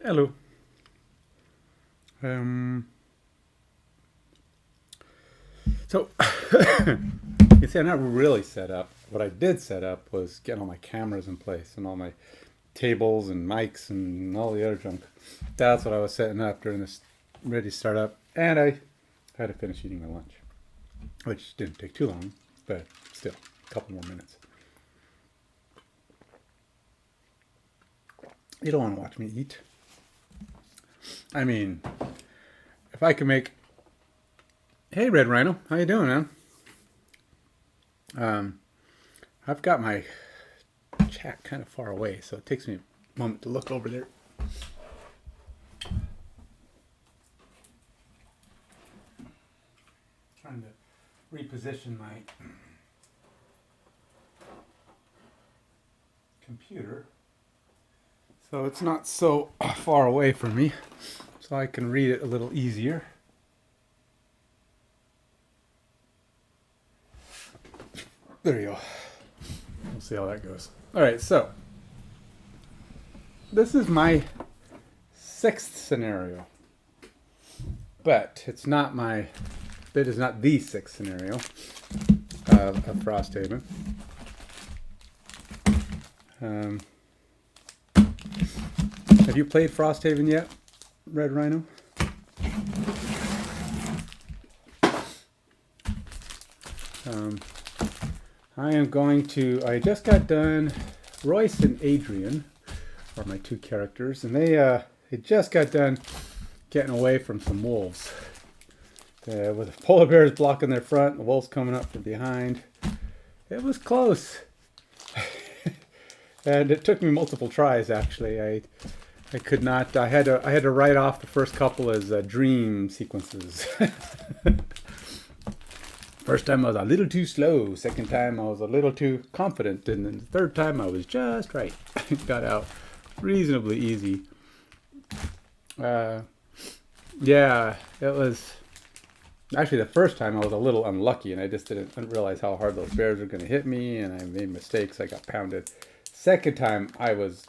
Hello. So, you see, I'm not really set up. What I did set up was get all my cameras in place and all my tables and mics and all the other junk. That's what I was setting up during this ready to start up. And I had to finish eating my lunch, which didn't take too long, but still, a couple more minutes. You don't want to watch me eat. I mean, if I could make... Hey, Red Rhino. How you doing, man? I've got my chat kind of far away, so it takes me a moment to look over there. Trying to reposition my computer so it's not so far away from me, so I can read it a little easier. There you go. We'll see how that goes. All right, so this is my sixth scenario, but it's not my. It is not the sixth scenario of Frosthaven. Have you played Frosthaven yet, Red Rhino? I am going to, I just got done, Royce and Adrian are my two characters, and they just got done getting away from some wolves. With the polar bears blocking their front, the wolves coming up from behind. It was close. And it took me multiple tries, actually. I could not, I had to write off the first couple as dream sequences. First time I was a little too slow. Second time I was a little too confident. And then the third time I was just right. Got out reasonably easy. Yeah, it was... Actually, the first time I was a little unlucky. And I just didn't realize how hard those bears were going to hit me. And I made mistakes. I got pounded. Second time I was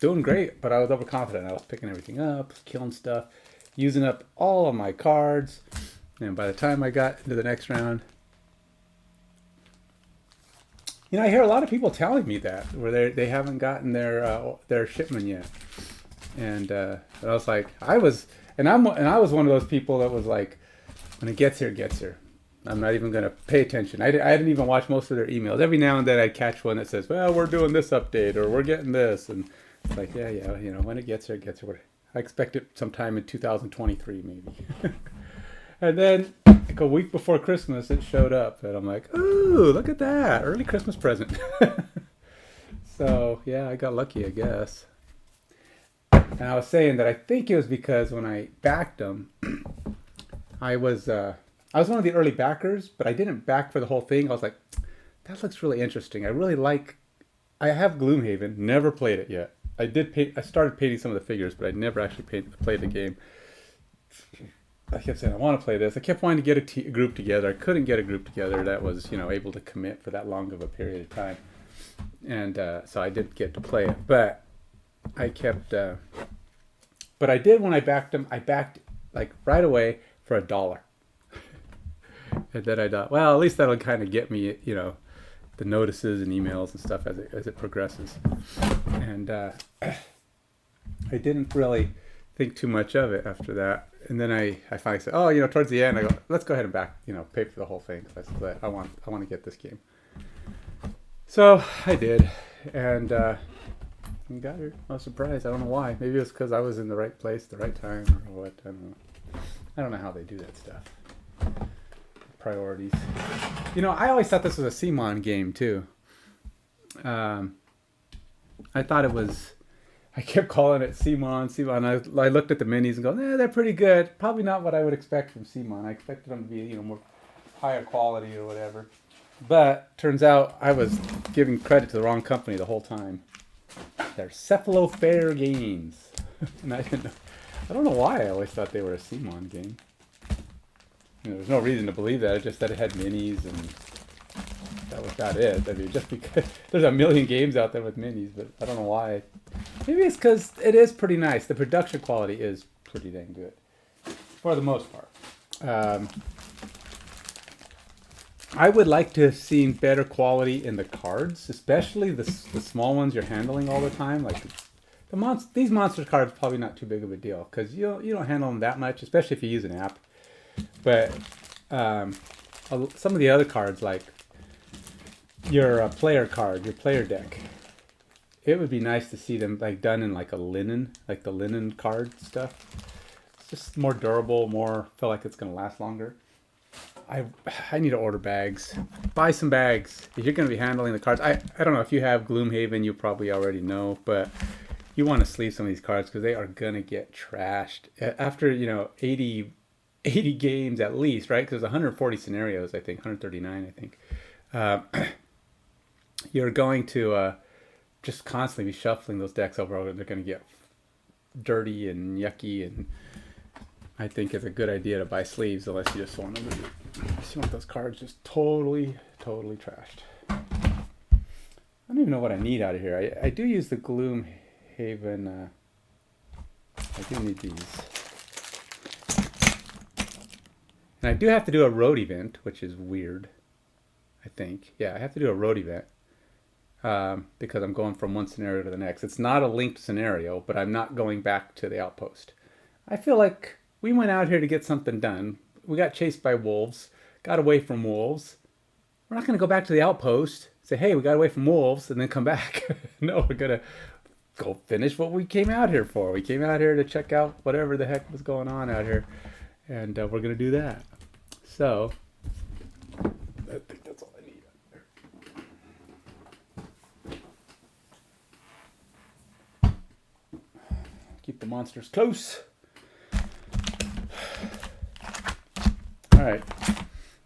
doing great. But I was overconfident. I was picking everything up. Killing stuff. Using up all of my cards. And by the time I got into the next round, you know, I hear a lot of people telling me that where they haven't gotten their shipment yet, and I was like, I was one of those people that was like, when it gets here, it gets here. I'm not even going to pay attention. I didn't even watch most of their emails. Every now and then I'd catch one that says, well, we're doing this update or we're getting this, and it's like, yeah, you know, when it gets here, it gets here. I expect it sometime in 2023 maybe. And then, like a week before Christmas, it showed up. And I'm like, ooh, look at that. Early Christmas present. So, yeah, I got lucky, I guess. And I was saying that I think it was because when I backed them, I was one of the early backers, but I didn't back for the whole thing. I was like, that looks really interesting. I have Gloomhaven, never played it yet. I started painting some of the figures, but I never actually played the game. I kept saying, I want to play this. I kept wanting to get a group together. I couldn't get a group together that was, you know, able to commit for that long of a period of time. And so I didn't get to play it. But I kept... but I did when I backed them. I backed, like, right away for $1. And then I thought, well, at least that'll kind of get me, you know, the notices and emails and stuff as it progresses. And I didn't really think too much of it after that. And then I finally said, oh, you know, towards the end, I go, let's go ahead and pay for the whole thing. Because I want to get this game. So I did. And got her. I was surprised. I don't know why. Maybe it was because I was in the right place at the right time or what. I don't know. I don't know how they do that stuff. Priorities. You know, I always thought this was a CMON game, too. I thought it was... I kept calling it CMON. I looked at the minis and go, they're pretty good. Probably not what I would expect from CMON. I expected them to be, you know, more higher quality or whatever. But turns out I was giving credit to the wrong company the whole time. They're Cephalofair Games. And I don't know why I always thought they were a CMON game. You know, there's no reason to believe that. It's just that it had minis and That was about it. I mean, just because there's a million games out there with minis, but I don't know why. Maybe it's because it is pretty nice. The production quality is pretty dang good, for the most part. I would like to have seen better quality in the cards, especially the small ones you're handling all the time. Like these monster cards, probably not too big of a deal because you don't handle them that much, especially if you use an app. But some of the other cards, like your player card, your player deck, it would be nice to see them like done in like a linen, like the linen card stuff. It's just more durable, feel like it's gonna last longer. I need to order bags. Buy some bags. If you're going to be handling the cards, I don't know if you have Gloomhaven, you probably already know, but you want to sleeve some of these cards because they are going to get trashed after 80 games at least, right? Because there's 140 scenarios, I think 139, I think. You're going to just constantly be shuffling those decks over. They're going to get dirty and yucky, and I think it's a good idea to buy sleeves unless you just want them to you want those cards just totally trashed. I don't even know what I need out of here. I do use the Gloomhaven. I do need these. And I do have to do a road event, which is weird. I think. Yeah, I have to do a road event. Because I'm going from one scenario to the next. It's not a linked scenario, but I'm not going back to the outpost. I feel like we went out here to get something done. We got chased by wolves, got away from wolves. We're not going to go back to the outpost, say, hey, we got away from wolves, and then come back. No, we're going to go finish what we came out here for. We came out here to check out whatever the heck was going on out here, and we're going to do that. So, I think that's all I need. Keep the monsters close. Alright,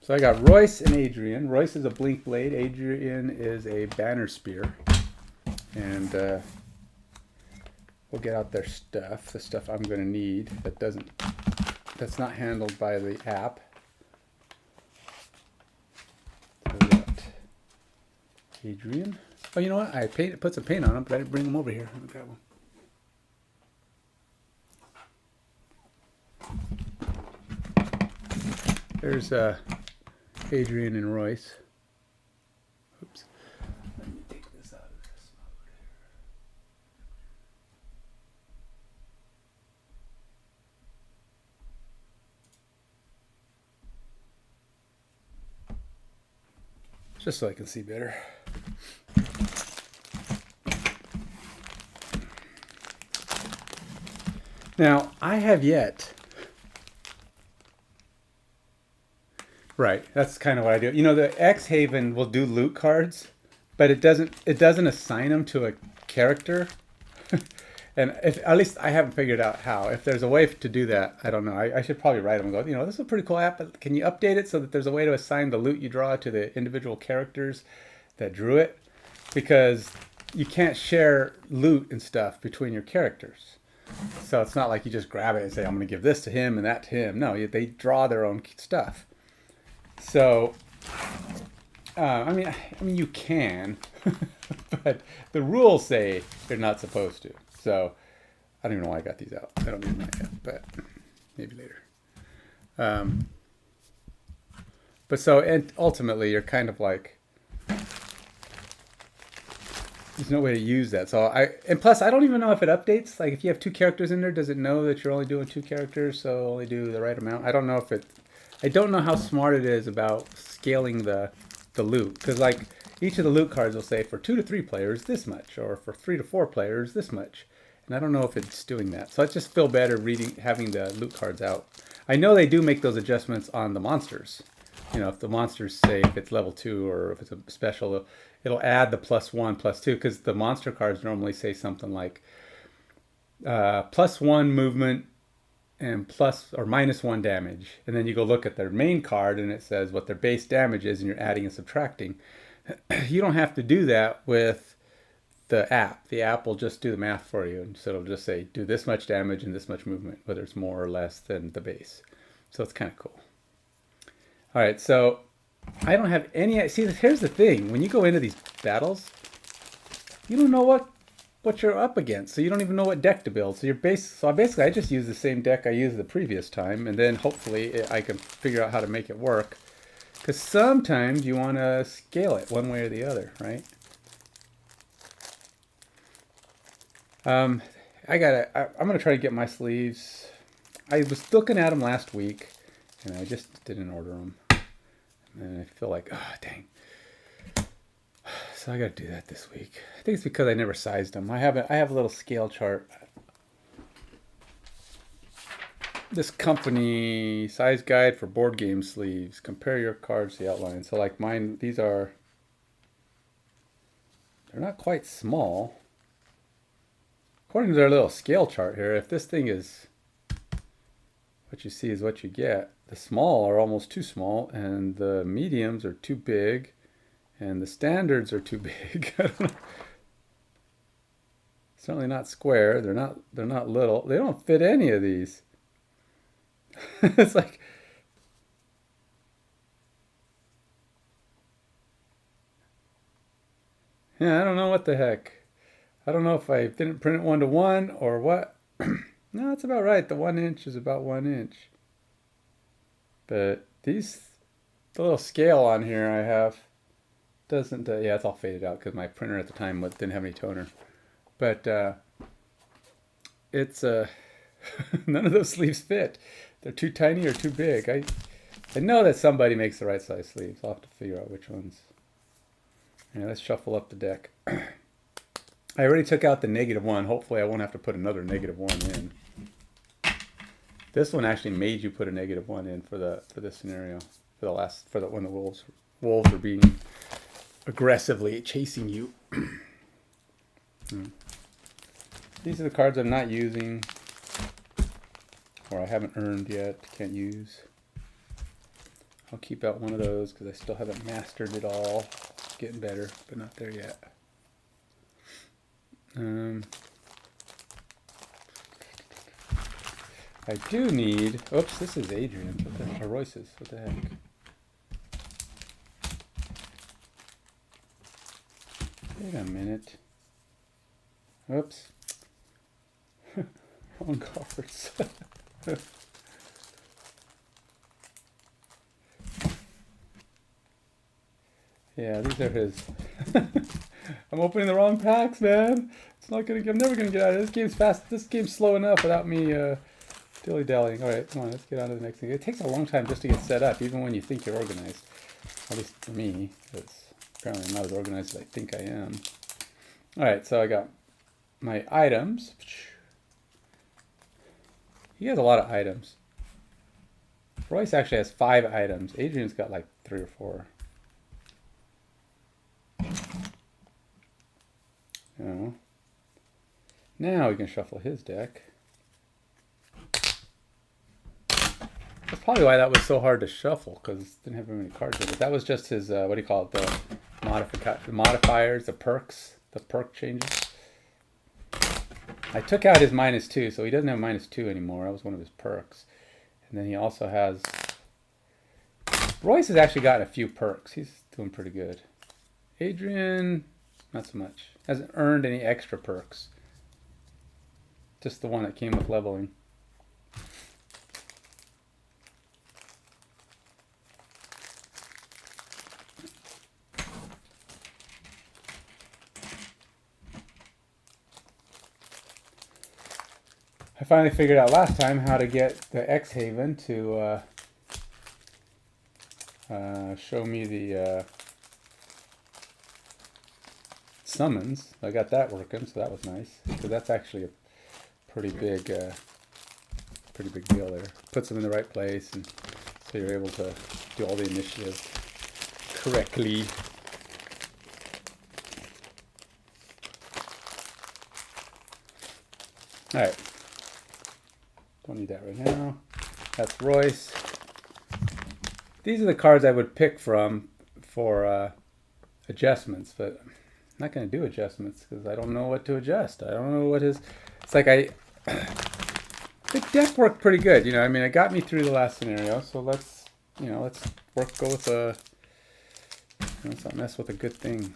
so I got Royce and Adrian. Royce is a BlinkBlade. Adrian is a Banner Spear. And we'll get out their stuff, the stuff I'm going to need that's not handled by the app. So we got Adrian. Oh, you know what? I put some paint on him, but I didn't bring him over here. Let me grab one. There's Adrian and Royce. Oops. Let me take this out of this mode here. Just so I can see better. Now, I have yet... Right, that's kind of what I do. You know, the X-Haven will do loot cards, but it doesn't assign them to a character. And at least I haven't figured out how. If there's a way to do that, I don't know. I should probably write them and go, this is a pretty cool app, but can you update it so that there's a way to assign the loot you draw to the individual characters that drew it? Because you can't share loot and stuff between your characters. So it's not like you just grab it and say, I'm going to give this to him and that to him. No, they draw their own stuff. So, I mean, you can, but the rules say you're not supposed to. So, I don't even know why I got these out. I don't need mine yet, but maybe later. But so, and ultimately, you're kind of like, there's no way to use that. So and plus, I don't even know if it updates. Like, if you have two characters in there, does it know that you're only doing two characters, so only do the right amount? I don't know if it. I don't know how smart it is about scaling the loot. Because, like, each of the loot cards will say for 2 to 3 players, this much. Or for 3 to 4 players, this much. And I don't know if it's doing that. So I just feel better having the loot cards out. I know they do make those adjustments on the monsters. If the monsters say if it's level 2 or if it's a special, it'll add the +1, +2. Because the monster cards normally say something like +1 movement and plus or -1 damage, and then you go look at their main card and it says what their base damage is, and you're adding and subtracting. You don't have to do that with the app. The app will just do the math for you, and so it'll just say do this much damage and this much movement, whether it's more or less than the base. So it's kind of cool. All right, so I don't have any... See, here's the thing. When you go into these battles, you don't know what you're up against. So you don't even know what deck to build. So basically, I just use the same deck I used the previous time. And then hopefully I can figure out how to make it work. Because sometimes you want to scale it one way or the other, right? I'm going to try to get my sleeves. I was looking at them last week, and I just didn't order them. And I feel like, oh, dang. So I got to do that this week. I think it's because I never sized them. I have a little scale chart. This company size guide for board game sleeves. Compare your cards to the outline. So like mine, they're not quite small. According to their little scale chart here, if this thing is what you see is what you get, the small are almost too small, and the mediums are too big, and the standards are too big. I don't know. Certainly not square. They're not little. They don't fit any of these. It's like, yeah, I don't know what the heck. I don't know if I didn't print it 1-to-1 or what. No, that's about right. The 1 inch is about 1 inch. But the little scale on here I have doesn't, yeah, it's all faded out because my printer at the time didn't have any toner. But it's, none of those sleeves fit. They're too tiny or too big. I know that somebody makes the right size sleeves. I'll have to figure out which ones. Yeah, let's shuffle up the deck. I already took out the -1. Hopefully I won't have to put another -1 in. This one actually made you put a -1 in for this scenario. When the wolves were being aggressively chasing you. These are the cards I'm not using, or I haven't earned yet, can't use. I'll keep out one of those because I still haven't mastered it all. It's getting better, but not there yet. I do need... Oops, this is Adrian's. Or Royce's. What the heck? Wait a minute. Oops. Wrong cards. Yeah, these are his. I'm opening the wrong packs, man. I'm never gonna get out of this. Game's fast. This game's slow enough without me dilly-dallying. All right, come on, let's get on to the next thing. It takes a long time just to get set up, even when you think you're organized. At least for me, because apparently I'm not as organized as I think I am. All right, so I got my items. He has a lot of items. Royce actually has 5 items. Adrian's got like 3 or 4. Oh. Now we can shuffle his deck. That's probably why that was so hard to shuffle, because it didn't have very many cards in it. That was just his, what do you call it, the modifiers, the perks, the perk changes. I took out his -2, so he doesn't have -2 anymore. That was one of his perks. And then he also has... Royce has actually gotten a few perks. He's doing pretty good. Adrian, not so much. Hasn't earned any extra perks. Just the one that came with leveling. I finally figured out last time how to get the X-Haven to show me the summons. I got that working, so that was nice. Because that's actually a pretty big deal there. Puts them in the right place, and so you're able to do all the initiative correctly. All right. Don't need that right now. That's Royce. These are the cards I would pick from for adjustments, but I'm not going to do adjustments because I don't know what to adjust. I don't know what his... It's like the deck worked pretty good, you know. I mean, it got me through the last scenario, so let's go with Let's not mess with a good thing.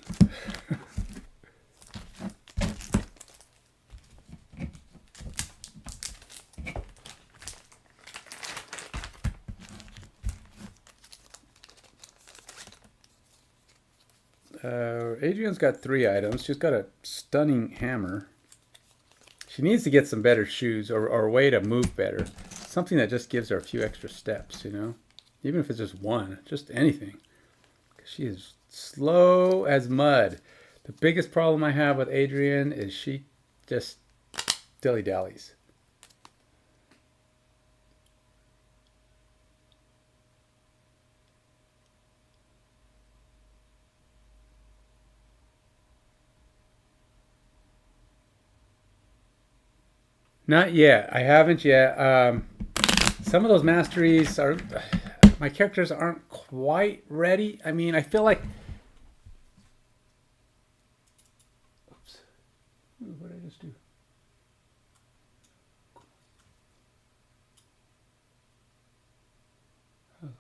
Adrian's got 3 items. She's got a stunning hammer. She needs to get some better shoes or a way to move better. Something that just gives her a few extra steps, you know? Even if it's just one, just anything. Because she is slow as mud. The biggest problem I have with Adrian is she just dilly-dallies. Not yet. I haven't yet. Some of those masteries are... My characters aren't quite ready. I mean, I feel like... Oops. What did I just do? Oh, Lord.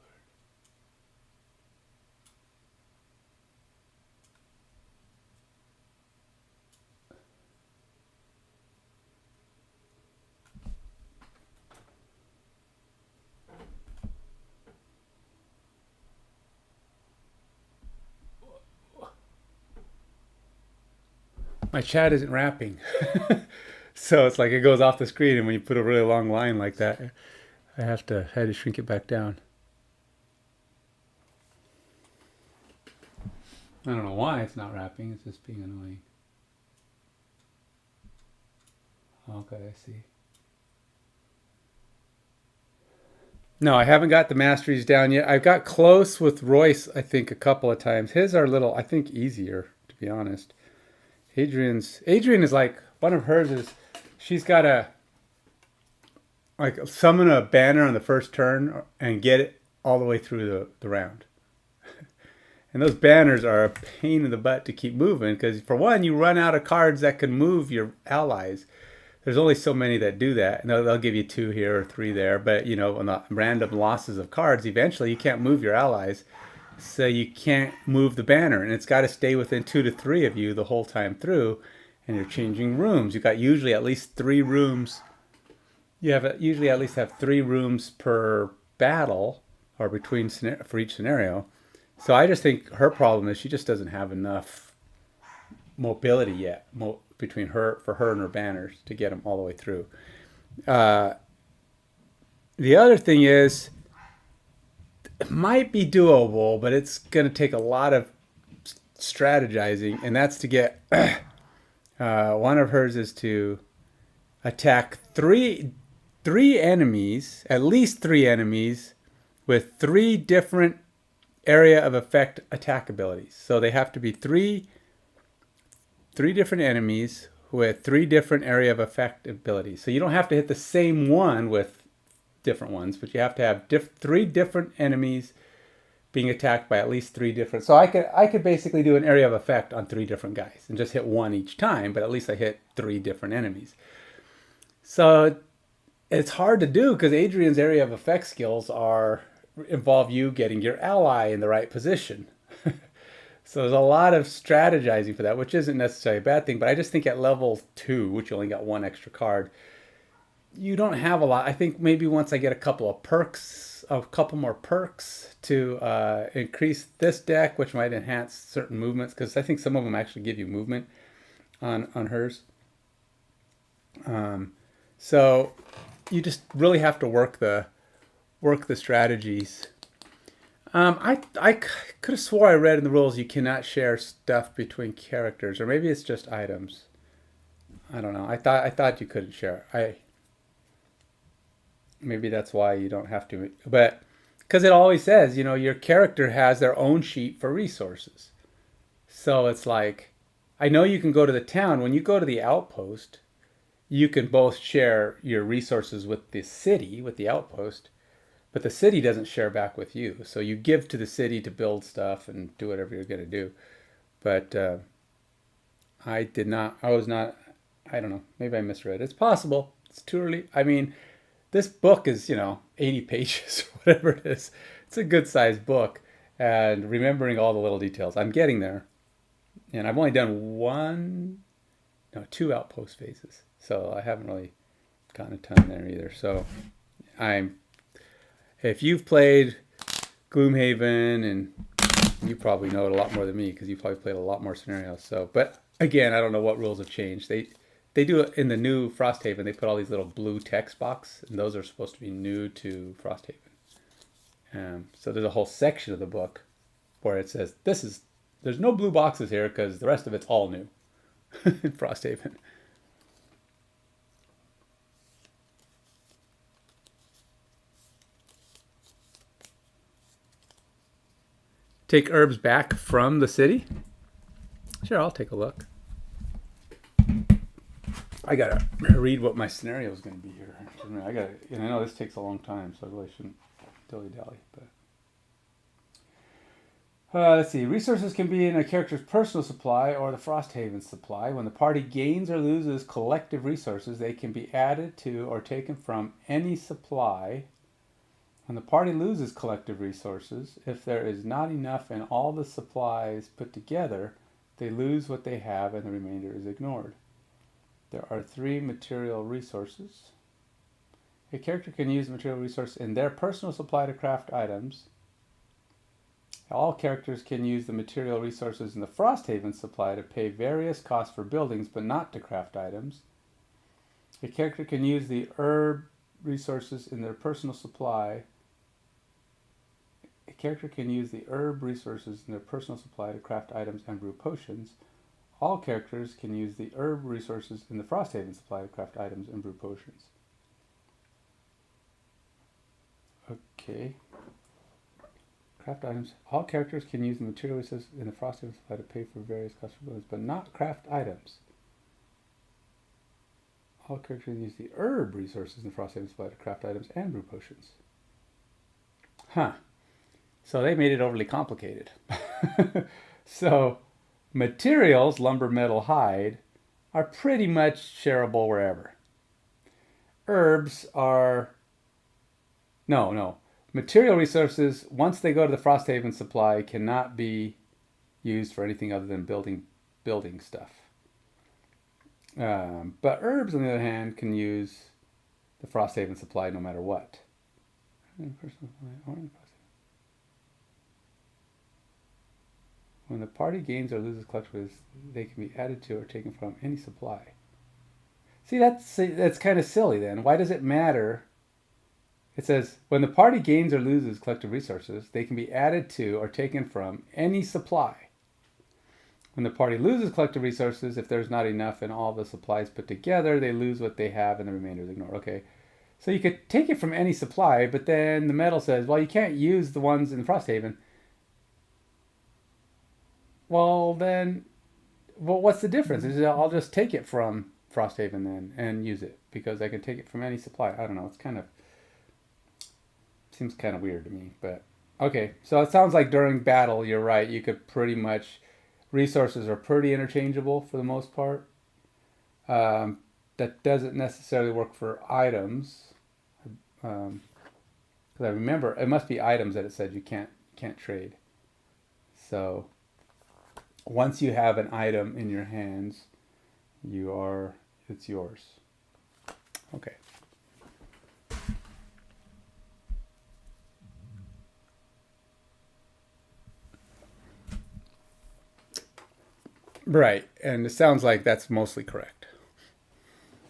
My chat isn't wrapping. So it's like it goes off the screen, and when you put a really long line like that, I had to shrink it back down. I don't know why it's not wrapping. It's just being annoying. Okay, I see. No, I haven't got the masteries down yet. I've got close with Royce, I think, a couple of times. His are a little, I think, easier, to be honest. Adrian is like, one of hers is, she's got to like summon a banner on the first turn and get it all the way through the round. And those banners are a pain in the butt to keep moving because, for one, you run out of cards that can move your allies. There's only so many that do that. And they'll give you 2 here or 3 there. But, you know, on the random losses of cards, eventually you can't move your allies. So you can't move the banner, and it's got to stay within 2 to 3 of you the whole time through, and you're changing rooms. You've got usually at least 3 rooms. Usually at least have 3 rooms per battle, or between for each scenario. So I just think her problem is she just doesn't have enough mobility yet between her and her banners to get them all the way through. The other thing is, it might be doable, but it's going to take a lot of strategizing, and that's to get one of hers is to attack three enemies, at least 3 enemies, with 3 different area of effect attack abilities. So they have to be three different enemies with 3 different area of effect abilities. So you don't have to hit the same one with different ones, but you have to have 3 different enemies being attacked by at least 3 different. So I could basically do an area of effect on 3 different guys and just hit 1 each time, but at least I hit 3 different enemies. So it's hard to do because Adrian's area of effect skills involve you getting your ally in the right position. So there's a lot of strategizing for that, which isn't necessarily a bad thing, but I just think at level 2, which you only got 1 extra card, you don't have a lot. I think maybe once I get a couple more perks to increase this deck, which might enhance certain movements, because I think some of them actually give you movement on hers. So you just really have to work the strategies. I could have swore I read in the rules you cannot share stuff between characters, or maybe it's just items. I don't know. I thought you couldn't share. Maybe that's why you don't have to. But because it always says, your character has their own sheet for resources. So it's like, I know you can go to the town. When you go to the outpost, you can both share your resources with the city, with the outpost, but the city doesn't share back with you. So you give to the city to build stuff and do whatever you're going to do. But I was not, I don't know, maybe I misread. It's possible. It's too early. I mean, this book is, 80 pages, whatever it is. It's a good sized book. and remembering all the little details. I'm getting there, and I've only done two outpost phases, so I haven't really gotten a ton there either. So if you've played Gloomhaven, and you probably know it a lot more than me because you probably played a lot more scenarios. So, but again, I don't know what rules have changed. They do it in the new Frosthaven. They put all these little blue text box, and those are supposed to be new to Frosthaven. So there's a whole section of the book where it says there's no blue boxes here because the rest of it's all new in Frosthaven. Take herbs back from the city? Sure, I'll take a look. I gotta read what my scenario is going to be here. I know this takes a long time, so I really shouldn't dilly-dally. But let's see. Resources can be in a character's personal supply or the Frosthaven supply. When the party gains or loses collective resources, they can be added to or taken from any supply. When the party loses collective resources, if there is not enough in all the supplies put together, they lose what they have and the remainder is ignored. There are 3 material resources. A character can use the material resource in their personal supply to craft items. All characters can use the material resources in the Frosthaven supply to pay various costs for buildings, but not to craft items. A character can use the herb resources in their personal supply. A character can use the herb resources in their personal supply to craft items and brew potions. All characters can use the herb resources in the Frosthaven supply to craft items and brew potions. Okay. Craft items. All characters can use the material resources in the Frosthaven supply to pay for various costs for buildings, but not craft items. All characters can use the herb resources in the Frosthaven supply to craft items and brew potions. Huh. So they made it overly complicated. So materials, lumber, metal, hide, are pretty much shareable wherever. Herbs are... No. Material resources, once they go to the Frosthaven supply, cannot be used for anything other than building stuff. But herbs, on the other hand, can use the Frosthaven supply no matter what. When the party gains or loses collectibles, they can be added to or taken from any supply. See, that's kind of silly then. Why does it matter? It says, when the party gains or loses collective resources, they can be added to or taken from any supply. When the party loses collective resources, if there's not enough in all the supplies put together, they lose what they have and the remainder is ignored. Okay, so you could take it from any supply, but then the metal says, well, you can't use the ones in Frosthaven. Well, what's the difference? I'll just take it from Frosthaven then and use it because I can take it from any supply. I don't know. Seems kind of weird to me, but okay. So it sounds like during battle, you're right. You could pretty much, resources are pretty interchangeable for the most part. That doesn't necessarily work for items. Because I remember it must be items that it said you can't trade. So once you have an item in your hands, it's yours. Okay. Right, and it sounds like that's mostly correct.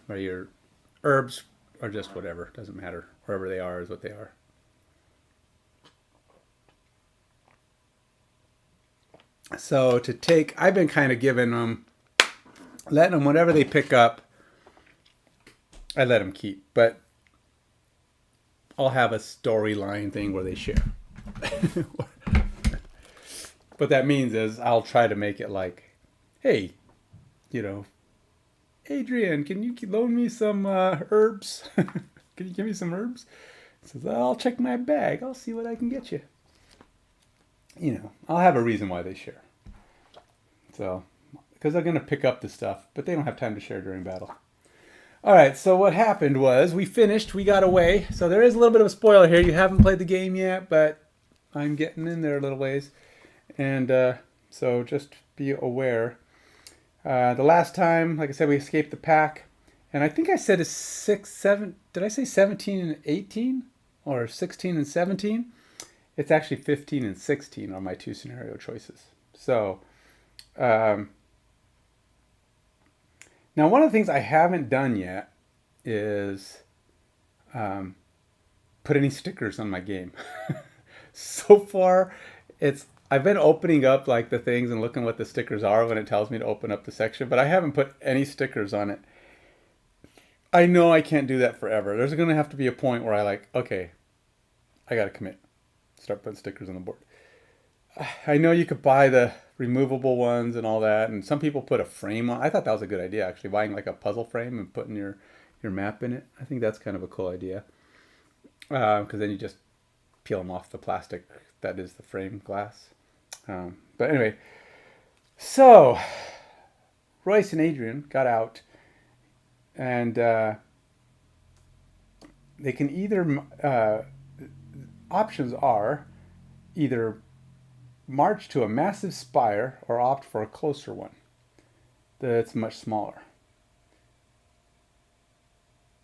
Or your herbs are just whatever, doesn't matter. Wherever they are is what they are. So I've been kind of giving them, letting them, whatever they pick up, I let them keep. But I'll have a storyline thing where they share. What that means is I'll try to make it like, hey, Adrian, can you loan me some herbs? Can you give me some herbs? He says, I'll check my bag. I'll see what I can get you. I'll have a reason why they share. So, because they're going to pick up the stuff, but they don't have time to share during battle. All right, so what happened was we got away. So there is a little bit of a spoiler here. You haven't played the game yet, but I'm getting in there a little ways. And so just be aware. The last time, like I said, we escaped the pack. And I think I said it's 6, 7. Did I say 17 and 18? Or 16 and 17? It's actually 15 and 16 are my two scenario choices. So, now one of the things I haven't done yet is put any stickers on my game. So far, I've been opening up like the things and looking what the stickers are when it tells me to open up the section, but I haven't put any stickers on it. I know I can't do that forever. There's going to have to be a point where I like, okay, I got to commit. Start putting stickers on the board. I know you could buy the removable ones and all that, and some people put a frame on. I thought that was a good idea, actually, buying like a puzzle frame and putting your map in it. I think that's kind of a cool idea, because then you just peel them off the plastic that is the frame glass. But anyway, so Royce and Adrian got out, and they can either options are either march to a massive spire or opt for a closer one that's much smaller.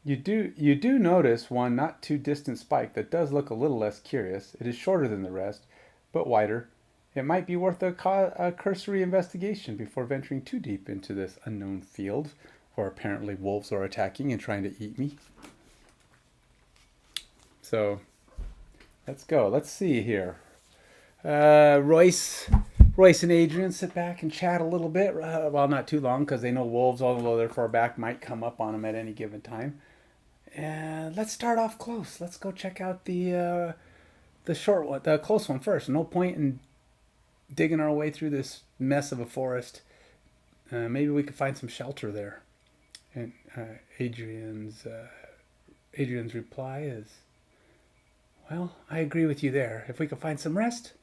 You do notice one not too distant spike that does look a little less curious. It is shorter than the rest, but wider. It might be worth a cursory investigation before venturing too deep into this unknown field, where apparently wolves are attacking and trying to eat me. So, let's go. Let's see here. Royce and Adrian sit back and chat a little bit. Well, not too long, because they know wolves, although they're far back, might come up on them at any given time. And let's start off close. Let's go check out the short one, the close one first. No point in digging our way through this mess of a forest. Maybe we could find some shelter there. And Adrian's reply is, well, I agree with you there. If we can find some rest,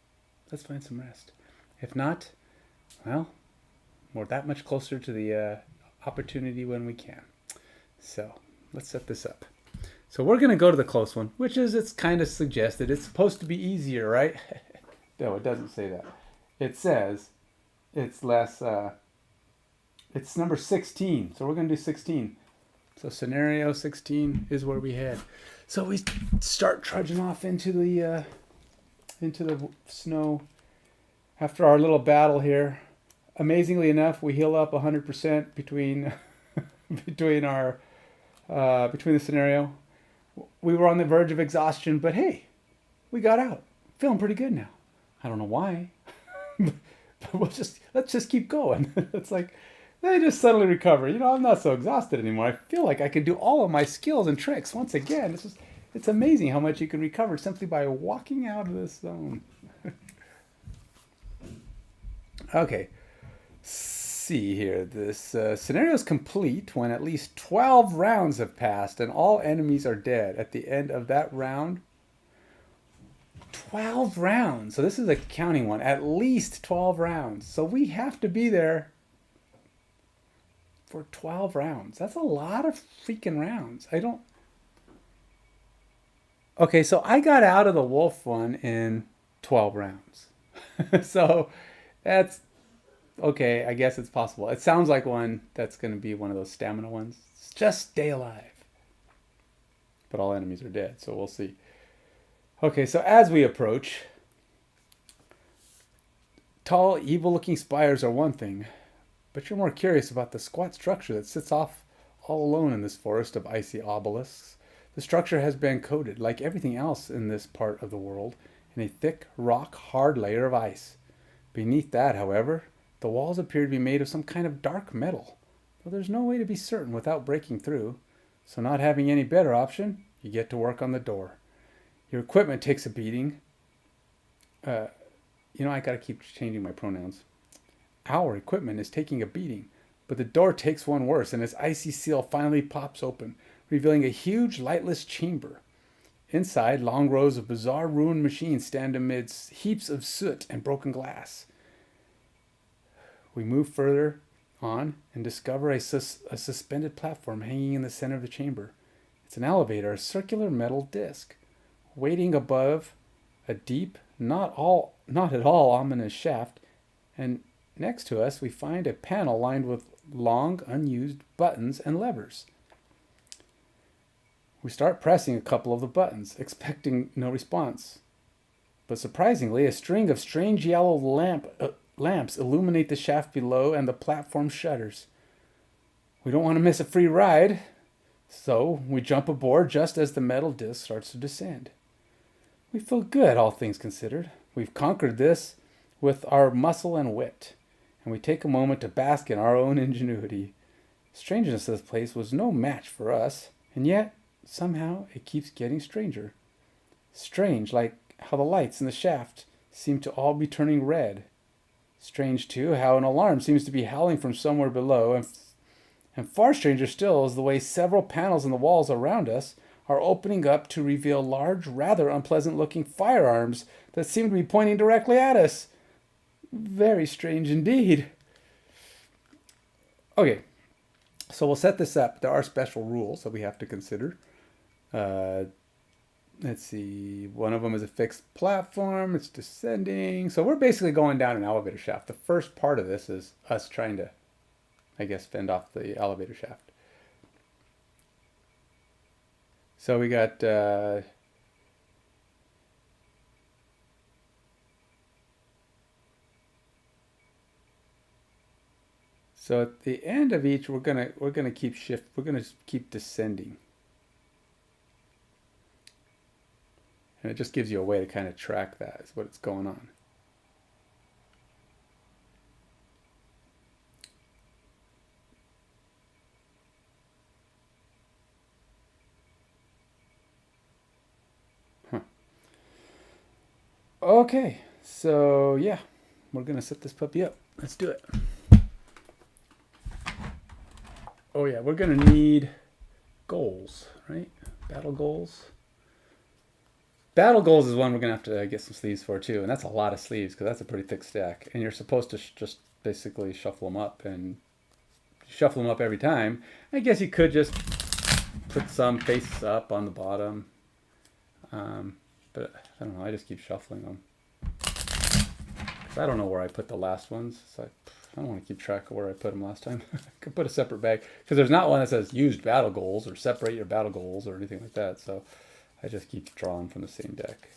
let's find some rest. If not, well, we're that much closer to the opportunity when we can. So let's set this up. So we're going to go to the close one, which is, it's kind of suggested. It's supposed to be easier, right? No, it doesn't say that. It says it's less, it's number 16. So we're going to do 16. So scenario 16 is where we head. So we start trudging off into the snow after our little battle here. Amazingly enough, we heal up 100% between the scenario. We were on the verge of exhaustion, but hey, we got out. Feeling pretty good now. I don't know why, but let's just keep going. It's like they just suddenly recover. You know, I'm not so exhausted anymore. I feel like I can do all of my skills and tricks once again. It's amazing how much you can recover simply by walking out of this zone. Okay, see here. This scenario is complete when at least 12 rounds have passed and all enemies are dead. At the end of that round, 12 rounds. So this is a counting one. At least 12 rounds. So we have to be there for 12 rounds. That's a lot of freaking rounds. Okay, so I got out of the wolf one in 12 rounds. So that's okay. I guess it's possible. It sounds like one that's going to be one of those stamina ones. Just stay alive. But all enemies are dead, so we'll see. Okay, so as we approach, tall, evil-looking spires are one thing, but you're more curious about the squat structure that sits off all alone in this forest of icy obelisks. The structure has been coated, like everything else in this part of the world, in a thick, rock-hard layer of ice. Beneath that, however, the walls appear to be made of some kind of dark metal, though there's no way to be certain without breaking through, so not having any better option, you get to work on the door. Your equipment takes a beating. I gotta keep changing my pronouns. Our equipment is taking a beating, but the door takes one worse, and its icy seal finally pops open, revealing a huge, lightless chamber. Inside, long rows of bizarre ruined machines stand amidst heaps of soot and broken glass. We move further on and discover a suspended platform hanging in the center of the chamber. It's an elevator, a circular metal disc. Waiting above a deep, not at all ominous shaft, and next to us we find a panel lined with long, unused buttons and levers. We start pressing a couple of the buttons, expecting no response. But surprisingly, a string of strange yellow lamps illuminate the shaft below and the platform shudders. We don't want to miss a free ride, so we jump aboard just as the metal disc starts to descend. We feel good, all things considered. We've conquered this with our muscle and wit, and we take a moment to bask in our own ingenuity. Strangeness of this place was no match for us, and yet, somehow, it keeps getting stranger. Strange, like how the lights in the shaft seem to all be turning red. Strange, too, how an alarm seems to be howling from somewhere below, and far stranger still is the way several panels in the walls around us are opening up to reveal large, rather unpleasant-looking firearms that seem to be pointing directly at us. Very strange indeed. Okay, so we'll set this up. There are special rules that we have to consider. Let's see. One of them is a fixed platform. It's descending. So we're basically going down an elevator shaft. The first part of this is us trying to, I guess, fend off the elevator shaft. So we got so at the end of each, we're gonna keep descending. And it just gives you a way to kind of track that, is what's going on. Huh. Okay, so yeah, we're going to set this puppy up. Let's do it. Oh yeah, we're going to need goals, right? Battle goals. Battle goals is one we're going to have to get some sleeves for too, and that's a lot of sleeves because that's a pretty thick stack. And you're supposed to just basically shuffle them up, and shuffle them up every time. I guess you could just put some face up on the bottom, but I don't know. I just keep shuffling them. I don't know where I put the last ones, so I don't want to keep track of where I put them last time. I could put a separate bag because there's not one that says used battle goals or separate your battle goals or anything like that. So I just keep drawing from the same deck.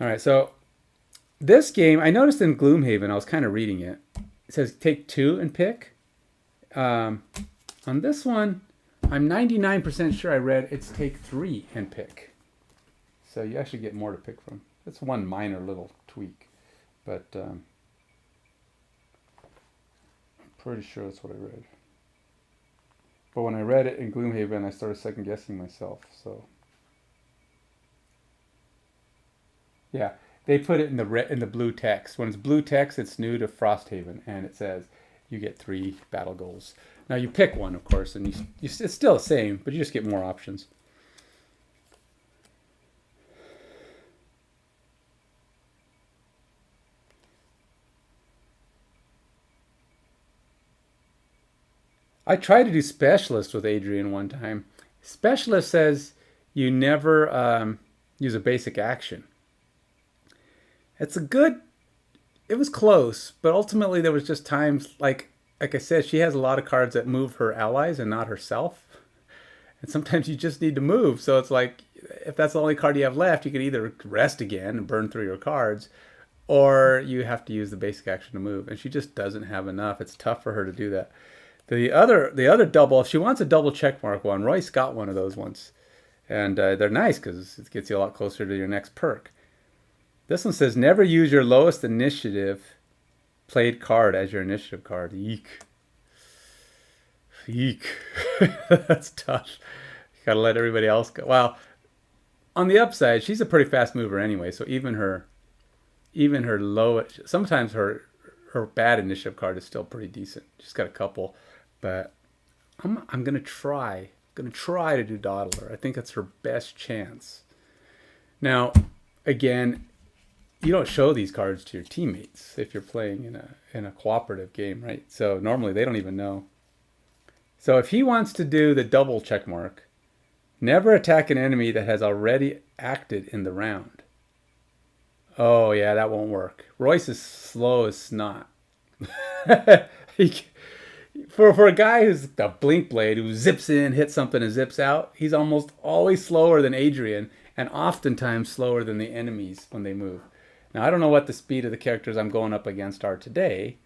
All right, so this game, I noticed in Gloomhaven, I was kind of reading it. It says take 2 and pick. On this one, I'm 99% sure I read it's take 3 and pick. So you actually get more to pick from. That's one minor little tweak, but I'm pretty sure that's what I read. But when I read it in Gloomhaven, I started second guessing myself. So yeah, they put it in the blue text. When it's blue text, it's new to Frosthaven, and it says you get 3 battle goals. Now you pick one, of course, and it's still the same, but you just get more options. I tried to do Specialist with Adrian one time. Specialist says you never use a basic action. It was close, but ultimately there was just times, like I said, she has a lot of cards that move her allies and not herself. And sometimes you just need to move. So it's like, if that's the only card you have left, you can either rest again and burn through your cards, or you have to use the basic action to move. And she just doesn't have enough. It's tough for her to do that. The other double, if she wants a double checkmark one, Royce got one of those once. And they're nice because it gets you a lot closer to your next perk. This one says, never use your lowest initiative played card as your initiative card. Eek. Eek. That's tough. You gotta let everybody else go. Well, on the upside, she's a pretty fast mover anyway, so even her low, sometimes her bad initiative card is still pretty decent. She's got a couple. But I'm gonna try to do Dawdler. I think that's her best chance. Now, again, you don't show these cards to your teammates if you're playing in a cooperative game, right? So normally they don't even know. So if he wants to do the double check mark, never attack an enemy that has already acted in the round. Oh yeah, that won't work. Royce is slow as snot. He, for a guy who's a BlinkBlade who zips in, hits something, and zips out, he's almost always slower than Adrian, and oftentimes slower than the enemies when they move. Now I don't know what the speed of the characters I'm going up against are today,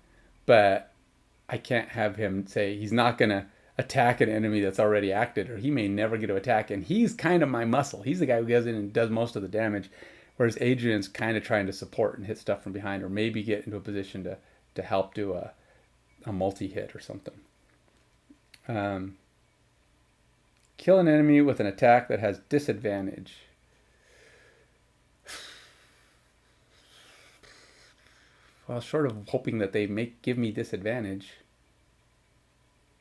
but I can't have him say he's not gonna attack an enemy that's already acted, or he may never get to attack. And he's kind of my muscle. He's the guy who goes in and does most of the damage, whereas Adrian's kind of trying to support and hit stuff from behind, or maybe get into a position to help do a multi-hit or something. Kill an enemy with an attack that has disadvantage. Well, short of hoping that they give me disadvantage,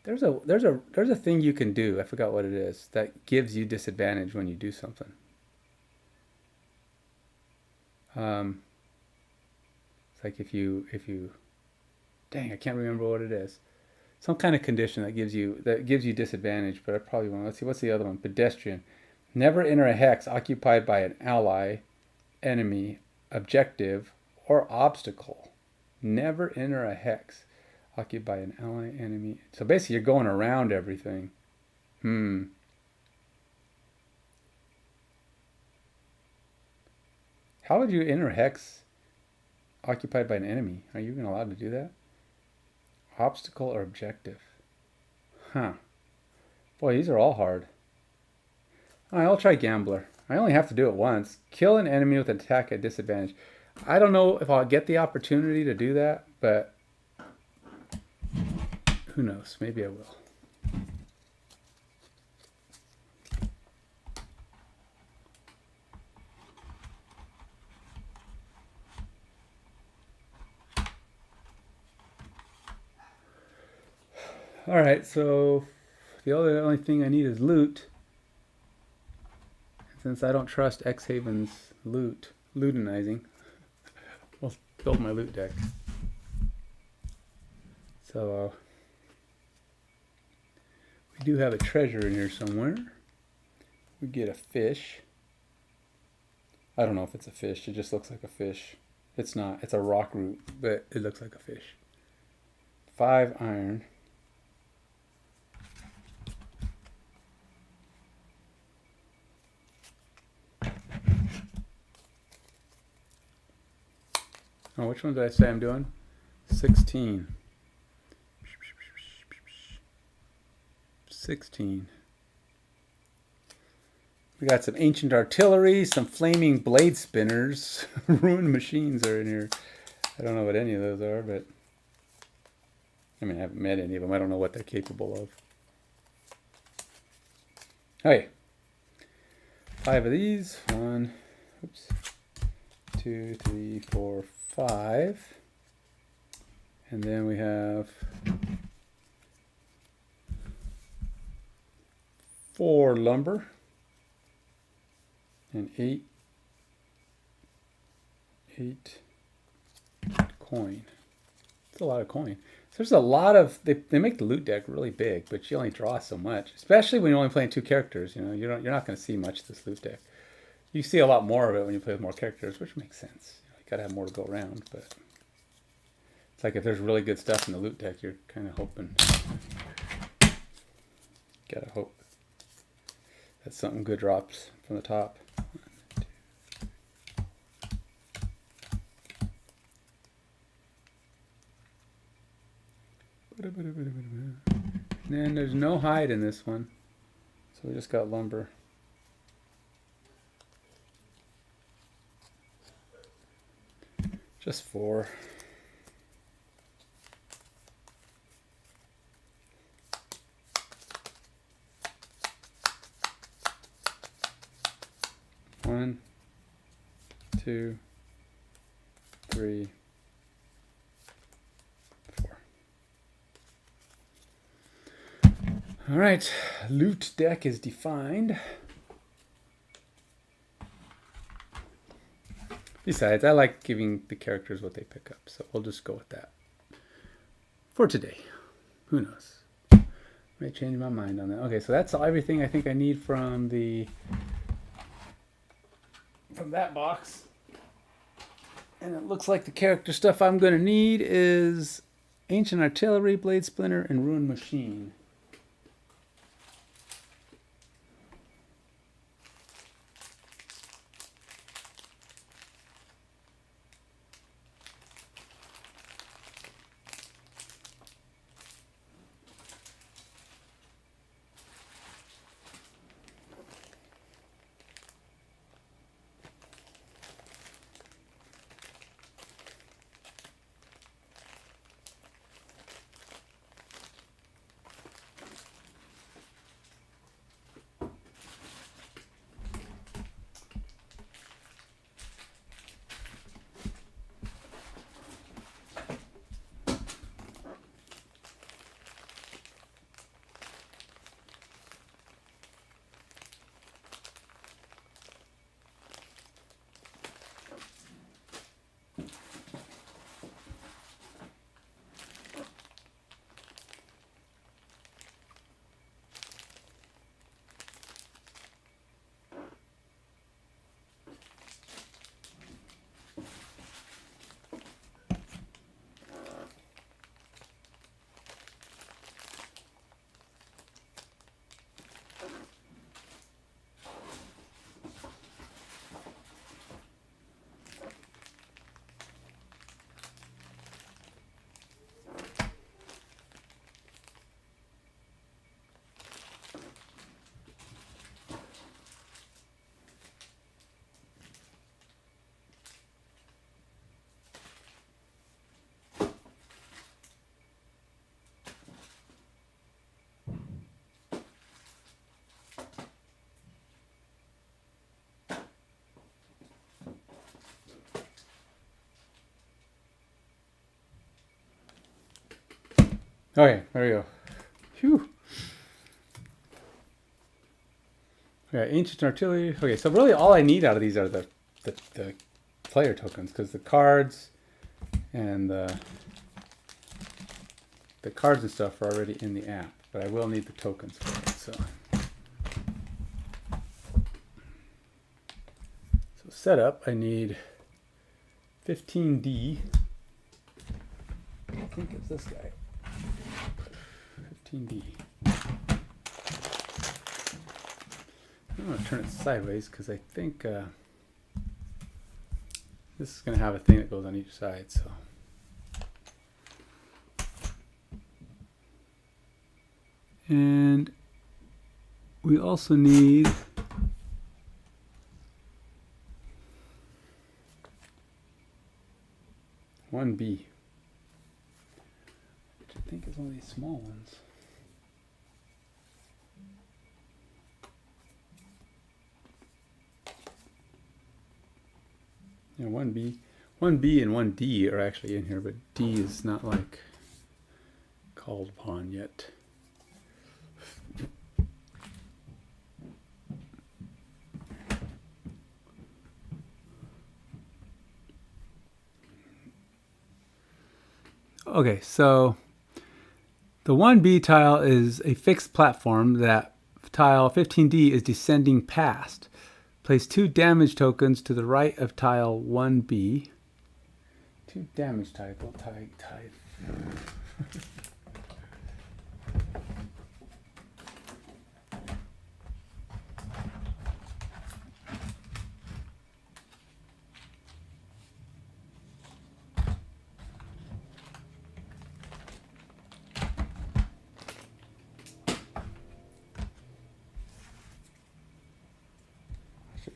there's a thing you can do. I forgot what it is that gives you disadvantage when you do something. It's like if you dang, I can't remember what it is. Some kind of condition that gives you disadvantage, but I probably won't. Let's see, what's the other one? Pedestrian. Never enter a hex occupied by an ally, enemy, objective, or obstacle. Never enter a hex occupied by an ally, enemy. So basically you're going around everything. How would you enter a hex occupied by an enemy? Are you even allowed to do that? Obstacle or objective? Huh. Boy, these are all hard. All right, I'll try Gambler. I only have to do it once. Kill an enemy with an attack at disadvantage. I don't know if I'll get the opportunity to do that, but who knows? Maybe I will. All right, so the only thing I need is loot. Since I don't trust Xhaven's lootinizing, I'll build my loot deck. So we do have a treasure in here somewhere. We get a fish. I don't know if it's a fish. It just looks like a fish. It's not. It's a rock root, but it looks like a fish. 5 iron. Oh, which one did I say I'm doing? 16. 16. We got some ancient artillery, some flaming blade spinners, ruined machines are in here. I don't know what any of those are, but I mean, I haven't met any of them. I don't know what they're capable of. Hey, 5 of these. 1, oops, 2, 3, 4, 5. And then we have 4 lumber and 8 coin. It's a lot of coin. So there's a lot of, they make the loot deck really big, but you only draw so much, especially when you're only playing 2 characters. You know, you're not going to see much of this loot deck. You see a lot more of it when you play with more characters, which makes sense. You got to have more to go around, but it's like if there's really good stuff in the loot deck, you're kind of hoping. Gotta hope that something good drops from the top. 1, 2. And then there's no hide in this one, so we just got lumber. Just 4. One, 2, 3, 4. All right, loot deck is defined. Besides, I like giving the characters what they pick up, so we'll just go with that for today. Who knows? I may change my mind on that. Okay, so that's everything I think I need from that box. And it looks like the character stuff I'm going to need is Ancient Artillery, Blade Splinter, and Ruined Machine. Okay, there we go. Phew. Okay, Ancient Artillery. Okay, so really all I need out of these are the player tokens, because the cards and the cards and stuff are already in the app, but I will need the tokens for it. So setup, I need 15D. I think it's this guy. 15D. I'm going to turn it sideways because I think this is going to have a thing that goes on each side. So, and we also need one B, which I think is one of these small ones. Yeah, 1B and 1D are actually in here, but D is not like called upon yet. Okay, so the 1B tile is a fixed platform that tile 15D is descending past. Place 2 damage tokens to the right of tile 1B. 2 damage type.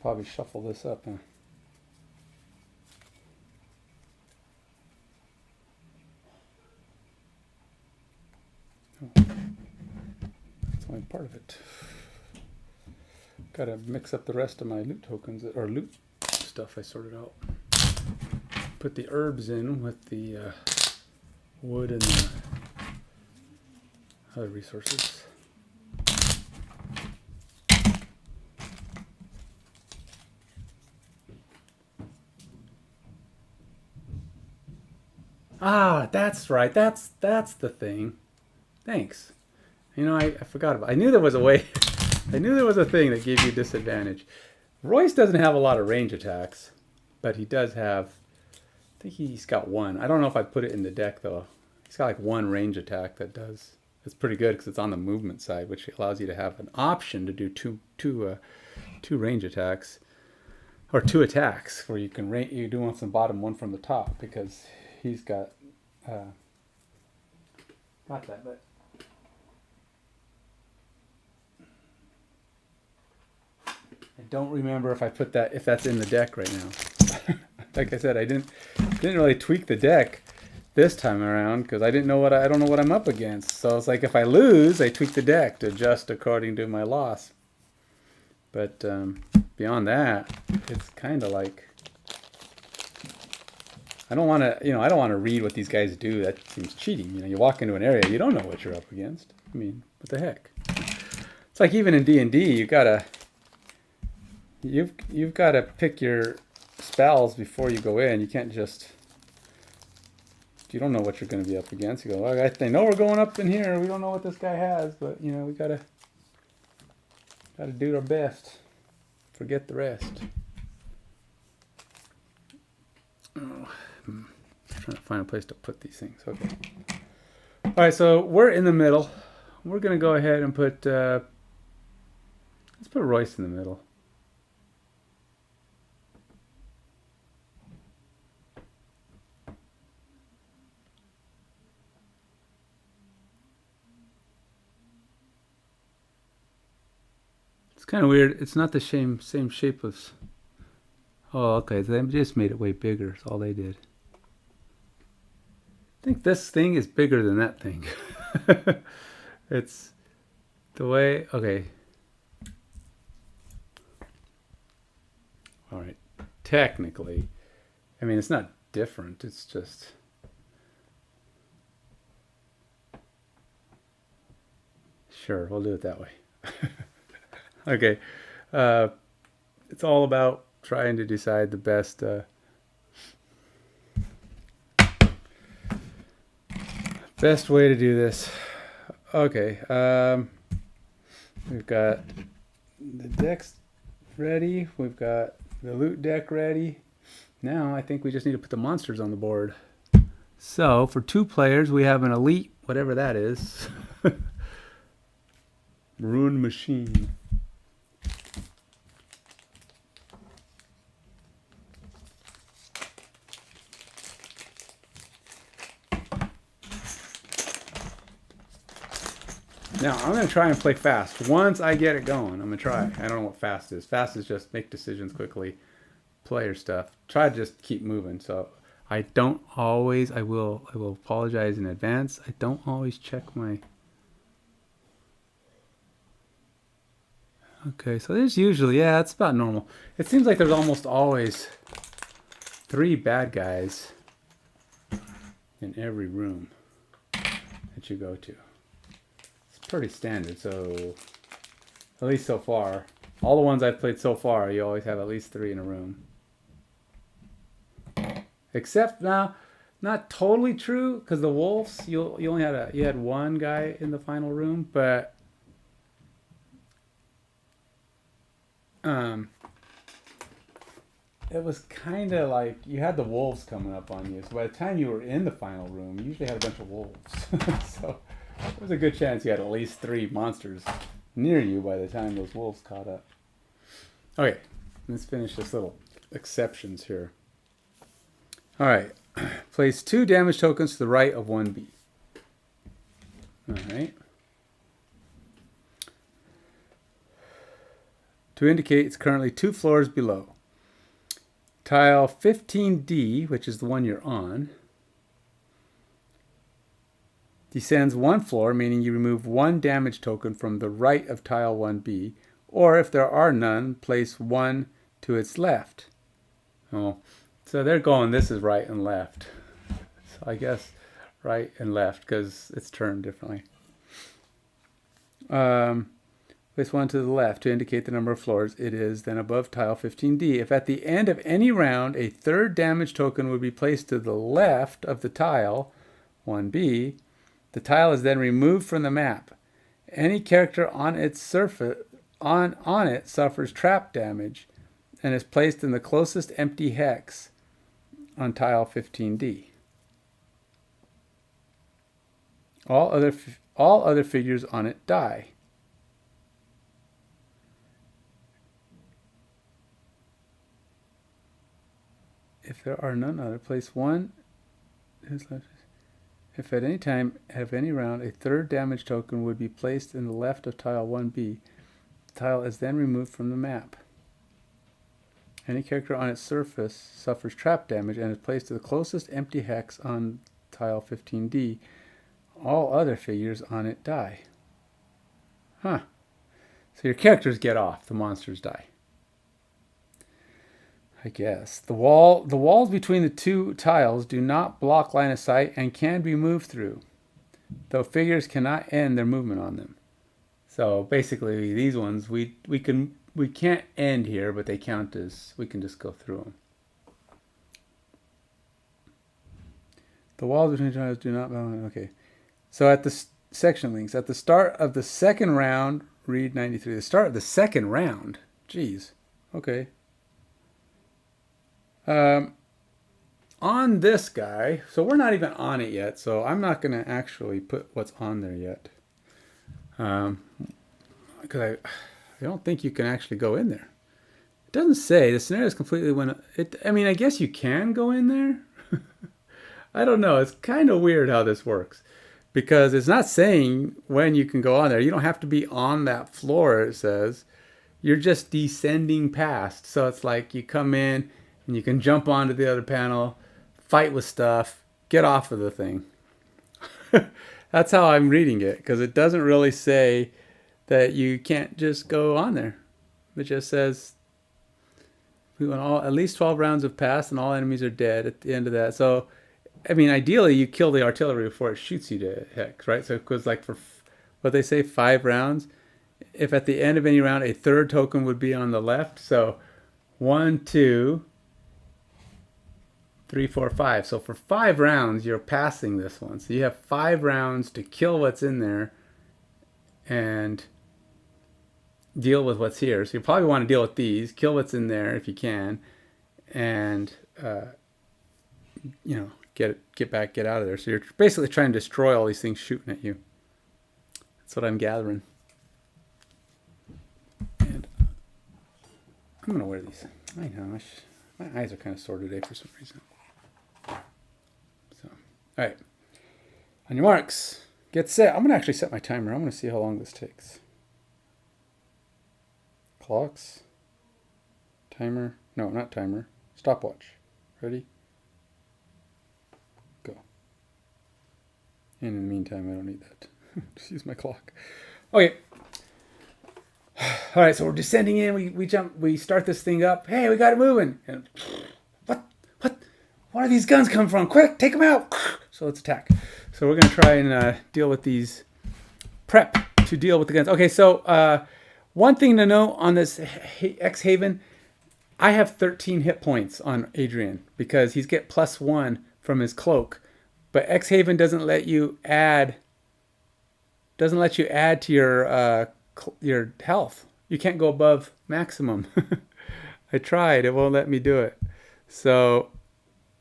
Probably shuffle this up, huh? Oh, that's only part of it. Gotta mix up the rest of my loot tokens, or loot stuff I sorted out. Put the herbs in with the wood and the other resources. Ah, that's right. That's the thing. Thanks. You know, I forgot about it. I knew there was a way. I knew there was a thing that gave you disadvantage. Royce doesn't have a lot of range attacks, but he does have think he's got one. I don't know if I put it in the deck though. He's got like one range attack that does. It's pretty good because it's on the movement side, which allows you to have an option to do two range attacks, or 2 attacks where you can you do one from the bottom, one from the top, because he's got that. But I don't remember if I put that, if that's in the deck right now. Like I said, I didn't really tweak the deck this time around because I don't know what I'm up against. So it's like if I lose, I tweak the deck to adjust according to my loss. But beyond that, it's kind of like I don't want to read what these guys do. That seems cheating. You walk into an area, you don't know what you're up against. I mean, what the heck? It's like even in D&D, you've got to pick your spells before you go in. You can't just, you don't know what you're going to be up against. You go, well, they know we're going up in here. We don't know what this guy has, but we gotta do our best. Forget the rest. Oh, I'm trying to find a place to put these things. Okay. All right, so we're in the middle. We're going to go ahead and put, let's put Royce in the middle. It's kind of weird. It's not the same shape as... Oh, okay. They just made it way bigger. That's all they did. I think this thing is bigger than that thing. It's the way... Okay. All right. Technically, I mean, it's not different. It's just... Sure, we'll do it that way. Okay, it's all about trying to decide the best best way to do this. Okay, we've got the decks ready. We've got the loot deck ready. Now I think we just need to put the monsters on the board. So for 2 players, we have an elite, whatever that is, Rune Machine. Now, I'm going to try and play fast. Once I get it going, I'm going to try. I don't know what fast is. Fast is just make decisions quickly, player stuff. Try to just keep moving. So I don't always, I will apologize in advance. I don't always check my... Okay, so there's usually, yeah, it's about normal. It seems like there's almost always 3 bad guys in every room that you go to. Pretty standard, so at least so far. All the ones I've played so far, you always have at least 3 in a room. Except now, not totally true, because the wolves, you only had 1 guy in the final room, but it was kind of like you had the wolves coming up on you. So by the time you were in the final room, you usually had a bunch of wolves. So there's a good chance you had at least 3 monsters near you by the time those wolves caught up. Okay, let's finish this little exceptions here. All right, place 2 damage tokens to the right of 1B. All right. To indicate it's currently 2 floors below. Tile 15D, which is the one you're on, descends 1 floor, meaning you remove 1 damage token from the right of tile 1B, or if there are none, place 1 to its left. Oh, so they're going, this is right and left. So I guess right and left, because it's turned differently. Place 1 to the left to indicate the number of floors it is, then above tile 15D. If at the end of any round a 3rd damage token would be placed to the left of the tile 1B, the tile is then removed from the map. Any character on its surface on it suffers trap damage and is placed in the closest empty hex. on tile 15D. All other figures on it die. If there are none other, place one. If at any time of any round a third damage token would be placed in the left of tile 1B, the tile is then removed from the map. Any character on its surface suffers trap damage and is placed to the closest empty hex on tile 15D. All other figures on it die. Huh. So your characters get off, the monsters die. I guess. The walls between the two tiles do not block line of sight and can be moved through, though figures cannot end their movement on them. So basically these ones we can't end here, but they count as we can just go through them. The walls between the tiles do not okay. So at the section links, at the start of the second round, read 93. The start of the second round. Jeez. Okay. On this guy, so we're not even on it yet, so I'm not going to actually put what's on there yet. Because I don't think you can actually go in there. It doesn't say. The scenario is completely I mean, I guess you can go in there. I don't know. It's kind of weird how this works. Because it's not saying when you can go on there. You don't have to be on that floor, it says. You're just descending past. So it's like you come in and you can jump onto the other panel, fight with stuff, get off of the thing. That's how I'm reading it, because it doesn't really say that you can't just go on there. It just says at least 12 rounds have passed and all enemies are dead at the end of that. So, I mean, ideally you kill the artillery before it shoots you to hex, right? So it goes like for, what they say, 5 rounds. If at the end of any round a third token would be on the left, so 1, 2, 3, 4, 5. So for 5 rounds, you're passing this one. So you have 5 rounds to kill what's in there and deal with what's here. So you probably want to deal with these, kill what's in there if you can, and get out of there. So you're basically trying to destroy all these things shooting at you. That's what I'm gathering. And I'm gonna wear these. I know my eyes are kind of sore today for some reason. So, all right. On your marks, get set. I'm going to actually set my timer. I'm going to see how long this takes. Clocks. Timer. No, not timer. Stopwatch. Ready? Go. And in the meantime, I don't need that. Just use my clock. Okay. All right, so we're descending in. We jump. We start this thing up. Hey, we got it moving. And where do these guns come from? Quick, take them out. So let's attack. So we're going to try and deal with these. Prep to deal with the guns. Okay, so one thing to know on this X-Haven, I have 13 hit points on Adrian because he's get +1 from his cloak. But X-Haven doesn't let you add to your health. You can't go above maximum. I tried. It won't let me do it. So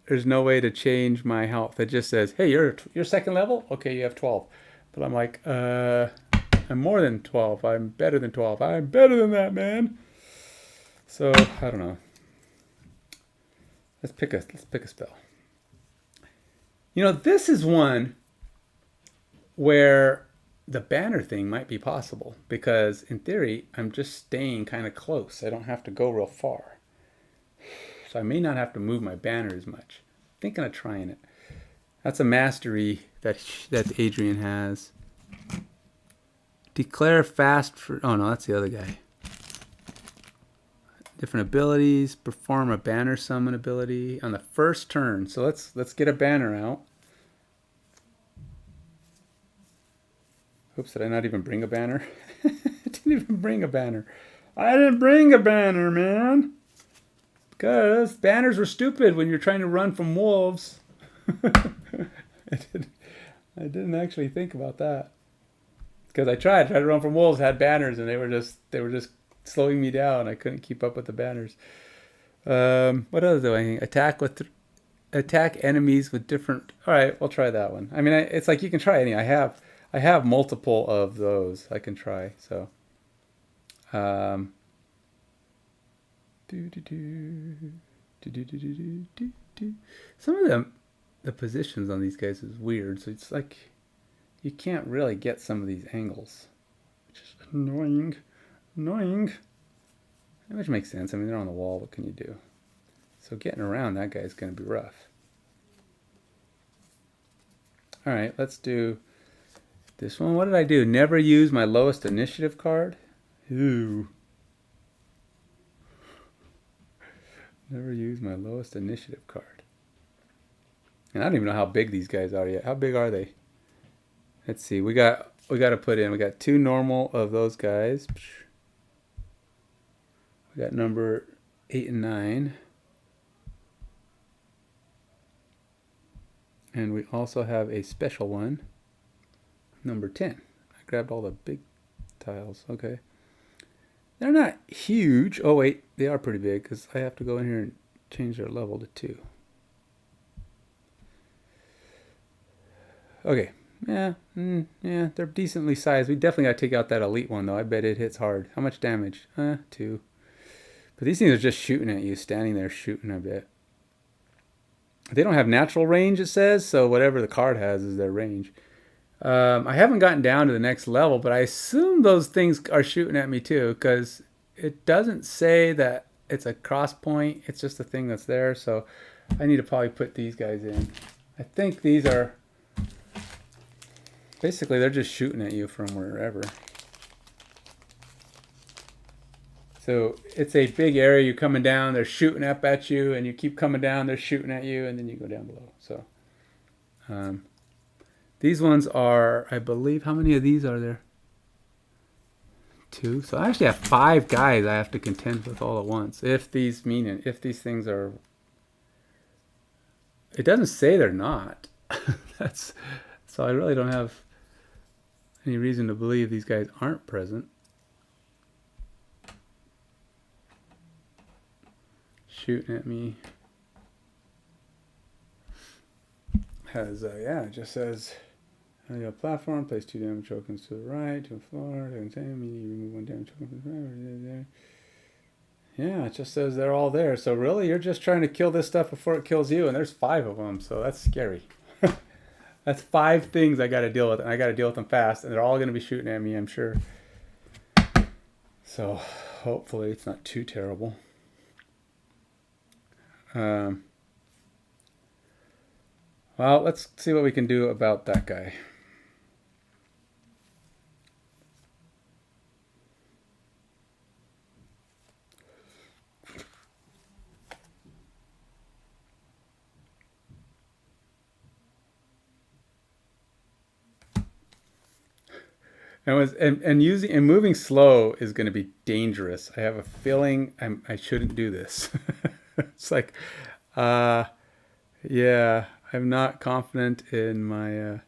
there's no way to change my health. It just says, hey, you're second level? Okay, you have 12. But I'm like, I'm more than 12. I'm better than 12. I'm better than that, man. So, I don't know. Let's pick a spell. You know, this is one where the banner thing might be possible. Because, in theory, I'm just staying kind of close. I don't have to go real far. So I may not have to move my banner as much. I'm thinking of trying it. That's a mastery that Adrian has. Declare fast for... Oh, no, that's the other guy. Different abilities. Perform a banner summon ability on the first turn. So let's get a banner out. Oops, did I not even bring a banner? I didn't even bring a banner. I didn't bring a banner, man. Because banners were stupid when you're trying to run from wolves. I didn't actually think about that. Because I tried to run from wolves, had banners, and they were just slowing me down. I couldn't keep up with the banners. What else do I think? Attack with attack enemies with different. All right, we'll try that one. I mean, it's like you can try any. I have multiple of those I can try. So, um, do do do do do do do do do. Some of them, the positions on these guys is weird. So it's like you can't really get some of these angles, which is annoying. Annoying. Which makes sense. I mean, they're on the wall. What can you do? So getting around that guy's going to be rough. All right, let's do this one. What did I do? Never use my lowest initiative card? Ooh. Never use my lowest initiative card. And I don't even know how big these guys are yet. How big are they? Let's see. We got to put in. We got 2 normal of those guys. We got number 8 and 9. And we also have a special one, number 10. I grabbed all the big tiles. Okay. They're not huge. Oh, wait. They are pretty big because I have to go in here and change their level to 2. Okay. Yeah. Yeah, they're decently sized. We definitely got to take out that elite one, though. I bet it hits hard. How much damage? 2. But these things are just shooting at you, standing there shooting, I bet. They don't have natural range, it says, so whatever the card has is their range. I haven't gotten down to the next level, but I assume those things are shooting at me too, because it doesn't say that it's a cross point. It's just a thing that's there, so I need to probably put these guys in. I think these are... Basically, they're just shooting at you from wherever. So it's a big area. You're coming down, they're shooting up at you, and you keep coming down, they're shooting at you, and then you go down below. So these ones are, I believe, how many of these are there? 2. So I actually have 5 guys I have to contend with all at once. If these things are... It doesn't say they're not. So I really don't have any reason to believe these guys aren't present. Shooting at me. Has yeah, it just says a platform, place 2 damage tokens to the right, to the floor, to contain me, remove 1 damage token from the right. Yeah, it just says they're all there. So really you're just trying to kill this stuff before it kills you, and there's 5 of them, so that's scary. That's 5 things I gotta deal with, and I gotta deal with them fast, and they're all gonna be shooting at me, I'm sure. So hopefully it's not too terrible. Well, let's see what we can do about that guy. And moving slow is going to be dangerous. I have a feeling I shouldn't do this. It's like, yeah, I'm not confident in my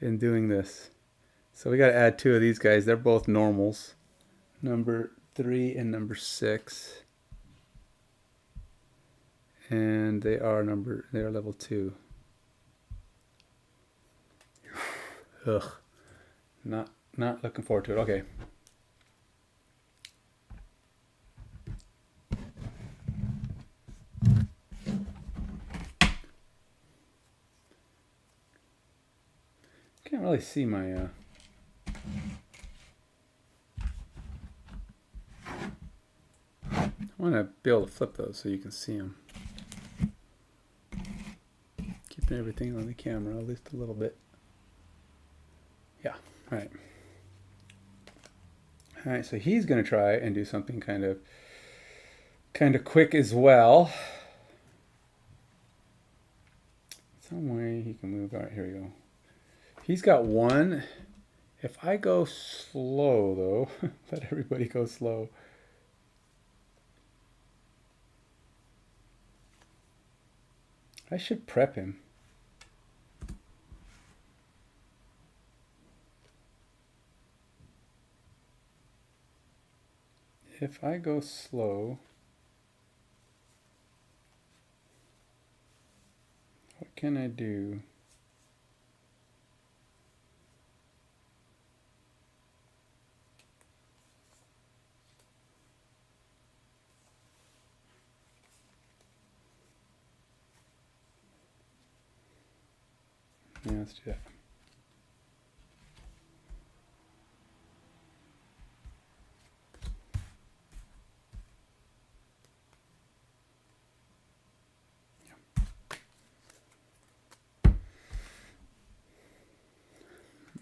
in doing this. So we got to add 2 of these guys. They're both normals, number 3 and number 6, and they are level 2. Ugh, not looking forward to it. Okay. Can't really see my I want to be able to flip those so you can see them. Keeping everything on the camera at least a little bit. Yeah, all right. All right, so he's going to try and do something kind of quick as well. Some way he can move. All right, here we go. He's got 1. If I go slow, though, let everybody go slow. I should prep him. If I go slow, can I do? Yeah, let's do that.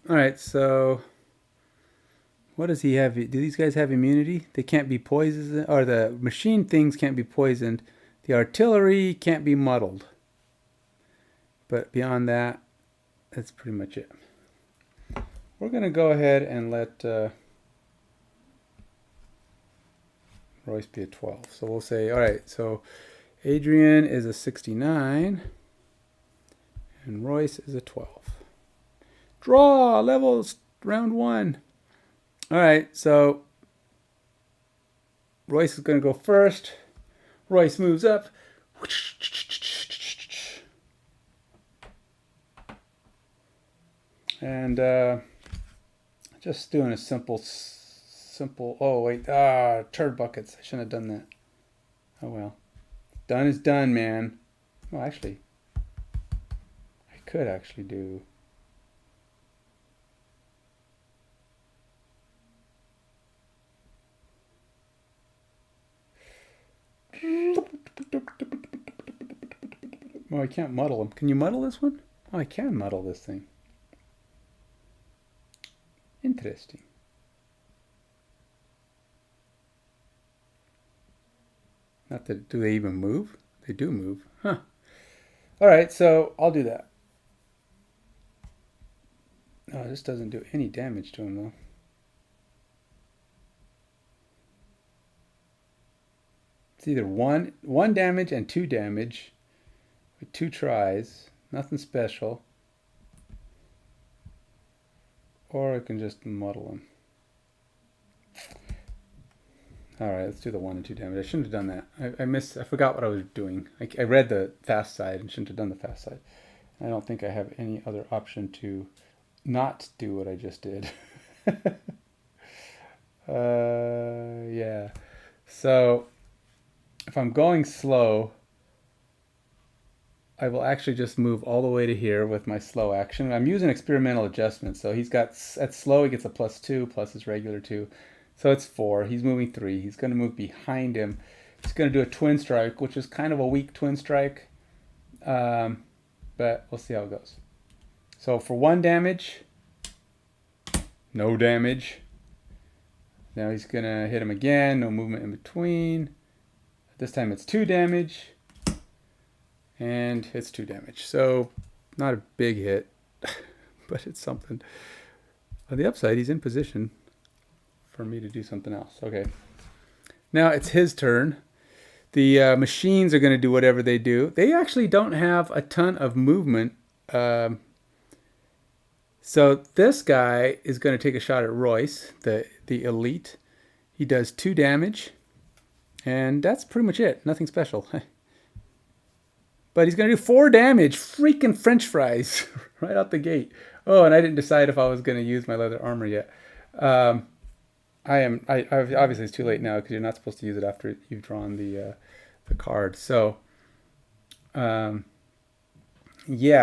All right, so what does he have? Do these guys have immunity? They can't be poisoned, or the machine things can't be poisoned. The artillery can't be muddled. But beyond that, that's pretty much it. We're going to go ahead and let Royce be a 12. So we'll say, all right, so Adrian is a 69, and Royce is a 12. Draw levels, round 1. All right, so Royce is going to go first. Royce moves up. And just doing a simple, oh wait, turd buckets. I shouldn't have done that. Oh well. Done is done, man. Well, actually, I could actually do... Oh, I can't muddle them. Can you muddle this one? Oh, I can muddle this thing. Interesting. Not that, do they even move? They do move. Huh. All right, so I'll do that. Oh, this doesn't do any damage to him, though. It's either one damage and 2 damage with 2 tries. Nothing special. Or I can just muddle him. Alright, let's do the 1 and 2 damage. I shouldn't have done that. I forgot what I was doing. I read the fast side and shouldn't have done the fast side. I don't think I have any other option to not do what I just did. Yeah. So, if I'm going slow, I will actually just move all the way to here with my slow action. I'm using experimental adjustment. So he's got, at slow, he gets a +2 plus his regular 2. So it's 4. He's moving 3. He's going to move behind him. He's going to do a twin strike, which is kind of a weak twin strike. But we'll see how it goes. So for 1 damage, no damage. Now he's going to hit him again. No movement in between. This time it's 2 damage. And it's 2 damage. So not a big hit, but it's something. On the upside, he's in position for me to do something else. Okay. Now it's his turn. The machines are going to do whatever they do. They actually don't have a ton of movement. So this guy is going to take a shot at Royce, the elite. He does 2 damage. And that's pretty much it. Nothing special. But he's going to do 4 damage. Freaking French fries right out the gate. Oh, and I didn't decide if I was going to use my leather armor yet. Obviously, it's too late now because you're not supposed to use it after you've drawn the card. So, yeah,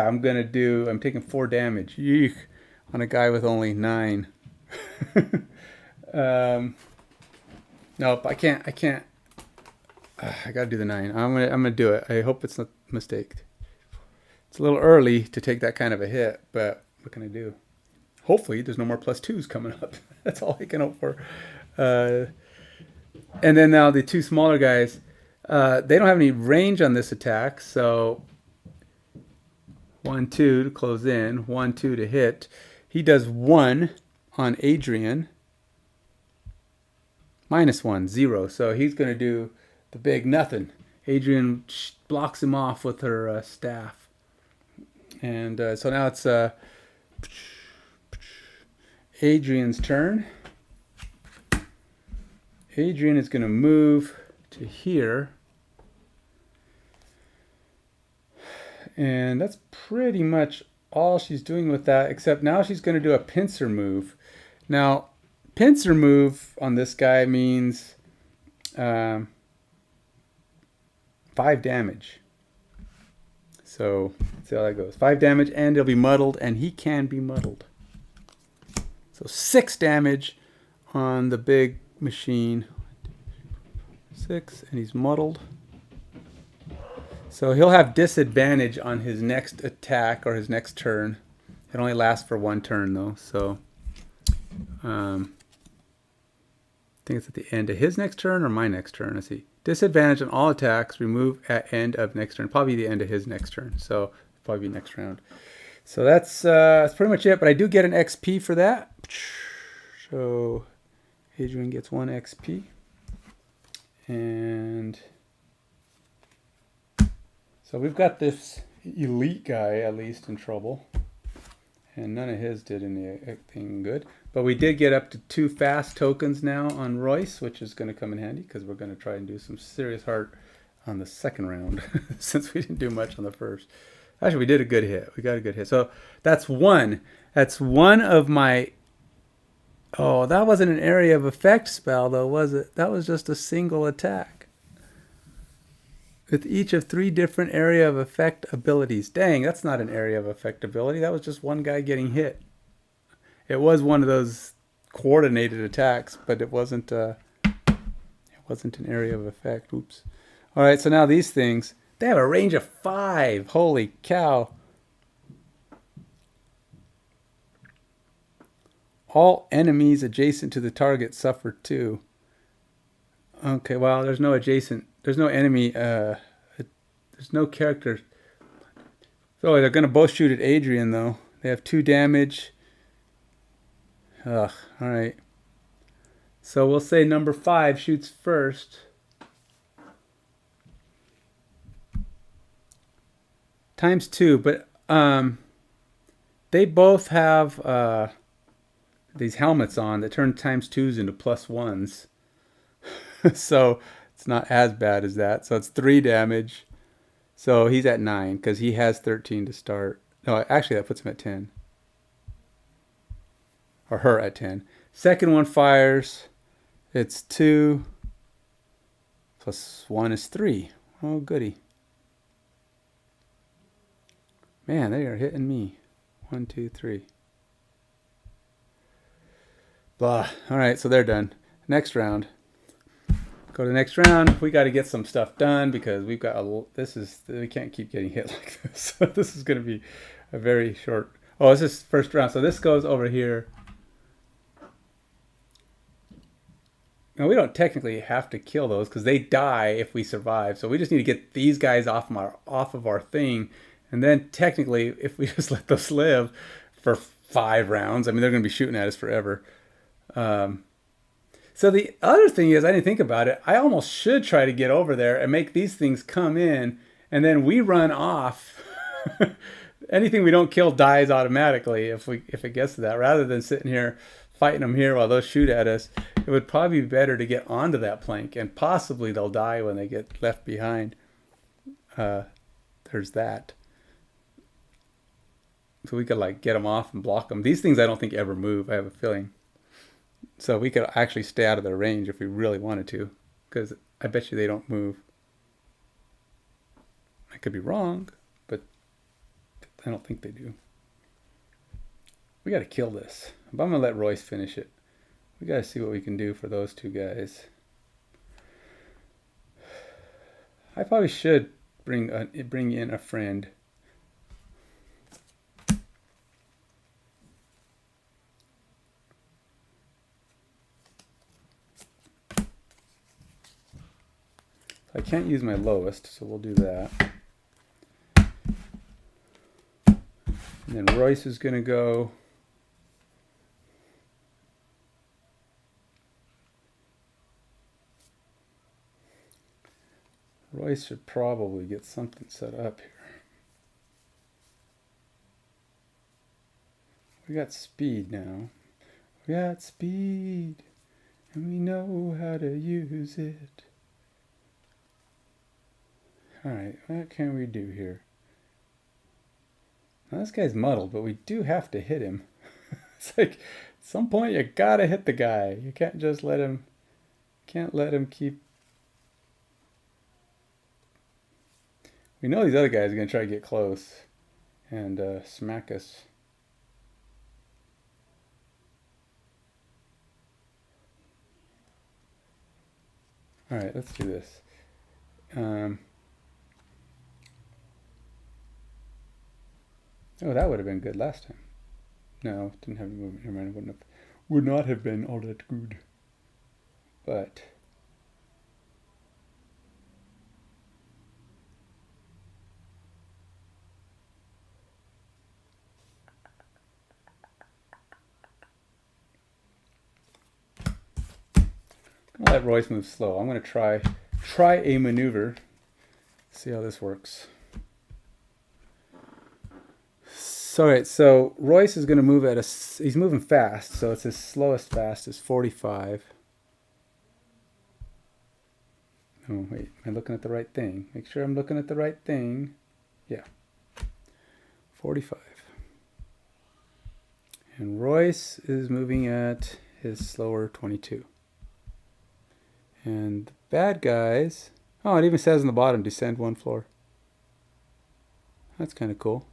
I'm taking 4 damage. Yeek, on a guy with only 9. Nope, I can't. I gotta do the 9. I'm gonna do it. I hope it's not a mistake. It's a little early to take that kind of a hit, but what can I do? Hopefully, there's no more +2s coming up. That's all I can hope for. And then now the 2 smaller guys, they don't have any range on this attack, so 1, 2 to close in, 1, 2 to hit. He does 1 on Adrian. -1, 0. So he's going to do the big nothing. Adrian blocks him off with her staff. And so now it's Adrian's turn. Adrian is going to move to here. And that's pretty much all she's doing with that, except now she's going to do a pincer move. Now, pincer move on this guy means 5 damage. So let's see how that goes. 5 damage, and he'll be muddled, and he can be muddled. So 6 damage on the big machine. 6, and he's muddled. So he'll have disadvantage on his next attack or his next turn. It only lasts for 1 turn though, so I think it's at the end of his next turn or my next turn. Let's see. Disadvantage on all attacks, remove at end of next turn. Probably the end of his next turn, so probably next round. So that's pretty much it, but I do get an XP for that. So Adrian gets 1 XP. And so we've got this elite guy at least in trouble. And none of his did anything good. But we did get up to 2 fast tokens now on Royce, which is going to come in handy because we're going to try and do some serious heart on the second round since we didn't do much on the first. Actually, we did a good hit. We got a good hit. So that's 1. That's 1 of my... Oh, that wasn't an area of effect spell, though, was it? That was just a single attack. With each of 3 different area of effect abilities. Dang, that's not an area of effect ability. That was just one guy getting hit. It was one of those coordinated attacks, but it wasn't an area of effect. Oops. All right, so now these things, they have a range of 5. Holy cow. All enemies adjacent to the target suffer 2. Okay, well, there's no enemy, there's no character. So they're going to both shoot at Adrian, though. They have 2 damage. Ugh, alright. So we'll say number 5 shoots first. Times 2, but they both have these helmets on that turn times 2s into +1s. So it's not as bad as that. So it's 3 damage. So he's at 9 because he has 13 to start. No, actually that puts him at 10. Or her at 10. Second one fires. It's 2 plus 1 is 3. Oh, goody. Man, they are hitting me. 1, 2, 3. Blah. All right, so they're done. Next round. Go to the next round. We got to get some stuff done because we've got we can't keep getting hit like this. So this is going to be a very short. Oh, this is first round. So this goes over here. Now we don't technically have to kill those because they die if we survive. So we just need to get these guys off of our thing, and then technically, if we just let those live for 5 rounds, I mean they're going to be shooting at us forever. So the other thing is, I didn't think about it. I almost should try to get over there and make these things come in, and then we run off. Anything we don't kill dies automatically if it gets to that. Rather than sitting here fighting them here while those shoot at us, it would probably be better to get onto that plank, and possibly they'll die when they get left behind. There's that. So we could like get them off and block them. These things I don't think ever move. I have a feeling. So we could actually stay out of their range if we really wanted to, because I bet you they don't move. I could be wrong, but I don't think they do. We got to kill this. But I'm going to let Royce finish it. We got to see what we can do for those 2 guys. I probably should bring in a friend. I can't use my lowest, so we'll do that. And then Royce is going to go. Royce should probably get something set up here. We got speed now. We got speed, and we know how to use it. Alright, what can we do here? Now, this guy's muddled, but we do have to hit him. It's like, at some point you gotta hit the guy. You can't just let him, keep. We know these other guys are gonna try to get close and smack us. All right, let's do this. Oh, that would have been good last time. No, didn't have any movement. Never mind, would not have been all that good. But I'll let Royce move slow. I'm going to try a maneuver. See how this works. So, all right, so Royce is going to move at he's moving fast, so it's his slowest fast is 45. Oh, wait, am I looking at the right thing? Make sure I'm looking at the right thing. Yeah, 45. And Royce is moving at his slower 22. And the bad guys, oh, it even says on the bottom, descend 1 floor. That's kind of cool.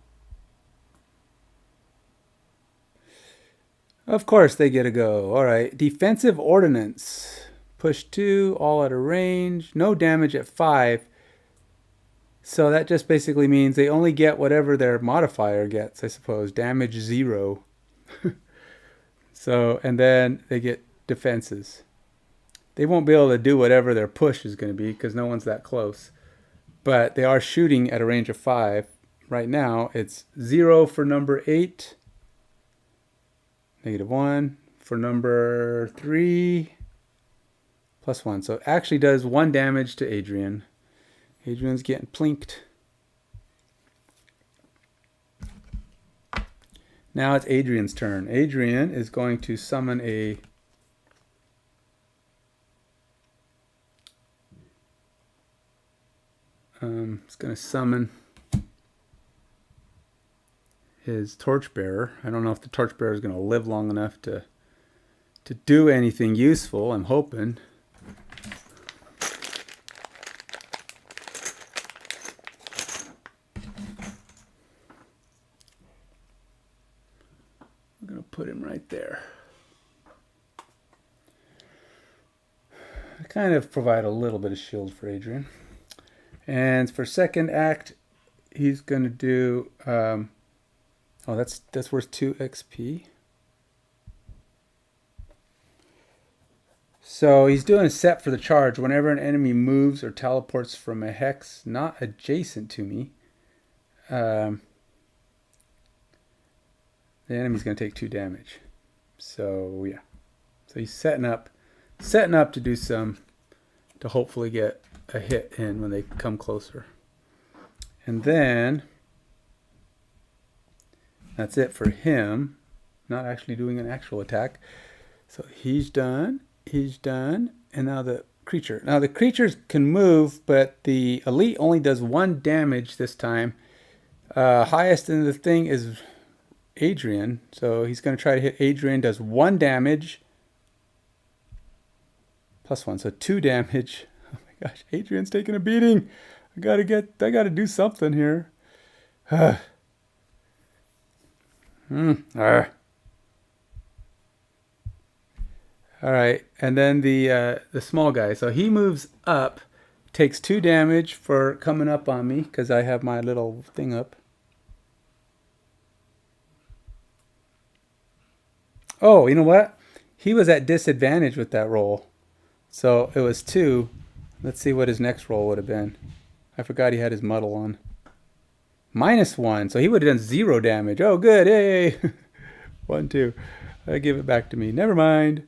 Of course they get a go. All right, defensive ordnance. Push 2, all out of range. No damage at 5. So that just basically means they only get whatever their modifier gets, I suppose. Damage 0. So, and then they get defenses. They won't be able to do whatever their push is going to be because no one's that close. But they are shooting at a range of 5. Right now, it's 0 for number 8. -1 for number 3. +1. So it actually does 1 damage to Adrian. Adrian's getting plinked. Now it's Adrian's turn. Adrian is going to summon a... It's going to summon his torchbearer. I don't know if the torchbearer is going to live long enough to do anything useful. I'm hoping. I'm going to put him right there. I kind of provide a little bit of shield for Adrian. And for second act, he's going to do... oh, that's worth 2 XP. So he's doing a set for the charge. Whenever an enemy moves or teleports from a hex not adjacent to me, the enemy's going to take 2 damage. So yeah. So he's setting up to do some, to hopefully get a hit in when they come closer. And then that's it for him. Not actually doing an actual attack. So he's done. He's done. And now the creature. Now the creatures can move, but the elite only does 1 damage this time. Highest in the thing is Adrian. So he's going to try to hit Adrian. Does 1 damage. +1. So 2 damage. Oh my gosh. Adrian's taking a beating. I gotta do something here. All right, and then the small guy. So he moves up, takes 2 damage for coming up on me because I have my little thing up. Oh, you know what? He was at disadvantage with that roll. So it was 2. Let's see what his next roll would have been. I forgot he had his muddle on. -1. So he would have done 0 damage. Oh, good. Yay. 1, 2. Give it back to me. Never mind.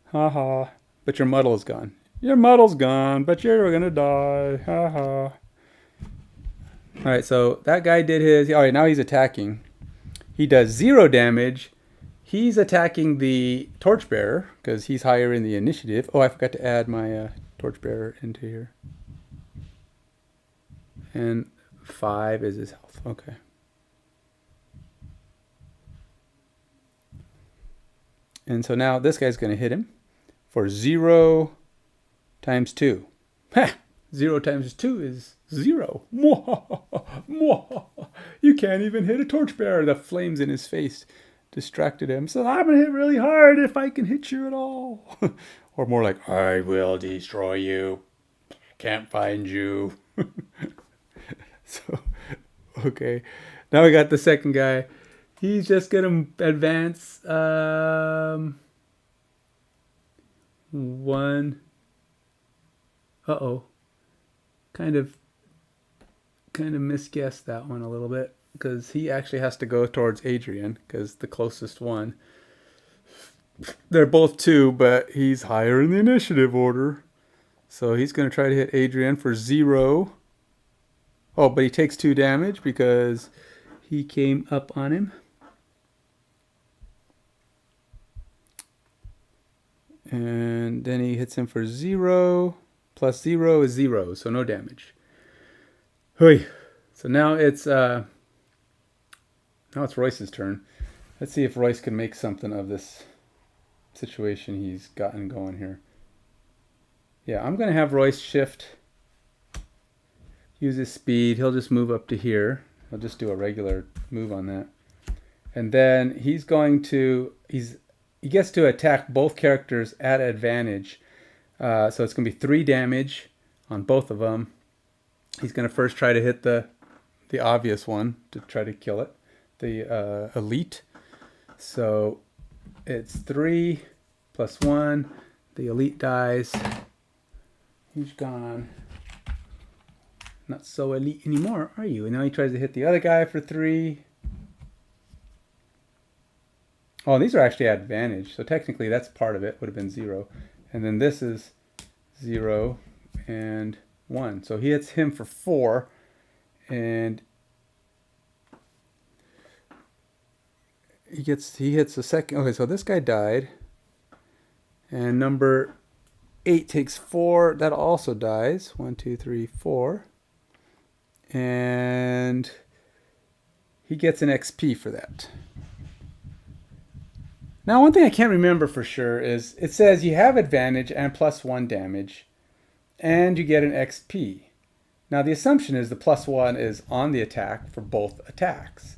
Haha. But your muddle is gone. Your muddle's gone, but you're going to die. Haha. All right, so that guy did his. All right, now he's attacking. He does 0 damage. He's attacking the torchbearer because he's higher in the initiative. Oh, I forgot to add my torchbearer into here. And 5 is his health. Okay. And so now this guy's going to hit him for 0 times 2. Ha! 0 times 2 is 0. You can't even hit a torchbearer. The flames in his face distracted him. So I'm going to hit really hard if I can hit you at all. Or more like, I will destroy you. Can't find you. So, okay. Now we got the second guy. He's just going to advance 1. Uh-oh. Kind of misguessed that one a little bit, because he actually has to go towards Adrian, because the closest one. They're both 2, but he's higher in the initiative order. So he's going to try to hit Adrian for 0. Oh, but he takes 2 damage because he came up on him. And then he hits him for 0. Plus 0 is 0, so no damage. Hui. So now it's Royce's turn. Let's see if Royce can make something of this situation he's gotten going here. Yeah, I'm going to have Royce shift, use his speed. He'll just move up to here. He'll just do a regular move on that. And then he's going to, he gets to attack both characters at advantage. So it's going to be 3 damage on both of them. He's going to first try to hit the obvious one to try to kill it, the elite. So it's 3 plus 1. The elite dies. He's gone. Not so elite anymore, are you? And now he tries to hit the other guy for 3. Oh, these are actually at advantage. So technically that's part of it. Would have been 0. And then this is 0 and 1. So he hits him for 4. And he hits a second. Okay, so this guy died. And number 8 takes 4. That also dies. 1, 2, 3, 4. And he gets an XP for that. Now, one thing I can't remember for sure is it says you have advantage and plus 1 damage, and you get an XP. Now, the assumption is the plus 1 is on the attack for both attacks.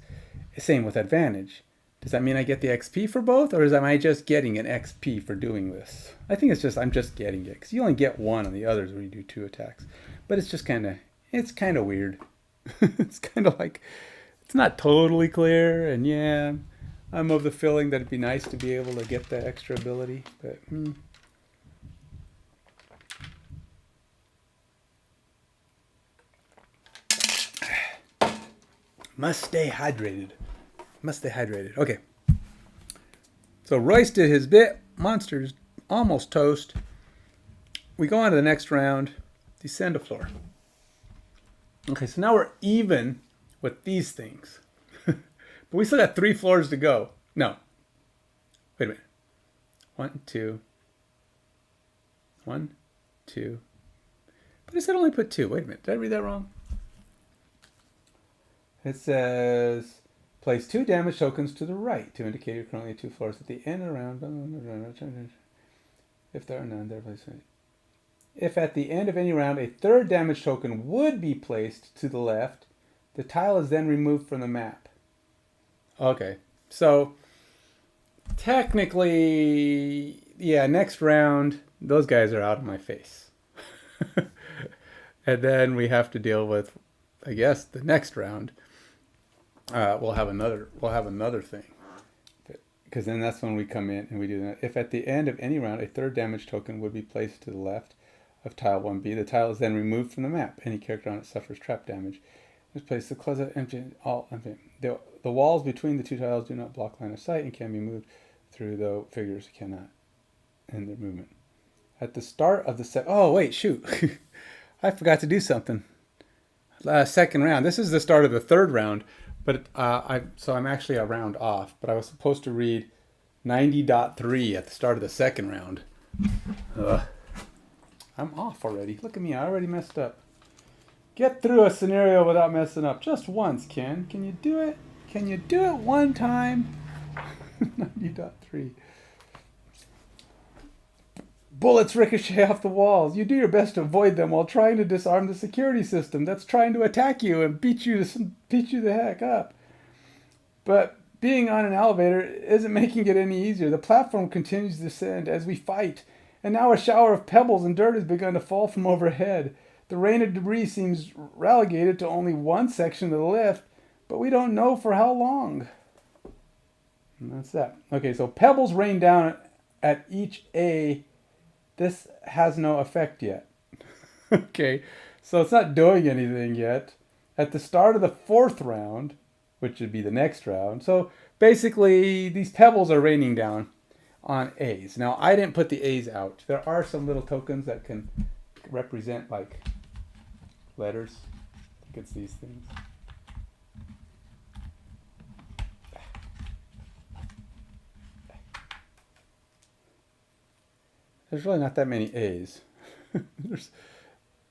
Same with advantage. Does that mean I get the XP for both, or am I just getting an XP for doing this? I think it's just I'm just getting it, because you only get 1 on the others when you do 2 attacks. But it's just kind of weird. It's kind of like, it's not totally clear, and yeah, I'm of the feeling that it'd be nice to be able to get the extra ability, but must stay hydrated. Must stay hydrated. Okay. So Royce did his bit. Monster's almost toast. We go on to the next round. Descend a floor. Okay, so now we're even with these things. But we still got 3 floors to go. No. Wait a minute. 1, 2. 1, 2. But I said only put 2. Wait a minute. Did I read that wrong? It says, place 2 damage tokens to the right to indicate you're currently at 2 floors at the end of the round. If there are none, they're placed. If at the end of any round a 3rd damage token would be placed to the left, the tile is then removed from the map. Okay, so technically, yeah, next round, those guys are out of my face. And then we have to deal with, I guess, the next round. We'll have another thing. Because then that's when we come in and we do that. If at the end of any round, a 3rd damage token would be placed to the left of tile 1B, the tile is then removed from the map. Any character on it suffers trap damage. This place the closet empty, all empty. The walls between the 2 tiles do not block line of sight and can be moved through, though figures cannot end their movement. At the start of the set, oh wait, shoot, I forgot to do something. Second round. This is the start of the 3rd round, but so I'm actually a round off. But I was supposed to read 90.3 at the start of the 2nd round. I'm off already. Look at me, I already messed up. Get through a scenario without messing up just once, Ken. Can you do it? Can you do it one time? 90.3. Bullets ricochet off the walls. You do your best to avoid them while trying to disarm the security system that's trying to attack you and beat you the heck up. But being on an elevator isn't making it any easier. The platform continues to descend as we fight, and now a shower of pebbles and dirt has begun to fall from overhead. The rain of debris seems relegated to only one section of the lift, but we don't know for how long. And that's that. Okay, so pebbles rain down at each A. This has no effect yet. Okay, so it's not doing anything yet. At the start of the fourth round, which would be the next round. So basically, these pebbles are raining down on A's. Now, I didn't put the A's out. There are some little tokens that can represent, like, letters. I think it's these things. There's really not that many A's. there's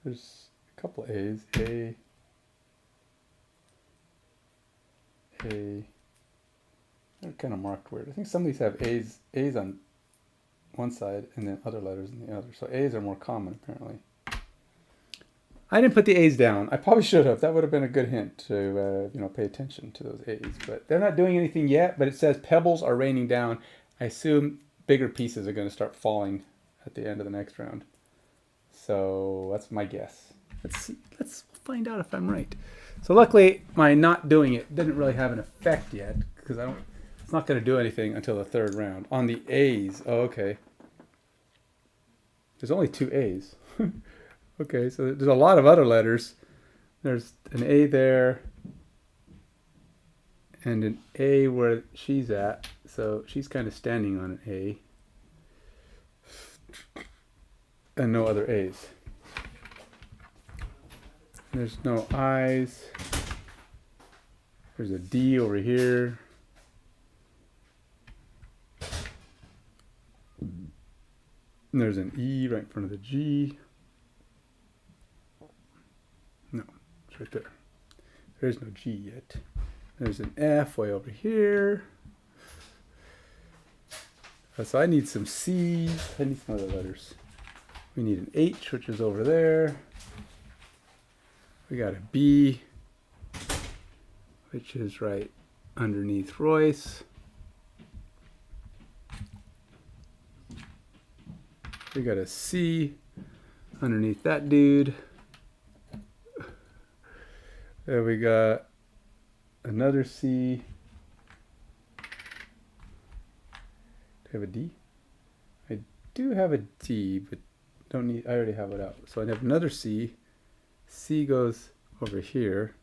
a couple A's. A. They're kind of marked weird. I think some of these have A's on one side and then other letters on the other. So A's are more common, apparently. I didn't put the A's down. I probably should have. That would have been a good hint to pay attention to those A's. But they're not doing anything yet. But it says pebbles are raining down. I assume bigger pieces are going to start falling at the end of the next round. So that's my guess. Let's see. Let's find out if I'm right. So luckily, my not doing it didn't really have an effect yet because it's not going to do anything until the third round. On the A's, oh, okay. There's only 2 A's. Okay, so there's a lot of other letters. There's an A there and an A where she's at. So she's kind of standing on an A. And no other A's. There's no I's. There's a D over here. And there's an E right in front of the G. No, it's right there. There's no G yet. There's an F way over here. So I need some C's. I need some other letters. We need an H, which is over there. We got a B, which is right underneath Royce. We got a C underneath that dude. There we got another C. Do I have a D? I do have a D, but don't need. I already have it out. So I have another C. C goes over here.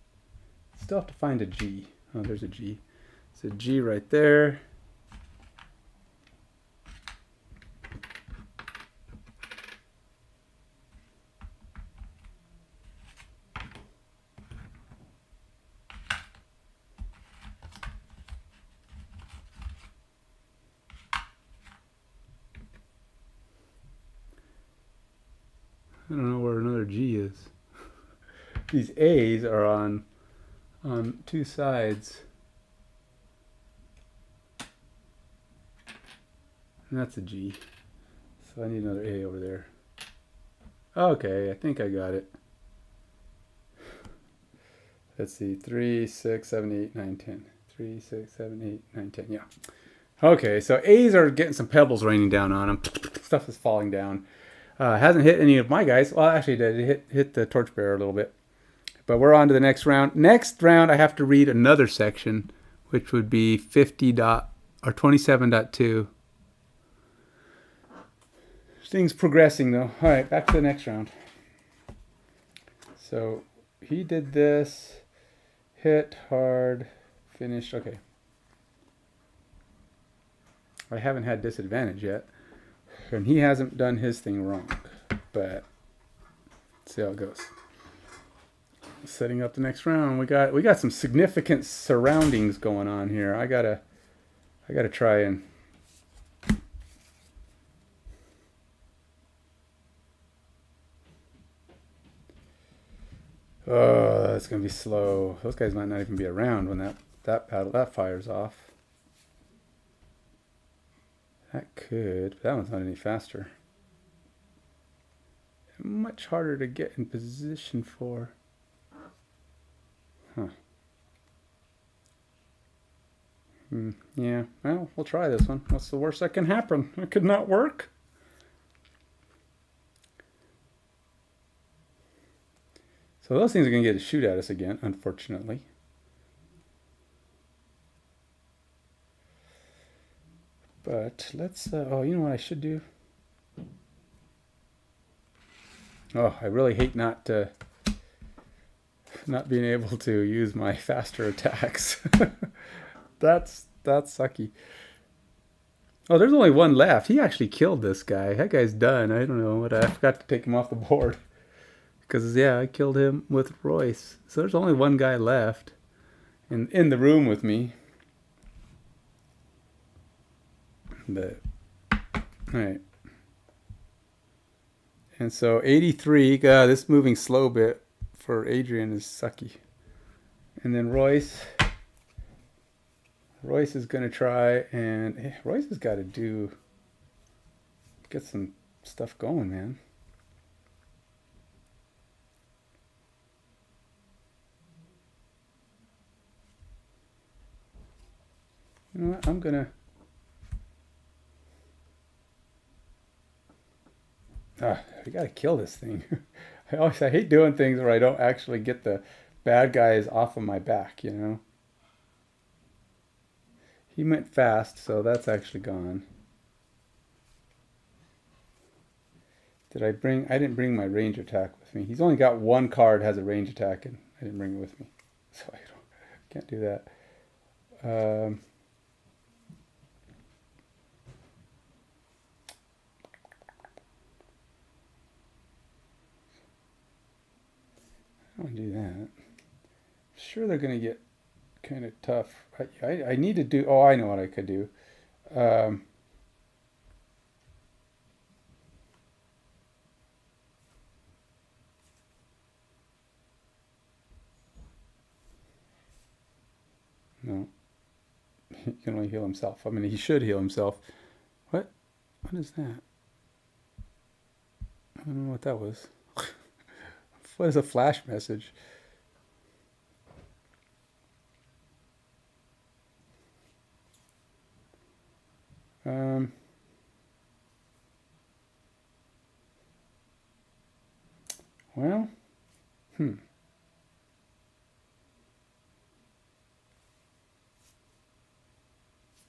Still have to find a G. Oh, there's a G. It's a G right there. I don't know where another G is. These A's are on 2 sides. And that's a G. So I need another A over there. Okay, I think I got it. Let's see, 3, 6, 7, 8, 9, 10. 3, 6, 7, 8, 9, 10. Yeah. Okay, so A's are getting some pebbles raining down on them. Stuff is falling down. Hasn't hit any of my guys. Well, actually, it hit the torchbearer a little bit. But we're on to the next round. Next round, I have to read another section, which would be 27.2. Things progressing, though. All right, back to the next round. So he did this. Hit hard. Finished. Okay. I haven't had disadvantage yet. And he hasn't done his thing wrong. But let's see how it goes. Setting up the next round. We got some significant surroundings going on here. I gotta try and oh, that's gonna be slow. Those guys might not even be around when that fires off. That could, but that one's not any faster. much harder to get in position for. Huh. Yeah, well, we'll try this one. What's the worst that can happen? It could not work. So those things are going to get to shoot at us again, unfortunately. But let's, oh, you know what I should do? Oh, I really hate not being able to use my faster attacks. That's sucky. Oh, there's only one left. He actually killed this guy. That guy's done. I don't know, but I forgot to take him off the board. Because, yeah, I killed him with Royce. So there's only one guy left in the room with me. But, all right. And so 83, God, this moving slow bit for Adrian is sucky. And then Royce is going to try, and Royce has got to get some stuff going, man. You know what? I'm gonna. We gotta kill this thing. I hate doing things where I don't actually get the bad guys off of my back, you know. He went fast, so that's actually gone. I didn't bring my range attack with me. He's only got one card has a range attack, and I didn't bring it with me, so I can't do that. I don't do that. I'm sure they're going to get kind of tough. I need to do... Oh, I know what I could do. No. He can only heal himself. I mean, he should heal himself. What? What is that? I don't know what that was. What is a flash message? Well,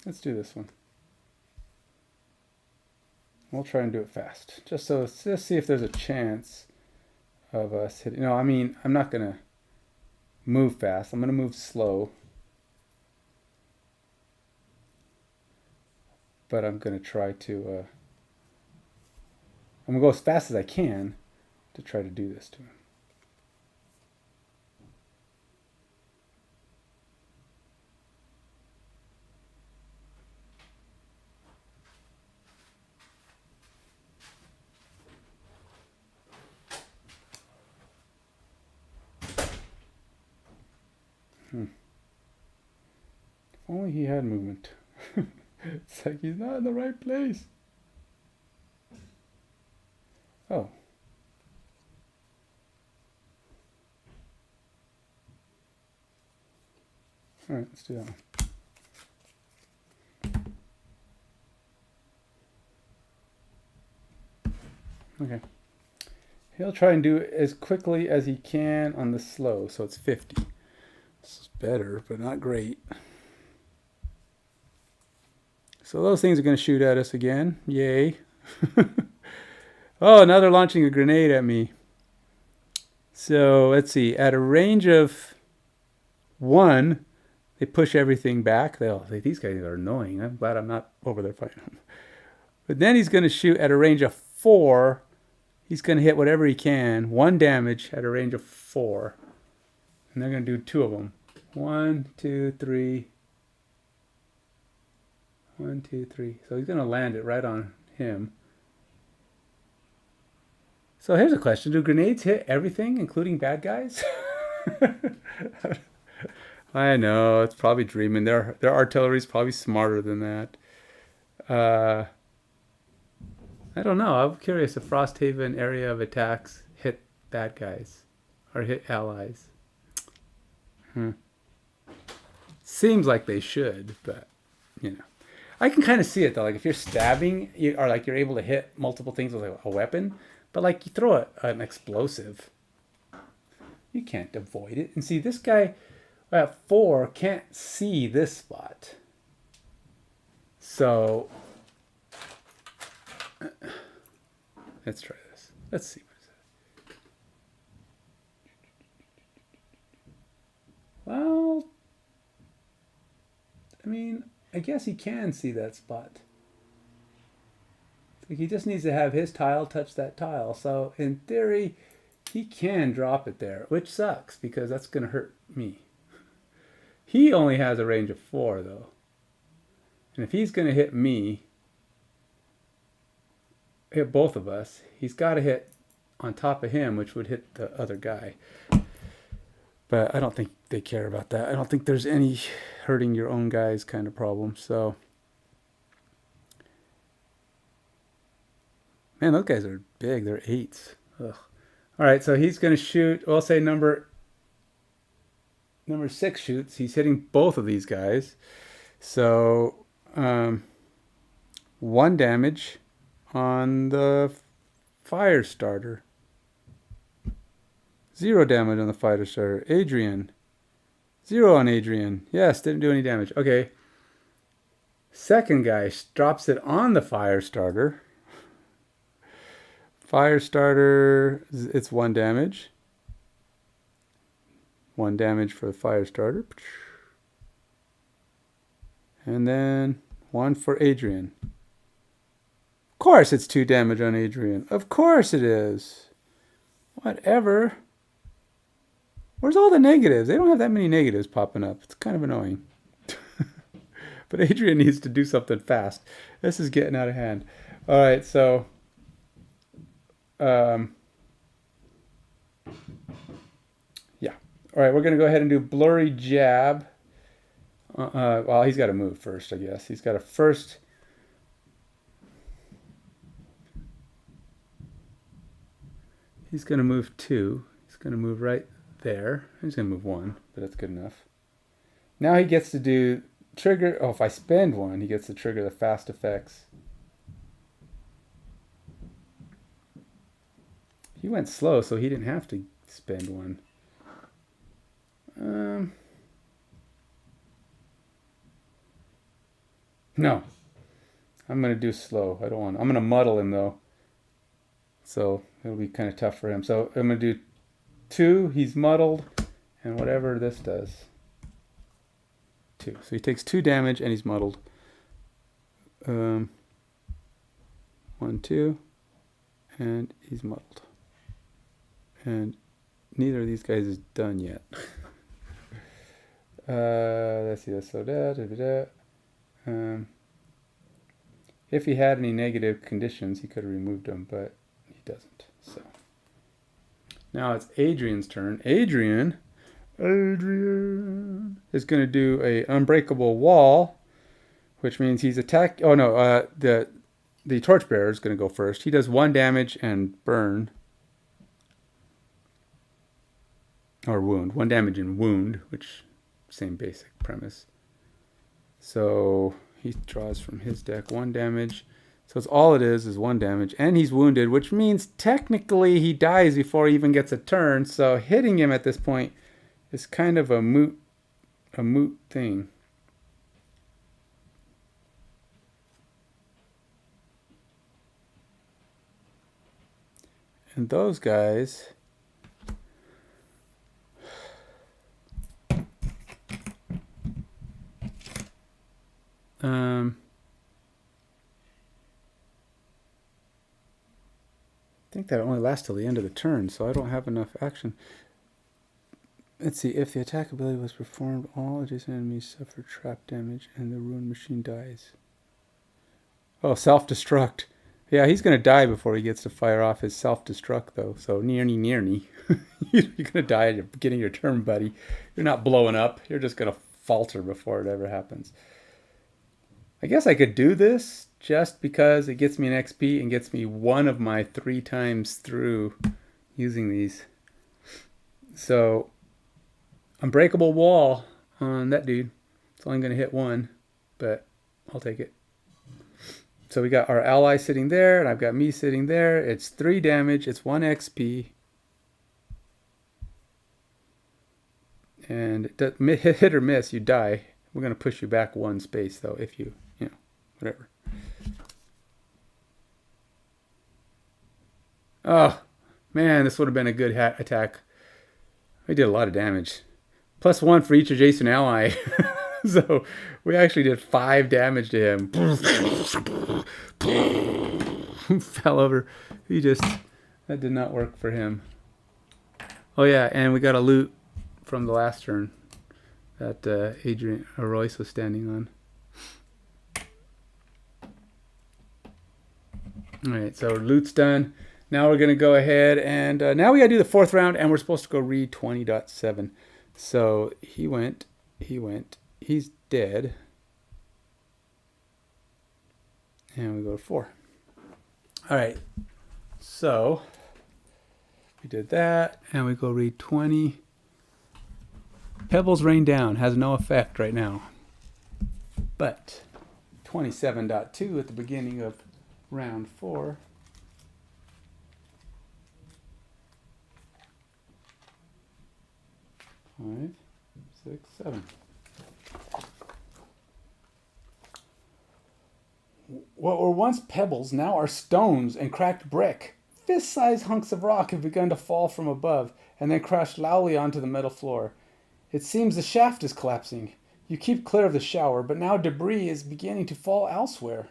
let's do this one. We'll try and do it fast. Just see if there's a chance of us hitting. No, I mean, I'm not going to move fast. I'm going to move slow. But I'm going to try to... I'm going to go as fast as I can to try to do this to him. If only he had movement. It's like he's not in the right place. Oh. All right, let's do that one. Okay. He'll try and do it as quickly as he can on the slow, so it's 50. This is better, but not great. So those things are going to shoot at us again. Yay. Oh, now they're launching a grenade at me. So let's see. At a range of 1, they push everything back. These guys are annoying. I'm glad I'm not over there fighting them. But then he's going to shoot at a range of 4. He's going to hit whatever he can. 1 damage at a range of 4. And they're going to do 2 of them. 1, 2, 3. 1, 2, 3. So he's going to land it right on him. So here's a question. Do grenades hit everything, including bad guys? I know. It's probably dreaming. Their artillery's probably smarter than that. I don't know. I'm curious if Frosthaven area of attacks hit bad guys or hit allies. Seems like they should, but you know. I can kind of see it though. Like if you're stabbing, or like you're able to hit multiple things with a weapon, but like you throw an explosive, you can't avoid it. And see, this guy at 4 can't see this spot. So let's try this. Let's see what is it. Well, I mean, I guess he can see that spot. Like he just needs to have his tile touch that tile. So in theory, he can drop it there, which sucks because that's going to hurt me. He only has a range of 4 though. And if he's going to hit me, hit both of us, he's got to hit on top of him, which would hit the other guy. But I don't think they care about that. I don't think there's any hurting your own guys kind of problem. So, man, those guys are big. They're 8s. Ugh. All right, so he's going to shoot. We'll say number 6 shoots. He's hitting both of these guys. So, 1 damage on the fire starter. 0 damage on the fighter starter. Adrian. 0 on Adrian. Yes, didn't do any damage. Okay. Second guy drops it on the fire starter. Fire starter, it's 1 damage. 1 damage for the fire starter. And then 1 for Adrian. Of course it's 2 damage on Adrian. Of course it is. Whatever. Where's all the negatives? They don't have that many negatives popping up. It's kind of annoying. But Adrian needs to do something fast. This is getting out of hand. All right, so yeah. All right, we're going to go ahead and do blurry jab. Well, he's got to move first, I guess. He's got to first. He's going to move 2. He's going to move right there. He's going to move 1, but that's good enough. Now he gets to do trigger. Oh, if I spend 1, he gets to trigger the fast effects. He went slow, so he didn't have to spend 1. No. I'm going to do slow. I don't want. I'm going to muddle him, though. So it'll be kind of tough for him. So I'm going to do 2. He's muddled. And whatever this does. 2. So he takes 2 damage and he's muddled. 1, 2. And he's muddled. And neither of these guys is done yet. Let's see. That's so da. If he had any negative conditions, he could have removed them, but he doesn't. So now it's Adrian's turn. Adrian is going to do a unbreakable wall, which means he's attack. Oh no, the torchbearer is going to go first. He does 1 damage and burn. Or wound. 1 damage and wound, which same basic premise. So he draws from his deck 1 damage. So it's all it is 1 damage. And he's wounded, which means technically he dies before he even gets a turn. So hitting him at this point is kind of a moot thing. And those guys... I think that only lasts till the end of the turn, so I don't have enough action. Let's see, if the attack ability was performed, all adjacent enemies suffer trap damage and the ruined machine dies. Oh, self-destruct. Yeah, he's going to die before he gets to fire off his self-destruct, though. So, near me. You're going to die at the beginning of your turn, buddy. You're not blowing up. You're just going to falter before it ever happens. I guess I could do this just because it gets me an XP and gets me one of my 3 times through using these. So, unbreakable wall on that dude. It's only going to hit 1, but I'll take it. So we got our ally sitting there, and I've got me sitting there. It's 3 damage. It's 1 XP. And it does, hit or miss, you die. We're going to push you back 1 space, though, if you know, whatever. Oh, man, this would have been a good attack. We did a lot of damage. +1 for each adjacent ally. So we actually did 5 damage to him. Fell over. That did not work for him. Oh yeah, and we got a loot from the last turn that Adrian Royce was standing on. Alright, so loot's done. Now we're going to go ahead and now we got to do the 4th round, and we're supposed to go read 20.7. So he went, he's dead. And we go to 4. Alright, so we did that, and we go read 20. Pebbles Rain Down has no effect right now. But 27.2 at the beginning of round 4. 5, 6, 7. What were once pebbles now are stones and cracked brick. Fist-sized hunks of rock have begun to fall from above and then crash loudly onto the metal floor. It seems the shaft is collapsing. You keep clear of the shower, but now debris is beginning to fall elsewhere.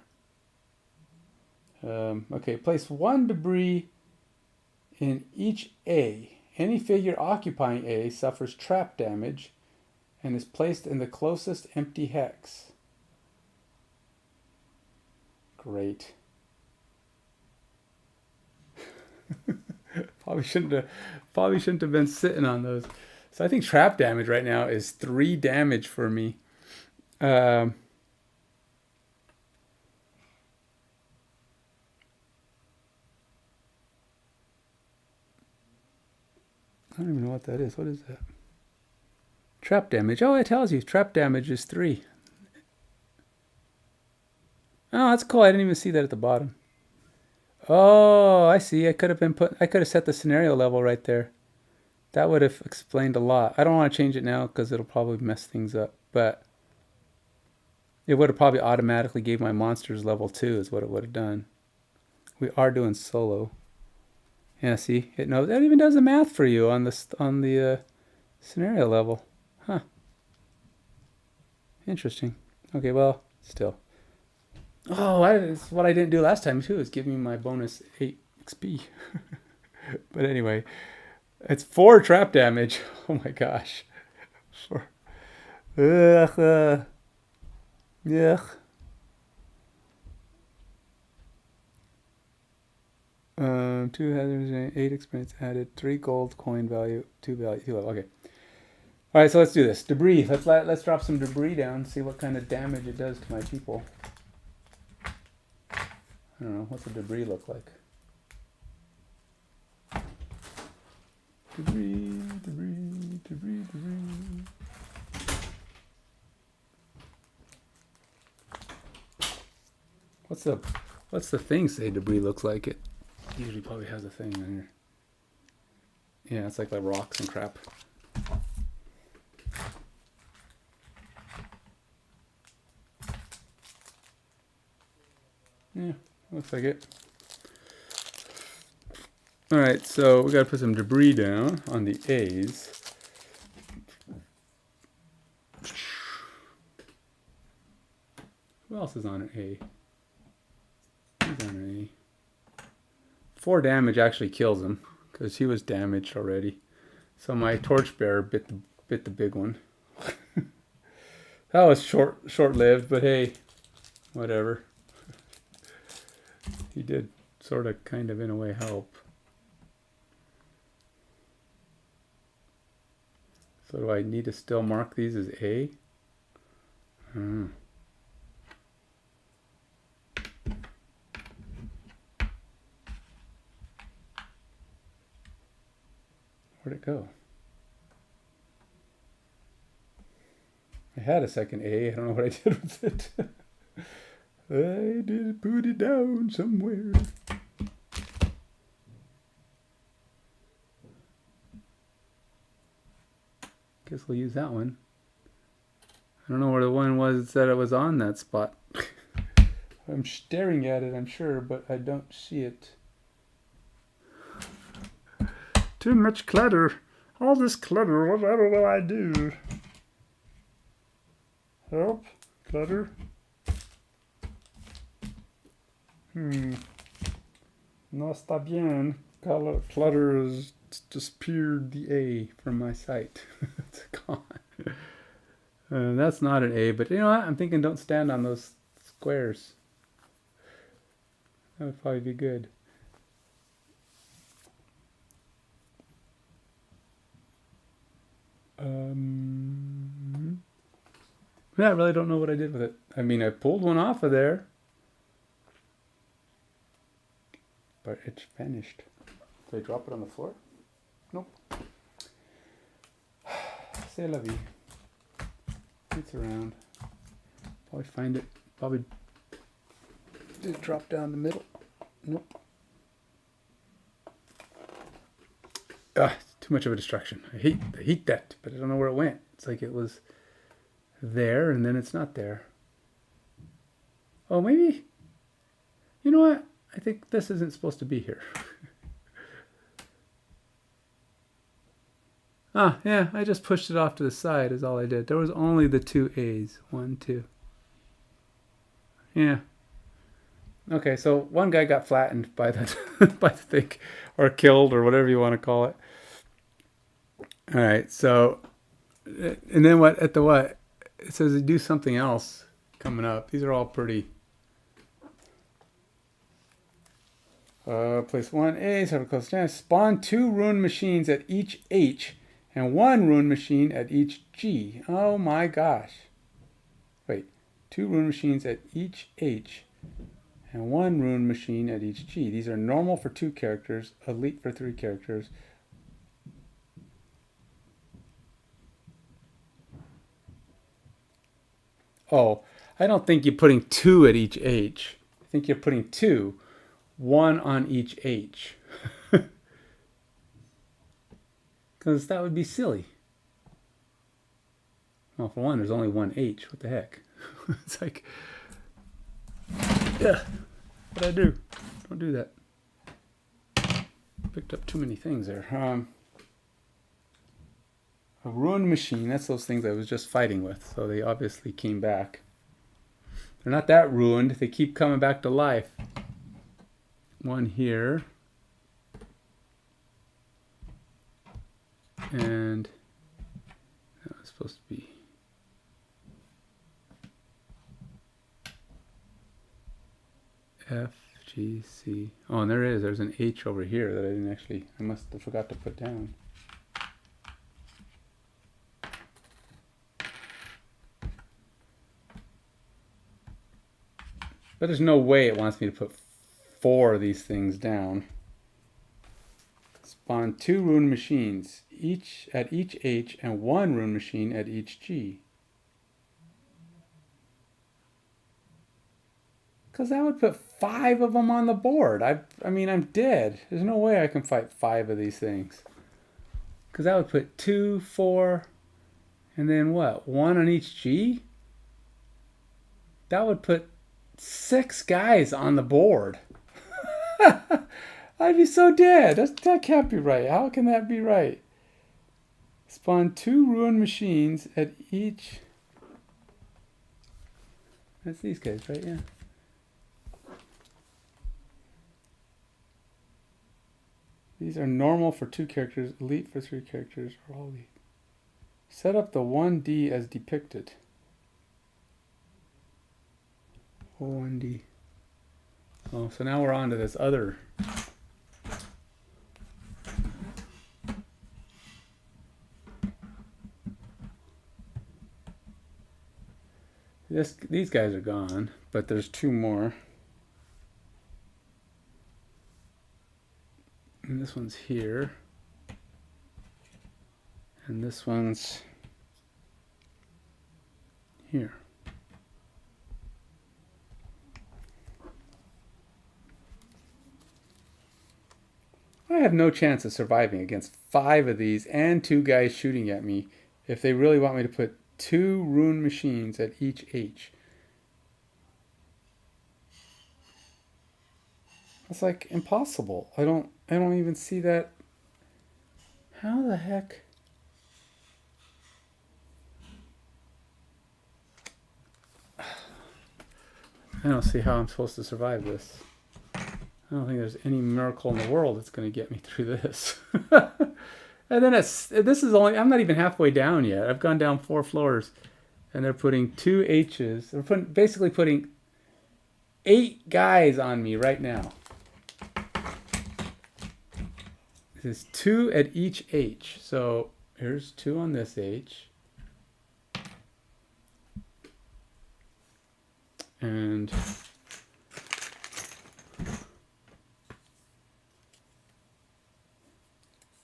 Okay, place 1 debris in each A. Any figure occupying A suffers trap damage and is placed in the closest empty hex. Great. Probably shouldn't have been sitting on those. So I think trap damage right now is 3 damage for me. I don't even know what that is. What is that? Trap damage. Oh, it tells you trap damage is 3. Oh, that's cool. I didn't even see that at the bottom. Oh, I see. I could have set the scenario level right there. That would have explained a lot. I don't want to change it now because it'll probably mess things up. But it would have probably automatically gave my monsters level 2 is what it would have done. We are doing solo. Yeah, see, it knows. It even does the math for you on the scenario level. Huh. Interesting. Okay, well, still. Oh, that's what I didn't do last time too. Is give me my bonus 8 XP. But anyway, it's 4 trap damage. Oh my gosh. 4. Ugh. Yuck. 2 hazards, 8 experience added, 3 gold coin value, 2 value. 2 level. Okay. All right, so let's do this. Debris. Let's drop some debris down. See what kind of damage it does to my people. I don't know. What's the debris look like? Debris. What's the thing say debris looks like? It usually probably has a thing on here. Yeah, it's like rocks and crap. Yeah, looks like it. Alright, so we gotta put some debris down on the A's. Who else is on an A? He's on an A. 4 damage actually kills him, because he was damaged already. So my torchbearer bit the big one. That was short-lived, but hey, whatever. He did sort of, kind of, in a way, help. So do I need to still mark these as A? Where'd it go? I had a second A. I don't know what I did with it. I did put it down somewhere. Guess we'll use that one. I don't know where the one was that it was on that spot. I'm staring at it, I'm sure, but I don't see it. Too much clutter. All this clutter, what will I do? Help? Clutter? No está bien. Clutter has disappeared the A from my site. It's gone. That's not an A, but you know what? I'm thinking don't stand on those squares. That would probably be good. Yeah, I really don't know what I did with it. I mean, I pulled one off of there, but it's vanished. Did I drop it on the floor? Nope. C'est la vie. It's around. Probably find it. Probably did it drop down the middle? Nope. Too much of a distraction. I hate that, but I don't know where it went. It's like it was there and then it's not there. Oh, maybe. You know what? I think this isn't supposed to be here. Yeah, I just pushed it off to the side is all I did. There was only the two A's. 1, 2. Yeah. Okay, so one guy got flattened by the by the thing, or killed, or whatever you want to call it. All right, so, and then what? At the what? It says do something else coming up. These are all pretty. Place 1A, have a close stand. Spawn 2 rune machines at each H, and 1 rune machine at each G. Oh my gosh! Wait, 2 rune machines at each H. And 1 rune machine at each G. These are normal for 2 characters, elite for 3 characters. Oh, I don't think you're putting 2 at each H. I think you're putting 2, 1 on each H. Because that would be silly. Well, for one, there's only 1 H. What the heck? It's like... Yeah, what'd I do? Don't do that. Picked up too many things there. A ruined machine, that's those things I was just fighting with. So they obviously came back. They're not that ruined. They keep coming back to life. 1 here. And that was supposed to be... F, G, C. Oh, and there is. There's an H over here that I didn't actually... I must have forgot to put down. But there's no way it wants me to put 4 of these things down. Spawn 2 rune machines, each at each H, and 1 rune machine at each G. Because that would put 5 of them on the board. I mean, I'm dead. There's no way I can fight 5 of these things. Because that would put 2, 4, and then what? 1 on each G? That would put 6 guys on the board. I'd be so dead. That can't be right. How can that be right? Spawn 2 ruined machines at each... That's these guys, right? Yeah. These are normal for 2 characters, elite for 3 characters, or all elite. Set up the 1D as depicted. Oh, 1D. Oh, so now we're on to this other. These guys are gone, but there's 2 more. And this one's here. And this one's here. I have no chance of surviving against 5 of these and 2 guys shooting at me if they really want me to put 2 rune machines at each H. It's like impossible. I don't even see that. How the heck? I don't see how I'm supposed to survive this. I don't think there's any miracle in the world that's going to get me through this. And then this is only, I'm not even halfway down yet. I've gone down 4 floors and they're putting 2 H's. They're basically putting 8 guys on me right now. There's 2 at each H. So here's 2 on this H. And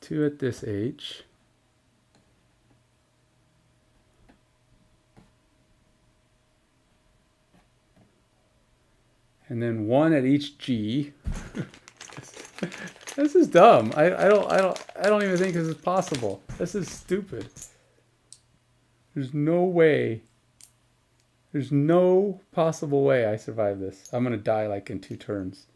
two at this H. And then 1 at each G. This is dumb. I don't even think this is possible. This is stupid. There's no way. There's no possible way I survive this. I'm gonna die like in 2 turns.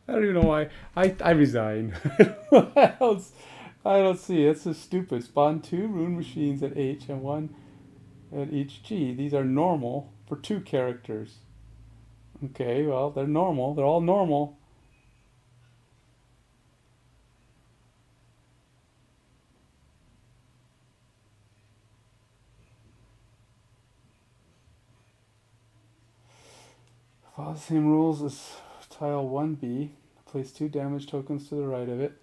I don't even know why. I resign. I don't see it. It's just stupid. Spawn 2 rune machines at H and 1 at each G. These are normal for 2 characters. Okay, well, they're normal. They're all normal. Follow the same rules as tile 1B. Place 2 damage tokens to the right of it.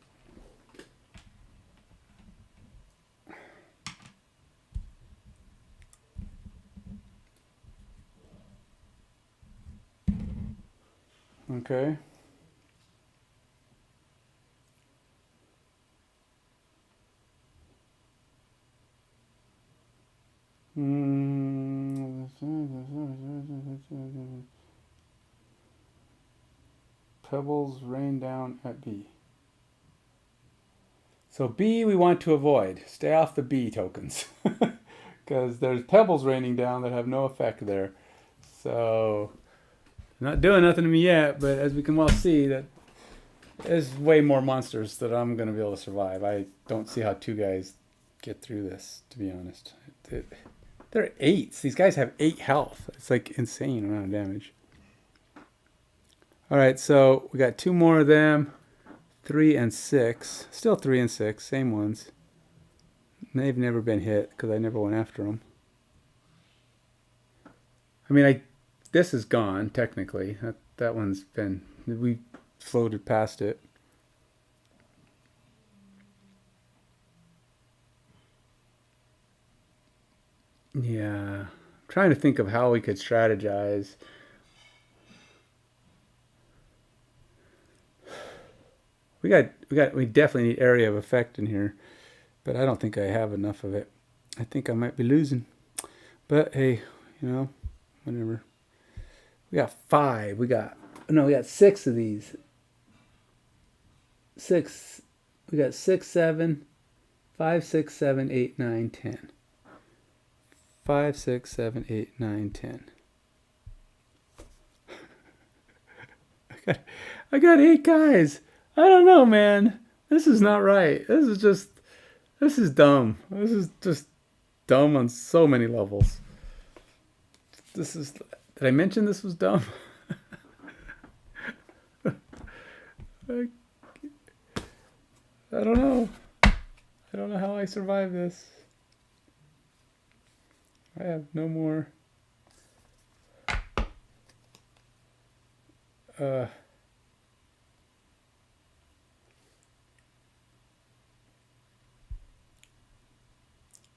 Okay. Pebbles rain down at B. So B we want to avoid. Stay off the B tokens. Because there's pebbles raining down that have no effect there. So, not doing nothing to me yet, but as we can well see, that there's way more monsters that I'm going to be able to survive. I don't see how 2 guys get through this, to be honest. They're 8s. These guys have 8 health. It's like insane amount of damage. All right, so we got 2 more of them. 3 and 6. Still 3 and 6, same ones. They've never been hit because I never went after them. I mean, this is gone technically. That one's been, we floated past it. Yeah, I'm trying to think of how we could strategize. We definitely need area of effect in here, but I don't think I have enough of it. I think I might be losing, but hey, you know, whatever. We got 5. We got 6 of these. 6. We got 6, 7, 5, 6, 7, 8, 9, 10. 5, 6, 7, 8, 9, 10. I got 8 guys. I don't know, man. This is not right. This is dumb. This is just dumb on so many levels. Did I mention this was dumb? I don't know. I don't know how I survive this. I have no more.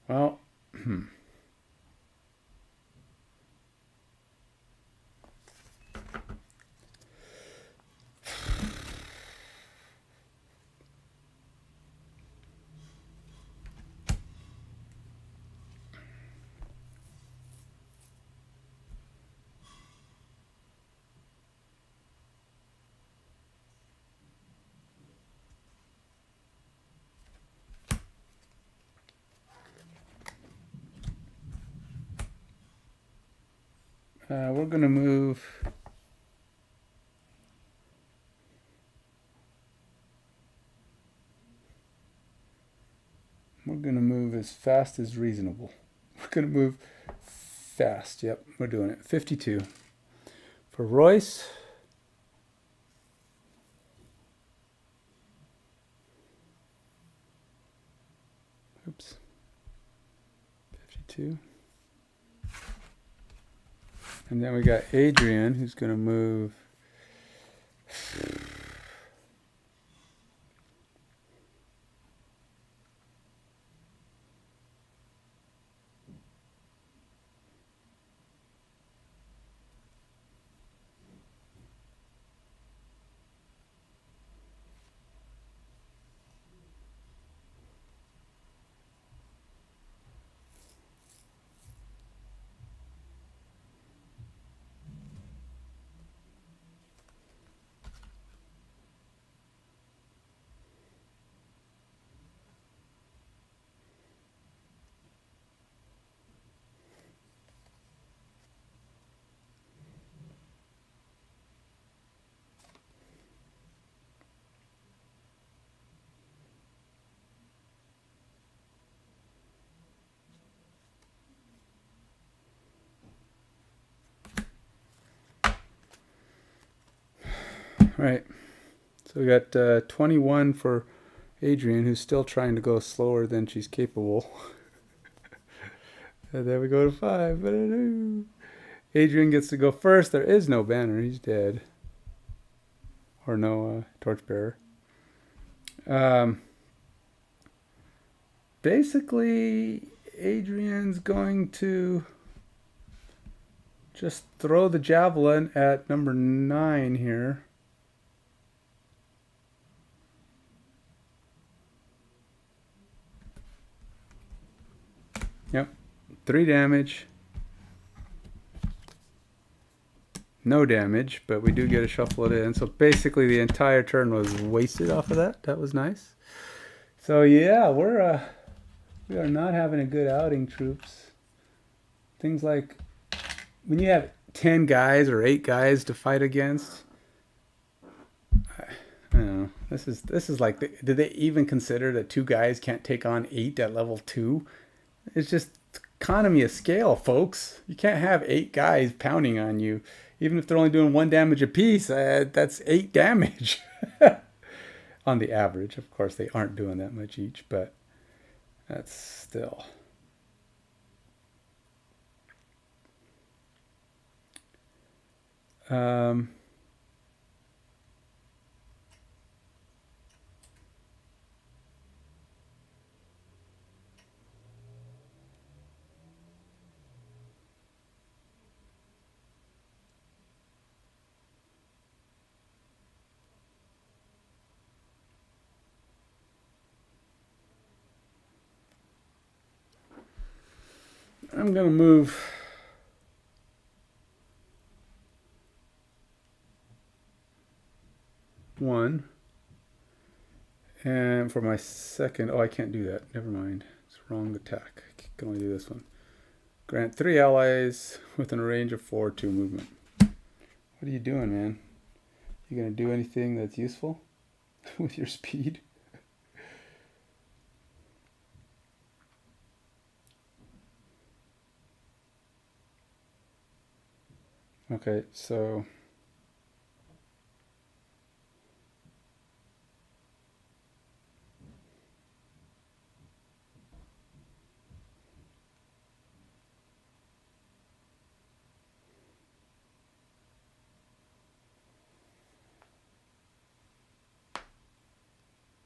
Well, we're gonna move. We're gonna move as fast as reasonable. We're gonna move fast. Yep, we're doing it. 52 for Royce. Oops. 52. And then we got Adrian, who's gonna move. Right. So we got 21 for Adrian, who's still trying to go slower than she's capable. And then we go to 5. Adrian gets to go first. There is no banner. He's dead. Or no torchbearer. Basically, Adrian's going to just throw the javelin at number 9 here. Yep. 3 damage. No damage, but we do get to shuffle it in. So basically the entire turn was wasted off of that. That was nice. So yeah, we are not having a good outing, troops. Things like when you have 10 guys or 8 guys to fight against, I don't know. This is like, did they even consider that 2 guys can't take on 8 at level 2? It's just economy of scale, folks. You can't have 8 guys pounding on you. Even if they're only doing 1 damage apiece, that's 8 damage. On the average. Of course, they aren't doing that much each, but that's still. I'm going to move one. And for my second, I can't do that. Never mind. It's wrong attack. I can only do this one. Grant 3 allies within a range of 4/2 movement. What are you doing, man? You going to do anything that's useful with your speed? Okay, so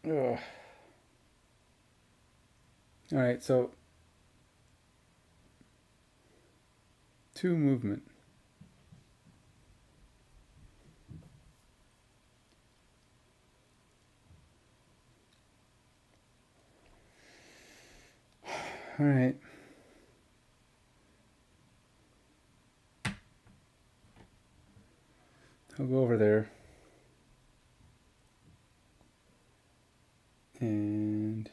ugh. All right, so 2 movement. All right. I'll go over there. And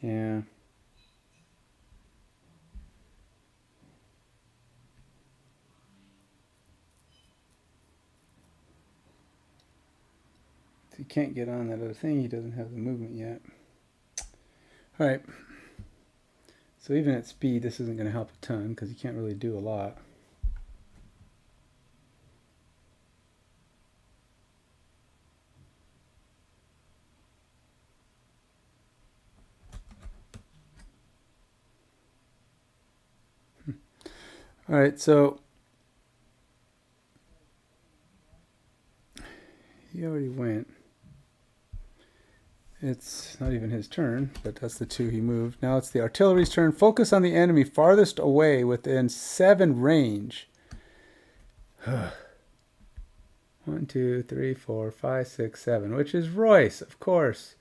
yeah. He can't get on that other thing. He doesn't have the movement yet. All right. So even at speed, this isn't going to help a ton because he can't really do a lot. All right, so he already went. It's not even his turn, but that's the 2 he moved. Now it's the artillery's turn. Focus on the enemy farthest away within 7 range. 1, 2, 3, 4, 5, 6, 7, which is Royce, of course.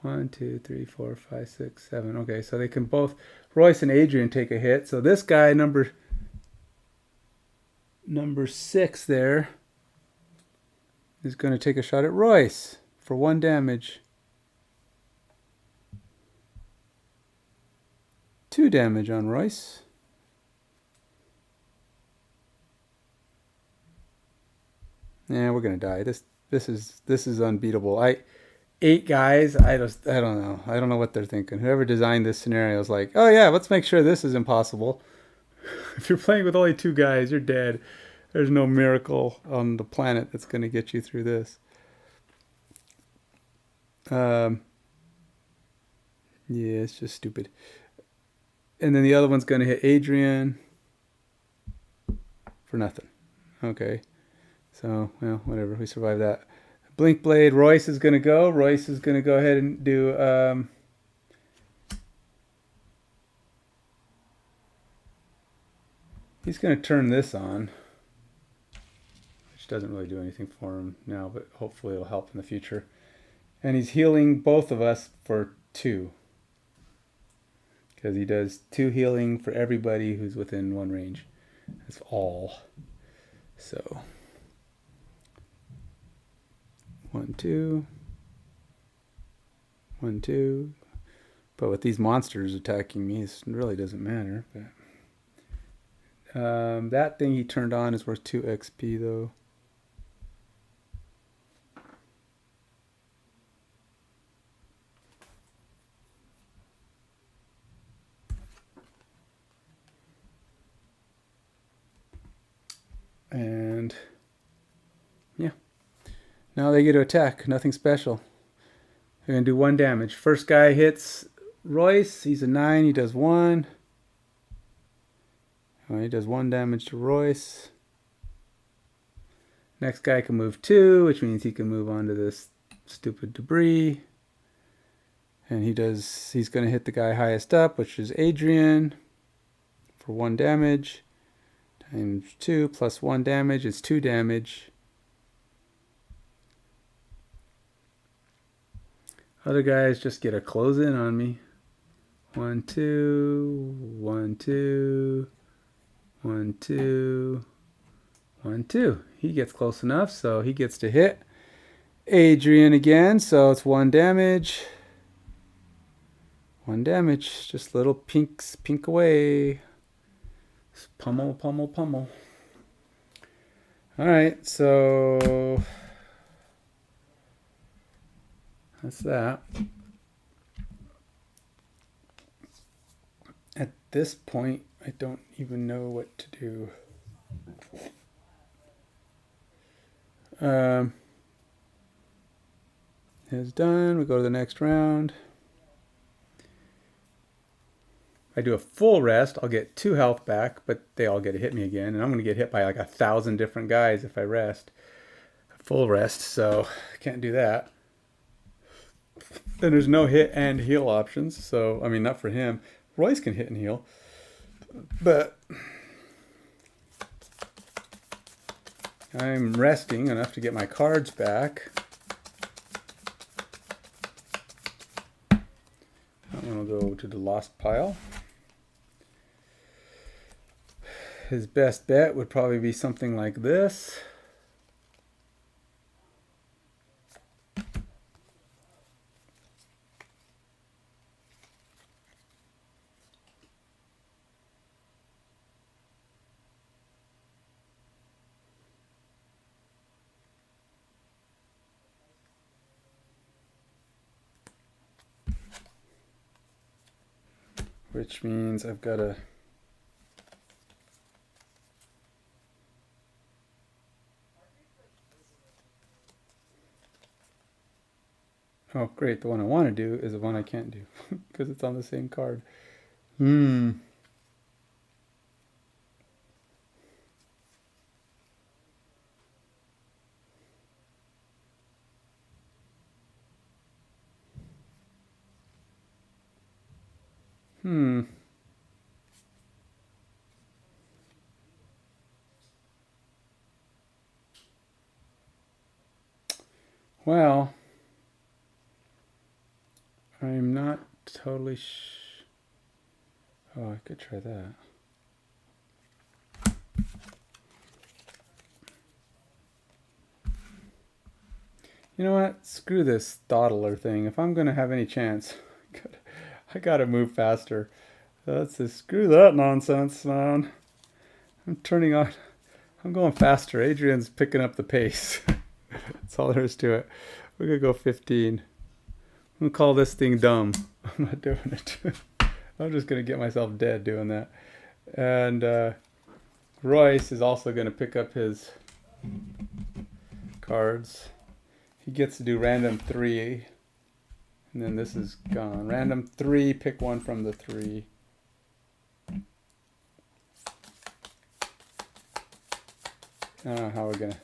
1, 2, 3, 4, 5, 6, 7. Okay, so they can both, Royce and Adrian, take a hit. So this guy, number 6 there, is going to take a shot at Royce for 1 damage. 2 damage on Royce. Yeah, we're gonna die. This is unbeatable. 8 guys. I don't know. I don't know what they're thinking. Whoever designed this scenario is like, oh yeah, let's make sure this is impossible. If you're playing with only 2 guys, you're dead. There's no miracle on the planet that's gonna get you through this. Yeah, it's just stupid. And then the other one's going to hit Adrian for nothing. Okay. So, well, whatever. We survived that. BlinkBlade, Royce is going to go. Royce is going to go ahead and do... he's going to turn this on. Which doesn't really do anything for him now, but hopefully it'll help in the future. And he's healing both of us for 2. Because he does 2 healing for everybody who's within 1 range. That's all. So 1, 2. 1, 2. But with these monsters attacking me, it really doesn't matter. But that thing he turned on is worth 2 XP though. And yeah, now they get to attack. Nothing special. They're going to do 1 damage. First guy hits Royce. He's a 9. He does 1. Oh, he does 1 damage to Royce. Next guy can move 2, which means he can move on to this stupid debris. And he's going to hit the guy highest up, which is Adrian, for 1 damage. Times 2 plus 1 damage is 2 damage. Other guys just get a close in on me. 1, 2, 1, 2, 1, 2, 1, 2. He gets close enough, so he gets to hit Adrian again. So it's 1 damage. 1 damage. Just little pinks, pink away. Pummel, pummel, pummel. All right, so that's that. At this point, I don't even know what to do. It's done. We go to the next round. I do a full rest, I'll get 2 health back, but they all get to hit me again, and I'm going to get hit by like 1,000 different guys if I rest. full rest, so can't do that. And there's no hit and heal options, so I mean, not for him. Royce can hit and heal, but I'm resting enough to get my cards back. I'm going to go to the lost pile. His best bet would probably be something like this. Which means I've got to oh great, the one I want to do is the one I can't do because it's on the same card. Well, I'm not totally oh, I could try that. You know what? Screw this dawdler thing. If I'm going to have any chance, I got to move faster. That's just, screw that nonsense, man. I'm turning on. I'm going faster. Adrian's picking up the pace. That's all there is to it. We're going to go 15. I'm going to call this thing dumb. I'm not doing it. I'm just going to get myself dead doing that. And Royce is also going to pick up his cards. He gets to do random 3. And then this is gone. Random 3, pick one from the 3. I don't know how we're going to...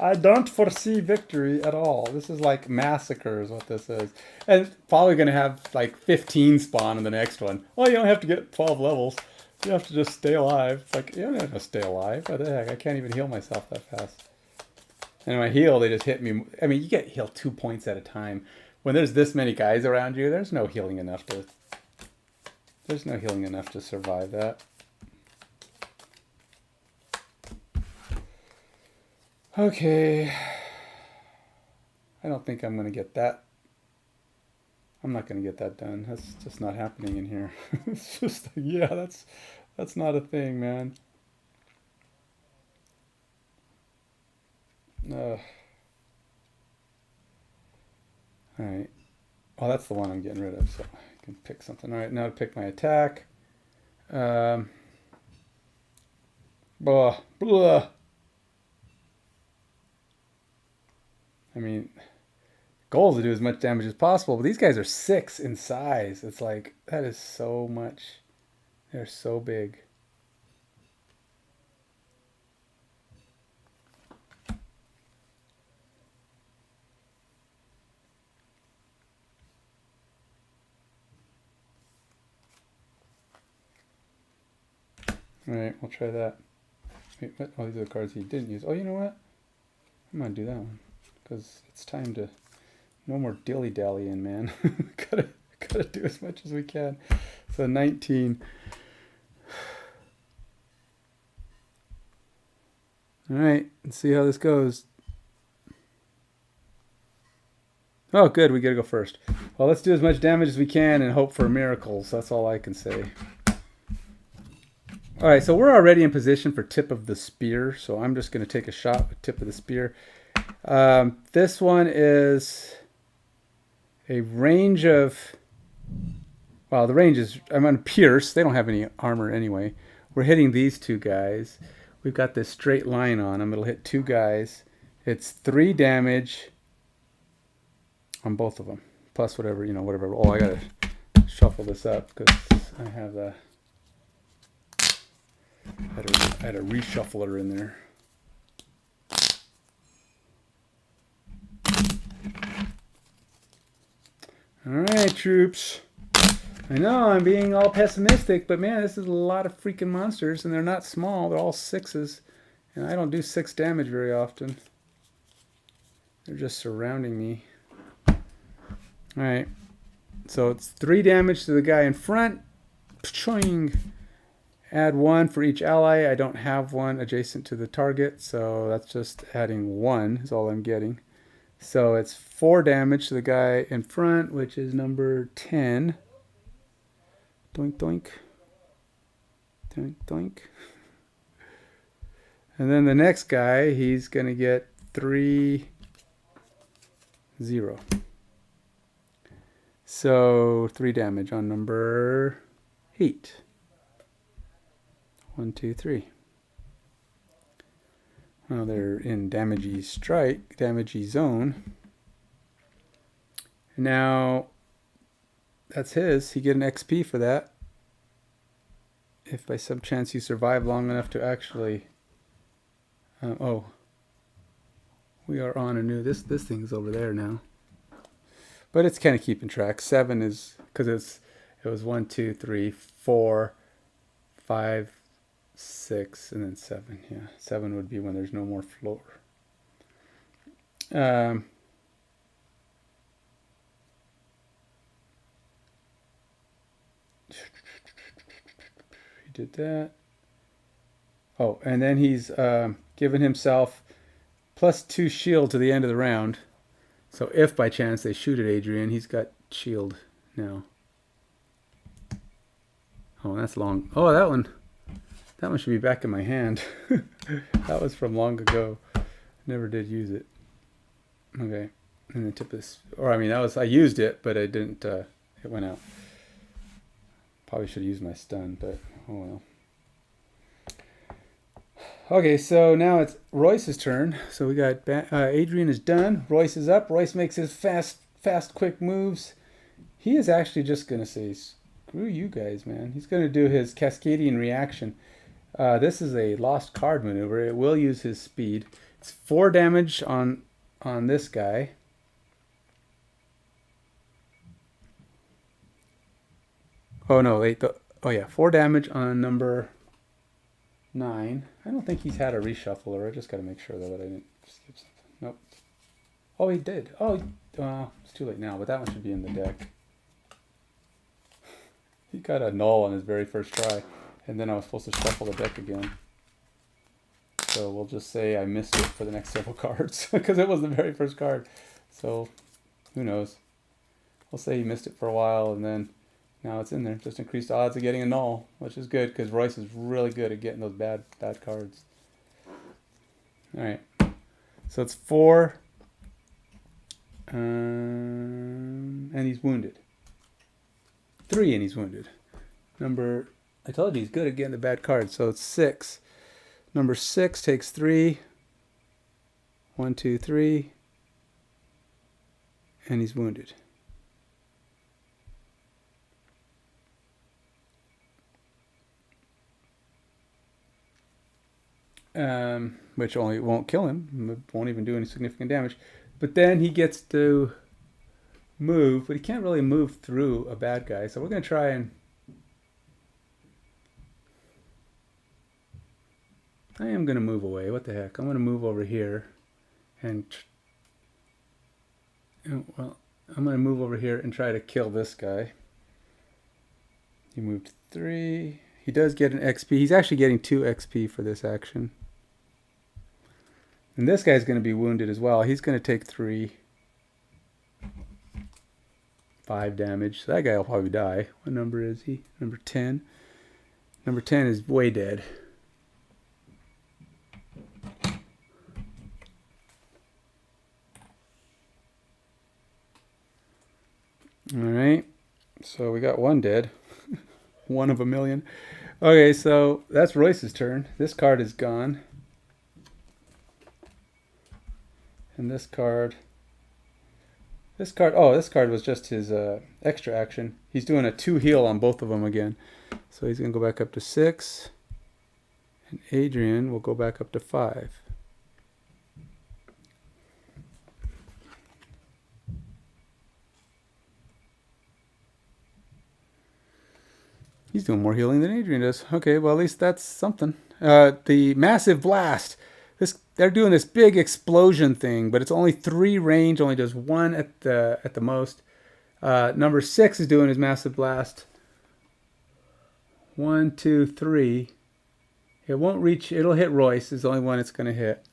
I don't foresee victory at all. This is like massacre is what this is. And probably going to have like 15 spawn in the next one. Well, you don't have to get 12 levels. You have to just stay alive. It's like, you don't have to stay alive. What the heck? I can't even heal myself that fast. And when I heal, they just hit me. I mean, you get healed 2 points at a time. When there's this many guys around you, there's no healing enough to... There's no healing enough to survive that. Okay. I don't think I'm going to get that. I'm not going to get that done. That's just not happening in here. It's just, yeah, that's not a thing, man. All right. Oh, that's the one I'm getting rid of, so I can pick something. All right, now to pick my attack. Blah, blah. I mean, goal is to do as much damage as possible, but these guys are 6 in size. It's like, that is so much. They're so big. All right, we'll try that. Wait, what? Oh, these are the cards he didn't use. Oh, you know what? I'm going to do that one. Because it's time to... No more dilly-dallying, man. gotta do as much as we can. So 19. All right, let's see how this goes. Oh, good. We got to go first. Well, let's do as much damage as we can and hope for miracles. That's all I can say. All right, so we're already in position for tip of the spear. So I'm just going to take a shot with tip of the spear. This one is a range of... Well, the range is... I'm on Pierce. They don't have any armor anyway. We're hitting these 2 guys. We've got this straight line on them. It'll hit 2 guys. It's 3 damage on both of them. Plus whatever, whatever. Oh, I got to shuffle this up because I have a... I had a reshuffler in there. Alright, troops. I know I'm being all pessimistic, but man, this is a lot of freaking monsters, and they're not small. They're all 6s. And I don't do 6 damage very often. They're just surrounding me. Alright. So it's 3 damage to the guy in front. Pchoing. Add 1 for each ally. I don't have one adjacent to the target, so that's just adding 1 is all I'm getting. So it's 4 damage to the guy in front, which is number 10. Doink, doink. Doink, doink. And then the next guy, he's going to get 3, 0. So 3 damage on number 8. 1, 2, 3. Well, they're in damagey strike, damagey zone. Now, that's his. You get an XP for that. If by some chance you survive long enough to actually... oh. We are on a new... This thing's over there now. But it's kind of keeping track. 7 is... Because it was 1, 2, 3, 4, 5... 6 and then 7. Yeah, 7 would be when there's no more floor. You did that. Oh, and then he's given himself +2 shield to the end of the round. So if by chance they shoot at Adrian, he's got shield now. Oh, that's long. Oh, that one. That one should be back in my hand. That was from long ago. Never did use it. Okay. And the tip is... Or, I mean, that was... I used it, but I didn't... it went out. Probably should have used my stun, but... Oh, well. Okay, so now it's Royce's turn. So we got... Adrian is done. Royce is up. Royce makes his fast, quick moves. He is actually just going to say... Screw you guys, man. He's going to do his Cascadian reaction. This is a lost card maneuver. It will use his speed. It's 4 damage on this guy. Oh no, wait. Oh yeah, 4 damage on number 9. I don't think he's had a reshuffle, or I just got to make sure though that I didn't skip something. Nope. Oh, he did. Oh, it's too late now, but that one should be in the deck. He got a null on his very first try. And then I was supposed to shuffle the deck again. So we'll just say I missed it for the next several cards. Because it was the very first card. So, who knows. We'll say he missed it for a while, and then now it's in there. Just increased odds of getting a null, which is good, because Royce is really good at getting those bad cards. Alright. So it's 4. And he's wounded. 3 and he's wounded. I told you he's good at getting the bad cards, so it's 6. Number 6 takes 3. 1, 2, 3. And he's wounded. Which only won't kill him. Won't even do any significant damage. But then he gets to move, but he can't really move through a bad guy. So we're going to try and... I am going to move away. What the heck? I'm going to move over here. And... Well, I'm going to move over here and try to kill this guy. He moved 3. He does get an XP. He's actually getting 2 XP for this action. And this guy's going to be wounded as well. He's going to take 3. 5 damage. So that guy will probably die. What number is he? Number 10. Number 10 is way dead. Alright. So we got 1 dead. 1 of a million. Okay, so that's Royce's turn. This card is gone. And this card... this card was just his extra action. He's doing a 2 heal on both of them again. So he's going to go back up to 6. And Adrian will go back up to 5. He's doing more healing than Adrian does. Okay, well at least that's something. The massive blast. They're doing this big explosion thing, but it's only 3 range. Only does 1 at the most. Number 6 is doing his massive blast. 1, 2, 3. It won't reach. It'll hit Royce. Is the only one it's going to hit.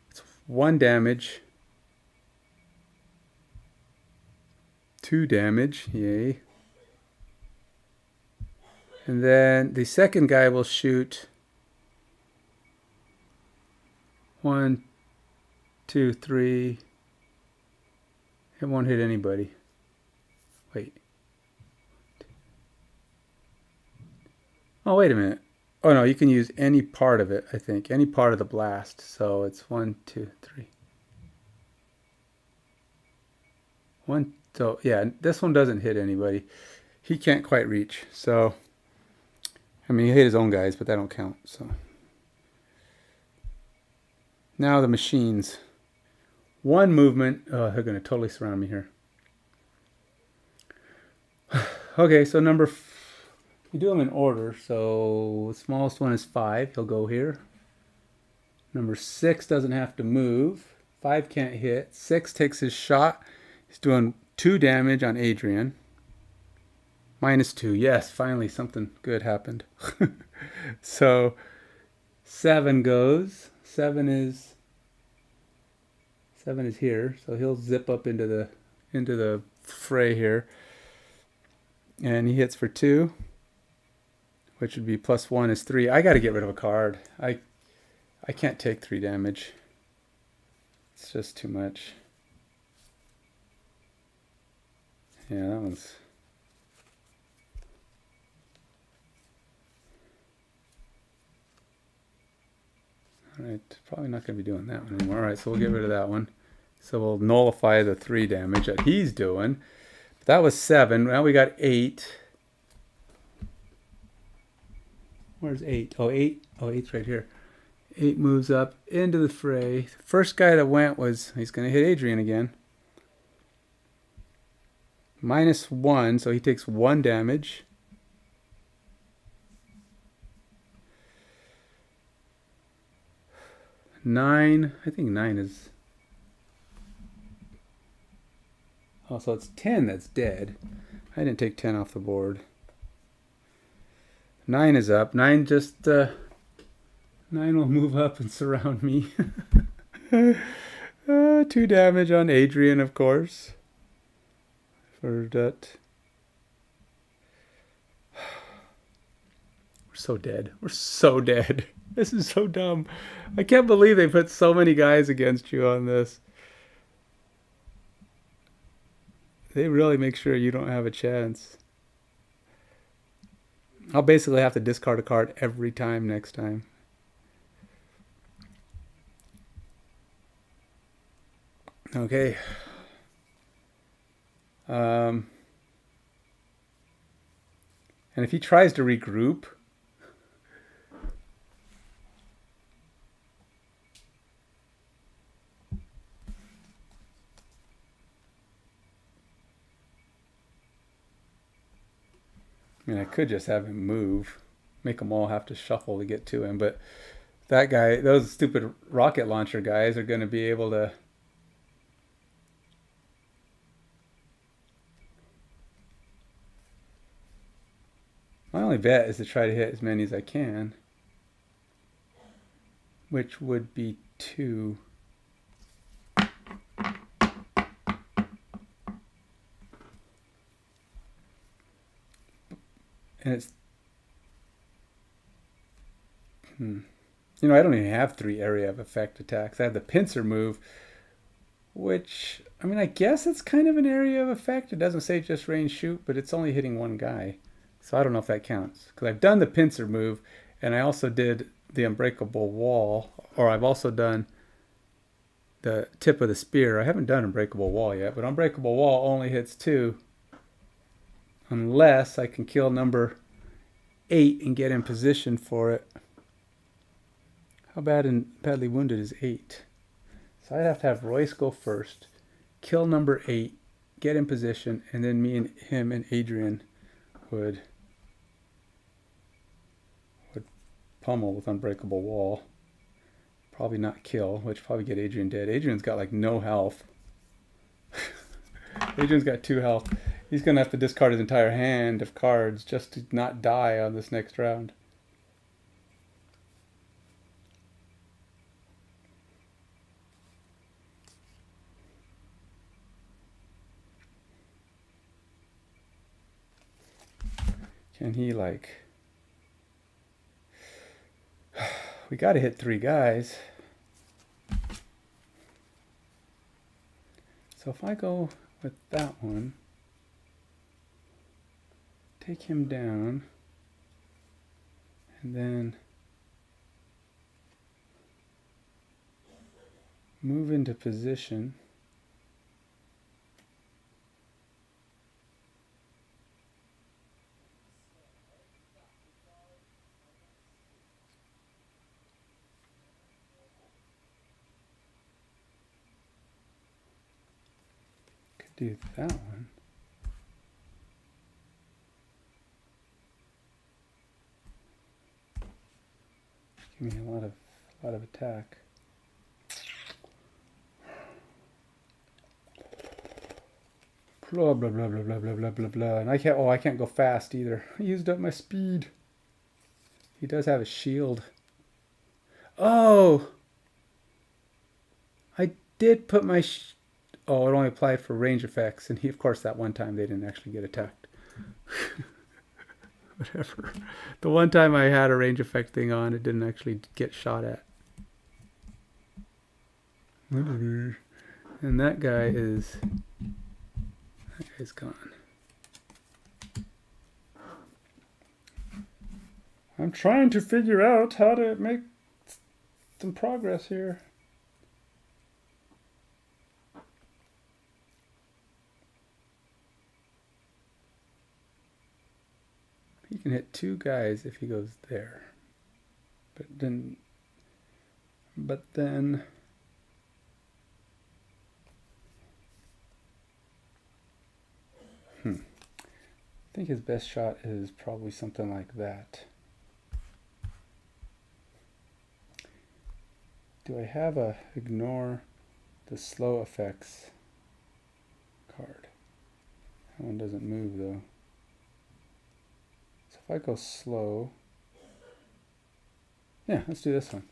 It's 1 damage. 2 damage. Yay. And then the second guy will shoot 1, 2, 3. It won't hit anybody. Wait. Oh, wait a minute. Oh, no, you can use any part of it, I think. Any part of the blast. So it's 1, 2, 3. 1. So, yeah, this one doesn't hit anybody. He can't quite reach. So, I mean, he hit his own guys, but that don't count. So, now the machines. 1 movement. Oh, they're going to totally surround me here. Okay, so you do them in order. So, the smallest one is 5. He'll go here. Number 6 doesn't have to move. 5 can't hit. 6 takes his shot. He's doing 2 damage on Adrian. -2. Yes, finally something good happened. So 7 goes. 7 is here. So he'll zip up into the fray here. And he hits for 2, which would be +1 is 3. I got to get rid of a card. I can't take 3 damage. It's just too much. Yeah, that one's... Alright, probably not going to be doing that one anymore. Alright, so we'll get rid of that one. So we'll nullify the 3 damage that he's doing. That was 7. Now we got 8. Where's 8? Oh, 8. Oh, 8's right here. 8 moves up into the fray. First guy that went he's going to hit Adrian again. -1, so he takes 1 damage. Nine, I think 9 is... Oh, so it's 10 that's dead. I didn't take 10 off the board. 9 is up. 9 just... 9 will move up and surround me. 2 damage on Adrian, of course. For that. We're so dead. We're so dead. This is so dumb. I can't believe they put so many guys against you on this. They really make sure you don't have a chance. I'll basically have to discard a card every time next time. Okay. And if he tries to regroup, I mean, I could just have him move, make them all have to shuffle to get to him, but that guy, those stupid rocket launcher guys are going to be able to... My only bet is to try to hit as many as I can, which would be 2. And it's... You know, I don't even have 3 area of effect attacks. I have the pincer move, which, I mean, I guess it's kind of an area of effect. It doesn't say just range shoot, but it's only hitting 1 guy. So I don't know if that counts. Because I've done the pincer move, and I also did the unbreakable wall, or I've also done the tip of the spear. I haven't done unbreakable wall yet, but unbreakable wall only hits 2. Unless I can kill number 8 and get in position for it. How bad and badly wounded is 8? So I'd have to have Royce go first, kill number 8, get in position, and then me and him and Adrian would pummel with unbreakable wall. Probably not kill, which probably get Adrian dead. Adrian's got like no health. Adrian's got 2 health. He's going to have to discard his entire hand of cards just to not die on this next round. Can he like... We got to hit 3 guys. So if I go with that one, take him down, and then move into position. Do that one. Give me a lot of attack. Blah blah blah blah blah blah blah blah blah. And I can't go fast either. I used up my speed. He does have a shield. Oh, I did put my. Oh, it only applied for range effects, and of course, that one time they didn't actually get attacked. Whatever. The one time I had a range effect thing on, it didn't actually get shot at. And that guy's gone. I'm trying to figure out how to make some progress here. He can hit 2 guys if he goes there. But then I think his best shot is probably something like that. Do I have a ignore the slow effects card? That one doesn't move though. So if I go slow, yeah, let's do this one.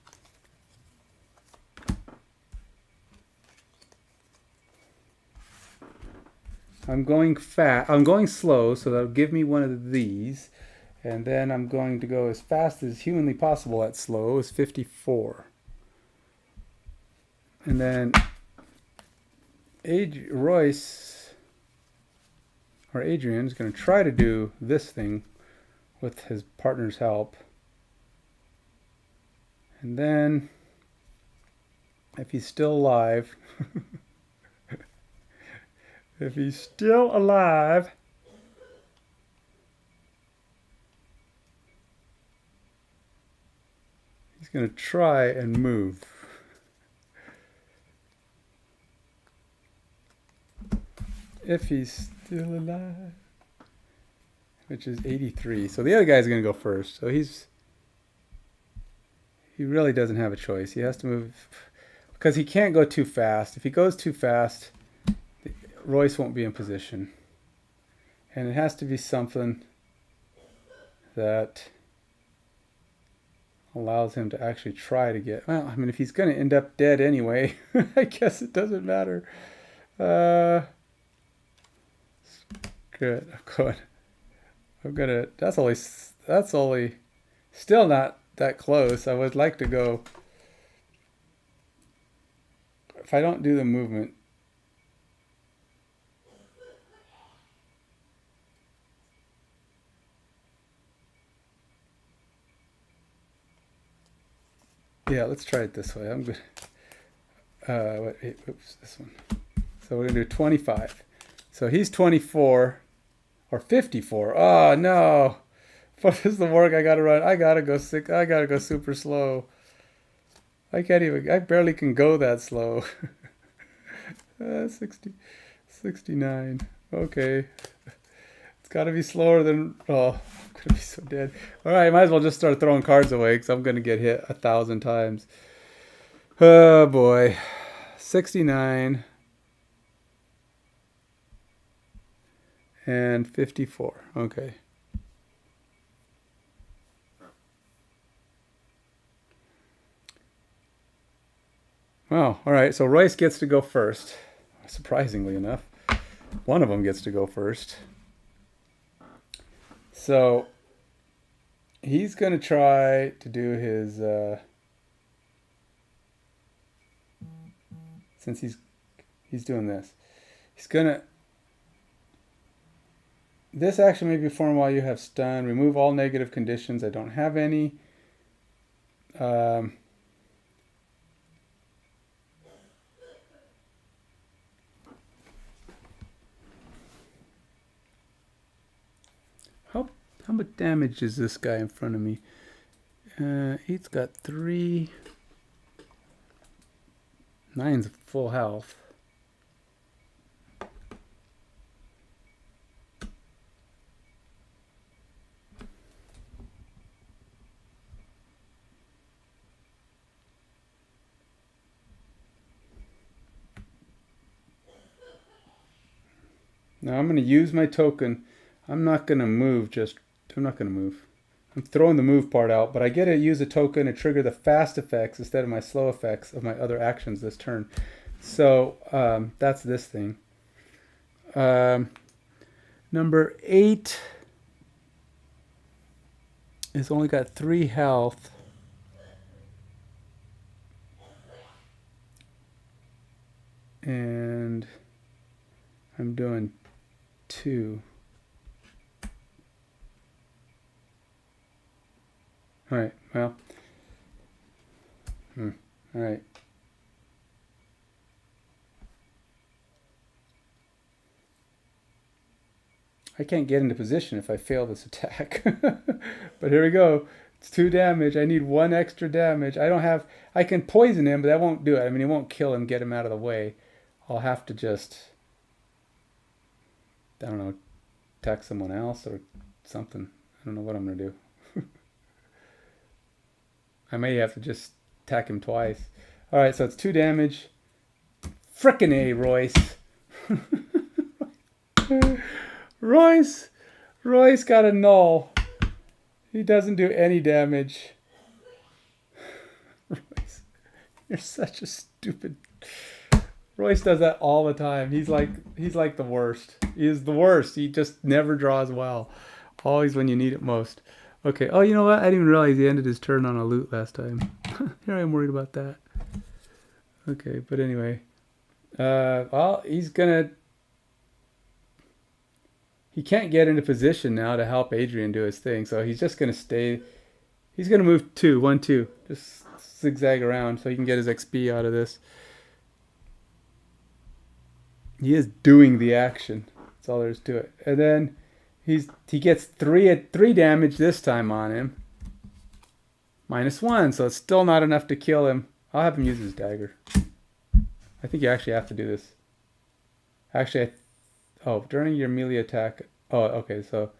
I'm going slow, so that'll give me one of these. And then I'm going to go as fast as humanly possible at slow, is 54. And then Royce, or Adrian, is going to try to do this thing with his partner's help. And then, if he's still alive, if he's still alive, he's going to try and move. If he's still alive, which is 83. So the other guy's going to go first. So he really doesn't have a choice. He has to move because he can't go too fast. If he goes too fast, Royce won't be in position. And it has to be something that allows him to actually try to get... Well, I mean, if he's going to end up dead anyway, I guess it doesn't matter. Good. I'm gonna... That's only still not that close. I would like to go... If I don't do the movement... Yeah, let's try it this way. I'm good. Oops, this one. So we're gonna do 25. So he's 24 or 54. Oh no! What is the work I gotta run? I gotta go super slow. I barely can go that slow. 69. Okay. It's gotta be slower than. Oh, gonna be so dead. All right, might as well just start throwing cards away because I'm gonna get hit 1,000 times. Oh boy, 69 and 54. Okay. Well, all right. So Royce gets to go first. Surprisingly enough, one of them gets to go first. So he's gonna try to do his. Since he's doing this, he's gonna. This action may be performed while you have stun. Remove all negative conditions. I don't have any. How much damage is this guy in front of me? He's got 3. 9's full health. Now I'm going to use my token. I'm not going to move I'm not going to move. I'm throwing the move part out, but I get to use a token to trigger the fast effects instead of my slow effects of my other actions this turn. So that's this thing. Number 8 has only got 3 health. And I'm doing 2. All right, well, all right. I can't get into position if I fail this attack. But here we go. It's 2 damage. I need 1 extra damage. I can poison him, but that won't do it. I mean, it won't kill him, get him out of the way. I'll have to just, I don't know, attack someone else or something. I don't know what I'm going to do. I may have to just attack him twice. All right, so it's 2 damage. Frickin' A, Royce. Royce got a null. He doesn't do any damage. Royce, you're such a stupid. Royce does that all the time. He's like the worst. He is the worst. He just never draws well. Always when you need it most. Okay. Oh, you know what? I didn't even realize he ended his turn on a loot last time. Here I am worried about that. Okay, but anyway. Well, he's gonna. He can't get into position now to help Adrian do his thing, so he's just gonna stay. He's gonna move 2, 1, 2, just zigzag around so he can get his XP out of this. He is doing the action. That's all there is to it. And then he gets 3 damage this time on him. -1, so it's still not enough to kill him. I'll have him use his dagger. I think you actually have to do this. Actually, during your melee attack. Oh, okay, so.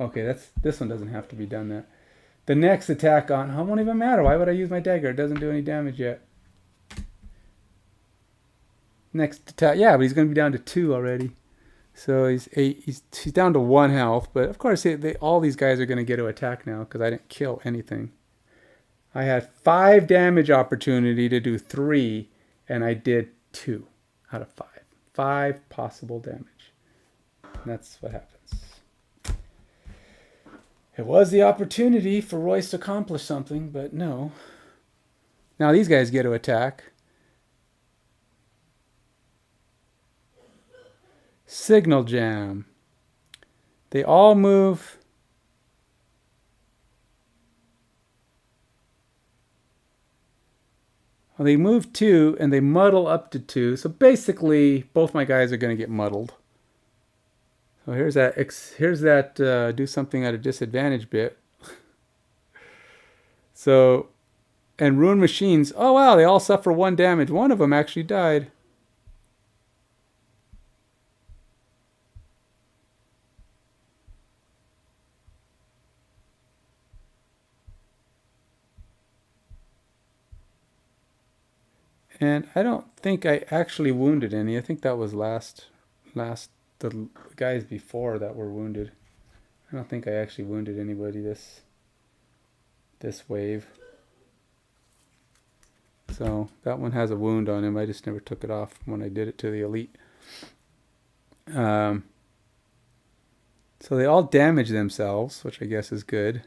Okay, this one doesn't have to be done that. The next attack on, it won't even matter. Why would I use my dagger? It doesn't do any damage yet. Next attack, yeah, but he's going to be down to 2 already. So he's down to 1 health, but of course all these guys are going to get to attack now because I didn't kill anything. I had 5 damage opportunity to do 3, and I did 2 out of 5. 5 possible damage. And that's what happens. It was the opportunity for Royce to accomplish something, but no. Now these guys get to attack. Signal Jam. They all move. Well, they move 2 and they muddle up to 2. So basically, both my guys are going to get muddled. So here's that do something at a disadvantage bit. So, and Ruin Machines. Oh wow, they all suffer 1 damage. One of them actually died. And I don't think I actually wounded any. I think that was the guys before that were wounded. I don't think I actually wounded anybody this wave. So that one has a wound on him. I just never took it off when I did it to the elite. So they all damage themselves, which I guess is good.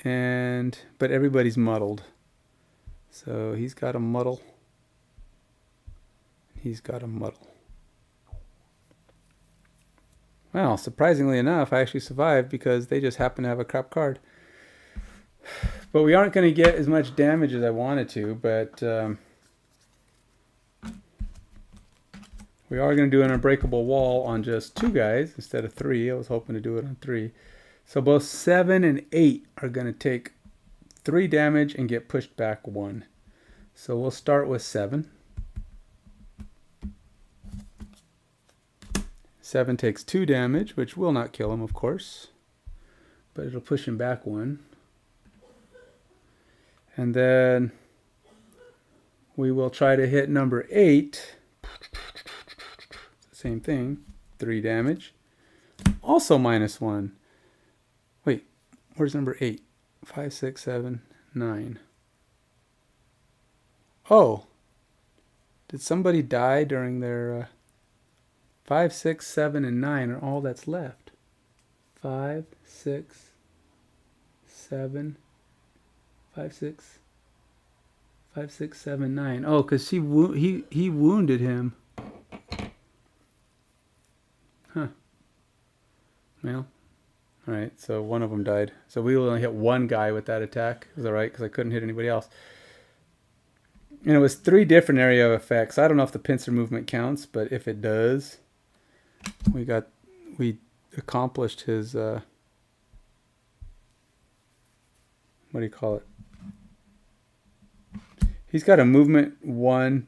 But everybody's muddled. So he's got a muddle. He's got a muddle. Well, surprisingly enough, I actually survived because they just happen to have a crap card. But we aren't going to get as much damage as I wanted to, but we are going to do an unbreakable wall on just 2 guys instead of 3. I was hoping to do it on 3. So both 7 and 8 are going to take 3 damage and get pushed back 1. So we'll start with 7. 7 takes 2 damage, which will not kill him, of course, but it'll push him back 1. And then we will try to hit number 8. Same thing, 3 damage. Also -1. Wait, where's number 8? 5, 6, 7, 9. Oh, did somebody die during their 5, 6, 7, and 9 are all that's left. 5, 6, 7, 5, 6, 5, 6, 7, 9. Oh, because he wounded him. Huh. Well, all right. So one of them died. So we will only hit 1 guy with that attack. Is that right? Because I couldn't hit anybody else. And it was 3 different area of effects. I don't know if the pincer movement counts, but if it does, we accomplished his what do you call it? He's got a movement 1,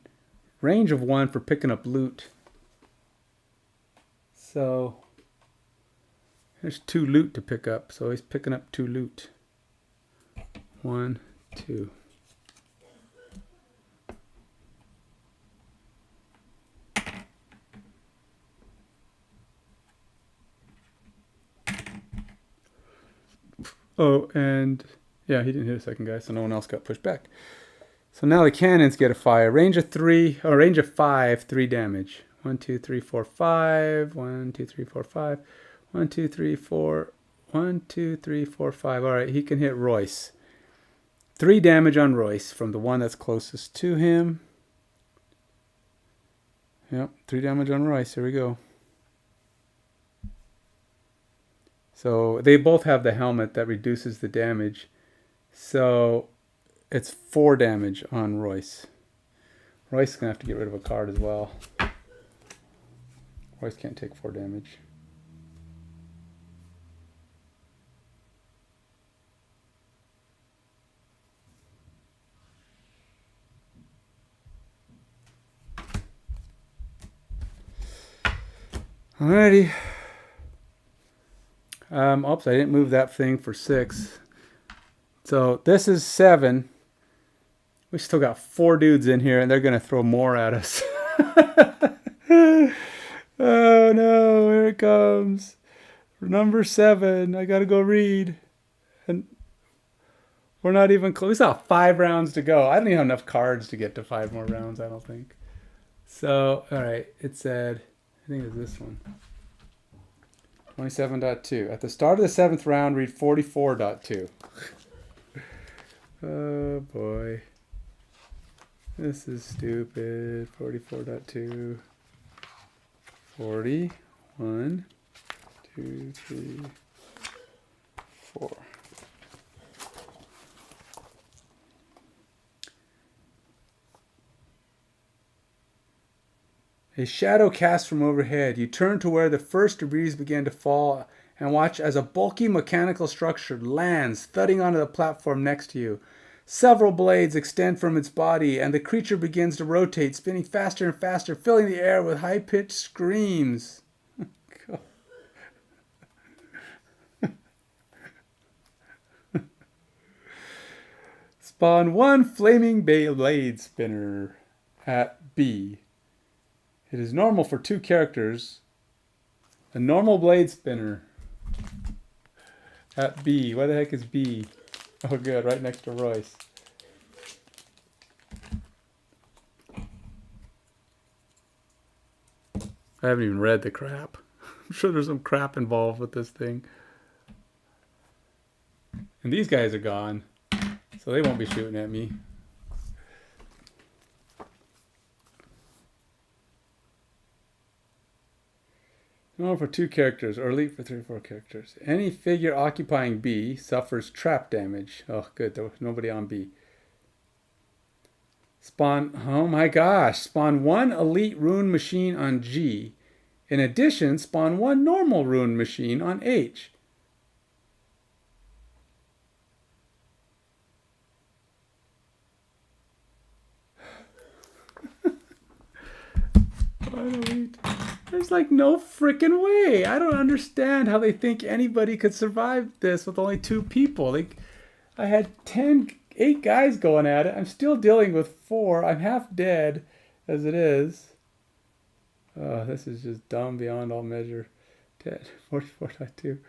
range of 1 for picking up loot. So there's 2 loot to pick up. So he's picking up 2 loot. 1, 2. Oh, and yeah, he didn't hit a second guy, so no one else got pushed back. So now the cannons get a fire. Range of 5, 3 damage. 1, 2, 3, 4, 5. 1, 2, 3, 4, 5. 1, 2, 3, 4. 1, 2, 3, 4, 5. All right, he can hit Royce. 3 damage on Royce from the one that's closest to him. Yep, 3 damage on Royce. Here we go. So they both have the helmet that reduces the damage. So it's 4 damage on Royce. Royce is going to have to get rid of a card as well. Royce can't take 4 damage. Alrighty. Oops, I didn't move that thing for 6. So this is 7. We still got 4 dudes in here, and they're going to throw more at us. Oh no, here it comes. Number 7. I got to go read. And we're not even close. We still have 5 rounds to go. I don't even have enough cards to get to 5 more rounds, I don't think. So, alright, it said, I think it's this one. 27.2. At the start of the 7th round, read 44.2. Oh boy. This is stupid. 44.2. 40. 1, 2, 3, 4. A shadow cast from overhead. You turn to where the first debris began to fall and watch as a bulky mechanical structure lands, thudding onto the platform next to you. Several blades extend from its body, and the creature begins to rotate, spinning faster and faster, filling the air with high-pitched screams. Spawn 1 flaming blade spinner at B. It is normal for 2 characters. A normal blade spinner at B. Why the heck is B? Oh good, right next to Royce. I haven't even read the crap. I'm sure there's some crap involved with this thing. And these guys are gone, so they won't be shooting at me. Normal for 2 characters, or elite for 3 or 4 characters. Any figure occupying B suffers trap damage. Oh, good. There was nobody on B. Spawn, oh my gosh. Spawn 1 elite rune machine on G. In addition, spawn 1 normal rune machine on H. There's like no freaking way. I don't understand how they think anybody could survive this with only 2 people. Like, I had 8 guys going at it. I'm still dealing with 4. I'm half dead as it is. Oh, this is just dumb beyond all measure. 44.2.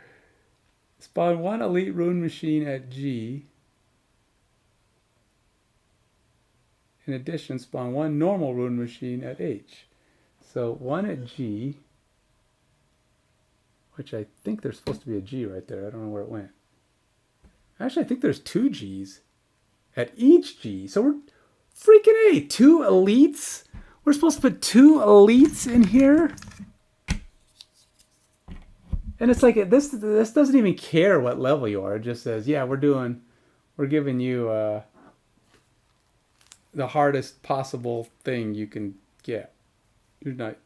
Spawn 1 elite rune machine at G. In addition, spawn 1 normal rune machine at H. So 1 at G, which I think there's supposed to be a G right there. I don't know where it went. Actually, I think there's 2 Gs at each G. So we're freaking A. 2 elites? We're supposed to put 2 elites in here? And it's like, this doesn't even care what level you are. It just says, yeah, we're giving you the hardest possible thing you can get. You're not.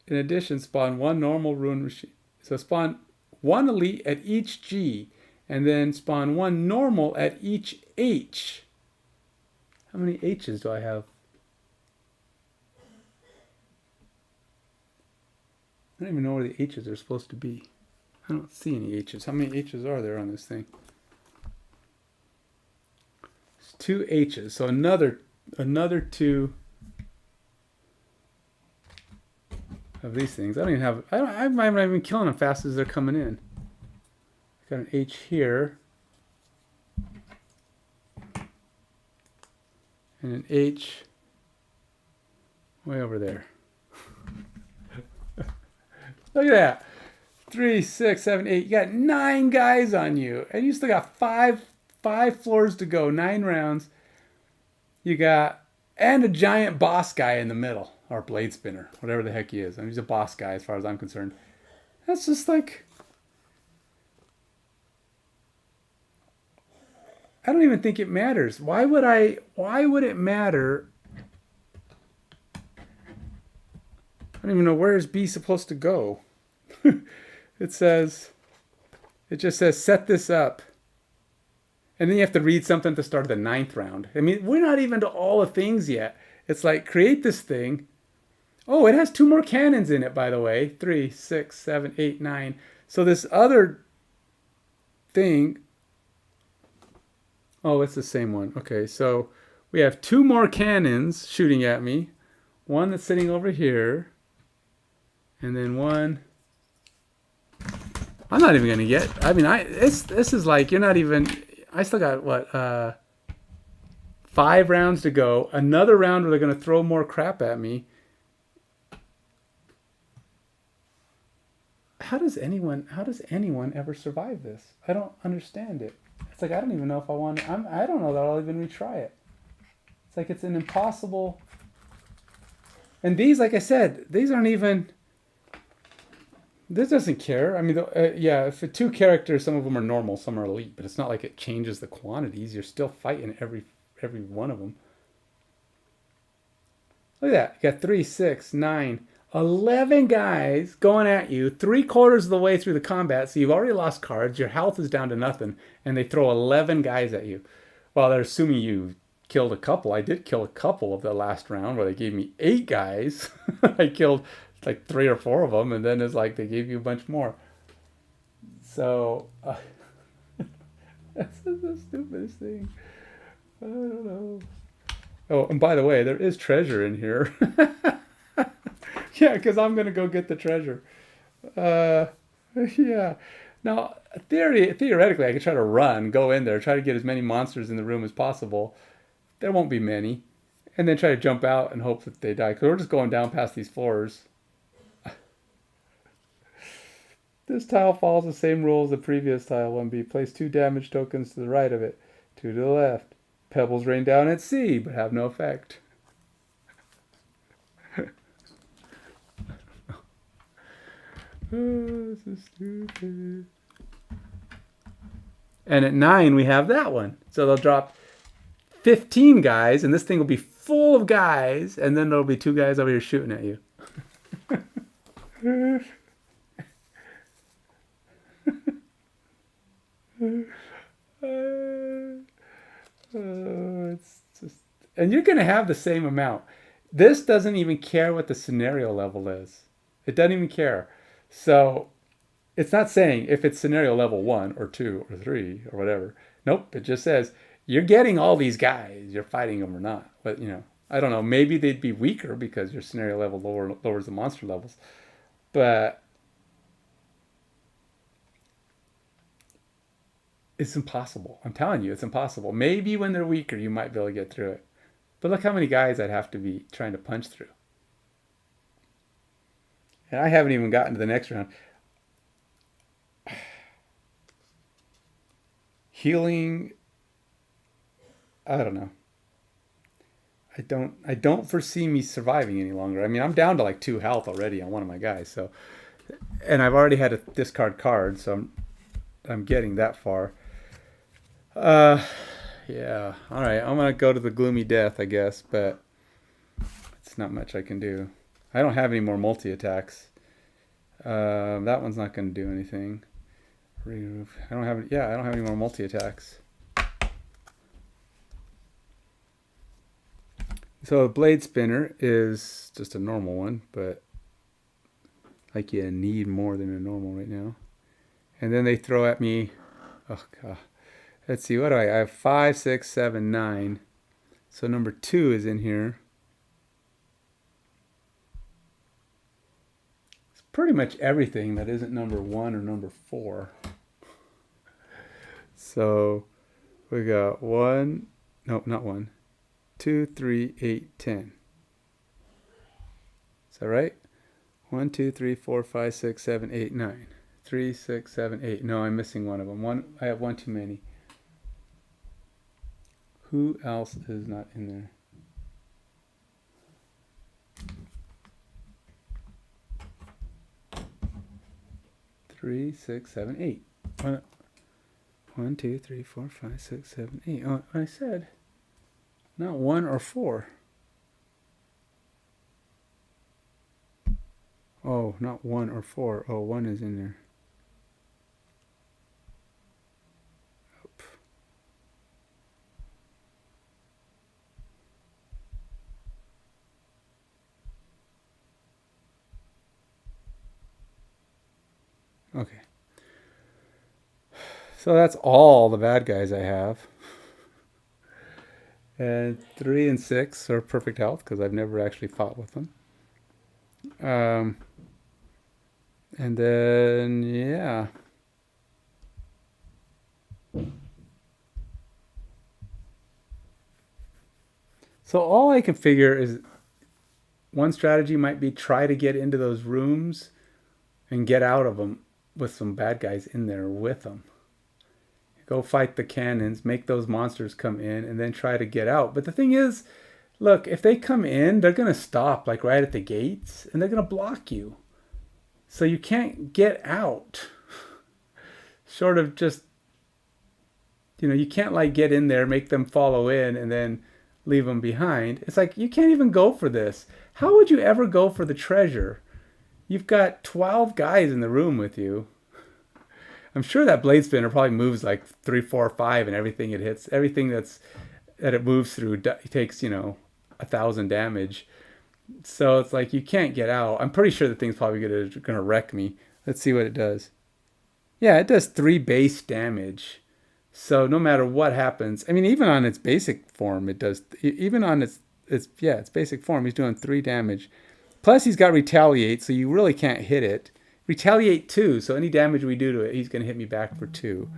In addition, spawn 1 normal rune machine. So spawn 1 elite at each G, and then spawn 1 normal at each H. How many H's do I have? I don't even know where the H's are supposed to be. I don't see any H's. How many H's are there on this thing? It's 2 H's. So another 2 of these things. I don't even have. I'm not even killing them fast as they're coming in. Got an H here, and an H way over there. Look at that. 3, 6, 7, 8. You got 9 guys on you, and you still got five floors to go. 9 rounds. You got, and a giant boss guy in the middle, or blade spinner, whatever the heck he is. I mean, he's a boss guy as far as I'm concerned. That's just like, I don't even think it matters. Why would it matter? I don't even know, where is B supposed to go? It just says set this up. And then you have to read something at the start of the 9th round. I mean, we're not even to all the things yet. It's like, create this thing. Oh, it has 2 more cannons in it, by the way. 3, 6, 7, 8, 9. So this other thing. Oh, it's the same one. Okay, so we have 2 more cannons shooting at me. One that's sitting over here. And then one. I'm not even going to get. I mean, this is like, you're not even. I still got, what, 5 rounds to go. Another round where they're going to throw more crap at me. How does anyone ever survive this? I don't understand it. It's like, I don't even know if I want to. I don't know that I'll even retry it. It's like, it's an impossible. And these, like I said, these aren't even. This doesn't care. I mean, yeah, for 2 characters, some of them are normal, some are elite, but it's not like it changes the quantities. You're still fighting every one of them. Look at that. You got 3, 6, 9, 11 guys going at you 3/4 of the way through the combat. So you've already lost cards. Your health is down to nothing, and they throw 11 guys at you. Well, they're assuming you killed a couple. I did kill a couple of the last round where they gave me 8 guys. I killed like 3 or 4 of them, and then it's like they gave you a bunch more. So That's the stupidest thing. I don't know. Oh, and by the way, there is treasure in here. Yeah, because I'm gonna go get the treasure. Uh, yeah. Now, theoretically, I could try to run, go in there, try to get as many monsters in the room as possible. There won't be many, and then try to jump out and hope that they die. Because we're just going down past these floors. This tile follows the same rules as the previous tile 1B. Place 2 damage tokens to the right of it, 2 to the left. Pebbles rain down at sea, but have no effect. Oh, this is stupid. And at 9, we have that one. So they'll drop 15 guys, and this thing will be full of guys, and then there'll be 2 guys over here shooting at you. It's just, and you're going to have the same amount. This doesn't even care what the scenario level is. It doesn't even care. So it's not saying if it's scenario level 1 or 2 or 3 or whatever. Nope. It just says you're getting all these guys. You're fighting them or not. But, you know, I don't know. Maybe they'd be weaker because your scenario level lowers the monster levels. But it's impossible. I'm telling you, it's impossible. Maybe when they're weaker, you might be able to get through it. But look how many guys I'd have to be trying to punch through. And I haven't even gotten to the next round. Healing, I don't know. I don't foresee me surviving any longer. I mean, I'm down to like 2 health already on one of my guys. So, and I've already had a discard card, so I'm getting that far. Yeah. All right. I'm gonna go to the gloomy death, I guess, but it's not much I can do. I don't have any more multi attacks. That one's not gonna do anything. Re-roof. I don't have any more multi attacks. So a blade spinner is just a normal one, but like you need more than a normal right now. And then they throw at me. Oh god. Let's see, what do I have? 5, 6, 7, 9. So number 2 is in here. It's pretty much everything that isn't number 1 or number 4. So we got 1, no, not 1, 2, 3, 8, 10. Is that right? 1, 2, 3, 4, 5, 6, 7, 8, 9. 3, 6, 7, 8. No, I'm missing one of them. I have one too many. Who else is not in there? 3, 6, 7, 8. 1, 2, 3, 4, 5, 6, 7, 8. Oh, I said not 1 or 4. Oh, not 1 or 4. Oh, 1 is in there. Okay. So that's all the bad guys I have. And 3 and 6 are perfect health because I've never actually fought with them. And then, yeah. So all I can figure is one strategy might be try to get into those rooms and get out of them with some bad guys in there with them. Go fight the cannons, make those monsters come in, and then try to get out. But the thing is, look, if they come in, they're going to stop like right at the gates, and they're going to block you. So you can't get out. Sort of just, you can't like get in there, make them follow in, and then leave them behind. It's like, you can't even go for this. How would you ever go for the treasure? You've got 12 guys in the room with you. I'm sure that blade spinner probably moves like 3, 4, 5, and everything it hits, everything that it moves through takes 1,000 damage. So it's like you can't get out. I'm pretty sure the thing's probably gonna wreck me. Let's see what it does. Yeah, it does 3 base damage. So no matter what happens, I mean, even on its basic form, it does. Even on its basic form, he's doing 3 damage. Plus, he's got retaliate, so you really can't hit it. Retaliate 2, so any damage we do to it, he's going to hit me back for 2.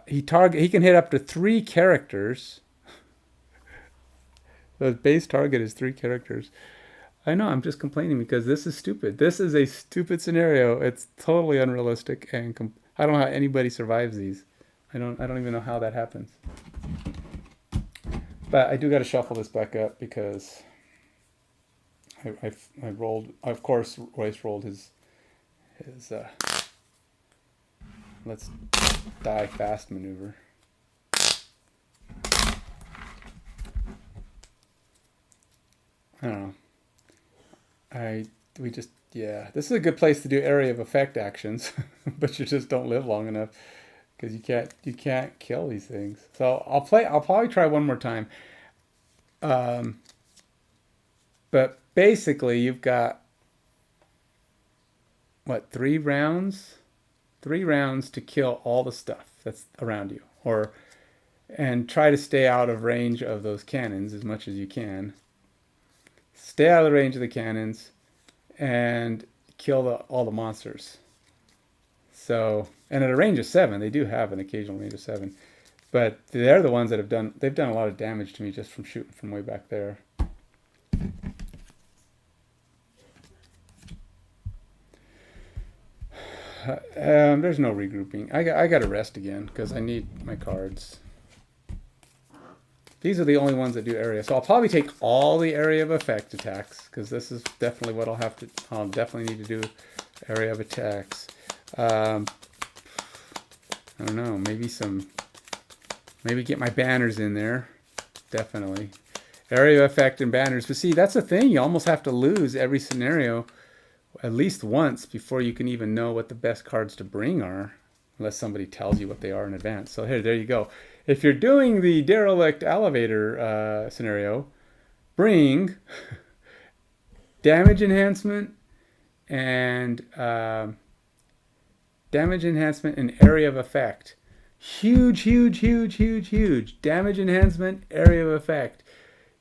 He can hit up to 3 characters. The base target is 3 characters. I know, I'm just complaining because this is stupid. This is a stupid scenario. It's totally unrealistic, and I don't know how anybody survives these. I don't even know how that happens. But I do got to shuffle this back up because I rolled. Of course, Royce rolled his let's die fast maneuver. I don't know. This is a good place to do area of effect actions, but you just don't live long enough because you can't kill these things. So I'll probably try one more time. But basically you've got what, 3 rounds? 3 rounds to kill all the stuff that's around you, and try to stay out of range of those cannons as much as you can. Stay out of the range of the cannons and kill all the monsters. So, and at a range of 7, they do have an occasional range of 7, but they're the ones that they've done a lot of damage to me just from shooting from way back there. There's no regrouping. I got to rest again because I need my cards. These are the only ones that do area. So I'll probably take all the area of effect attacks because this is definitely what I'll definitely need to do area of attacks. I don't know, maybe get my banners in there. Definitely. Area of effect and banners. But see, that's the thing. You almost have to lose every scenario at least once before you can even know what the best cards to bring are, unless somebody tells you what they are in advance. So there you go. If you're doing the Derelict Elevator scenario, bring damage enhancement and area of effect. Huge damage enhancement, area of effect.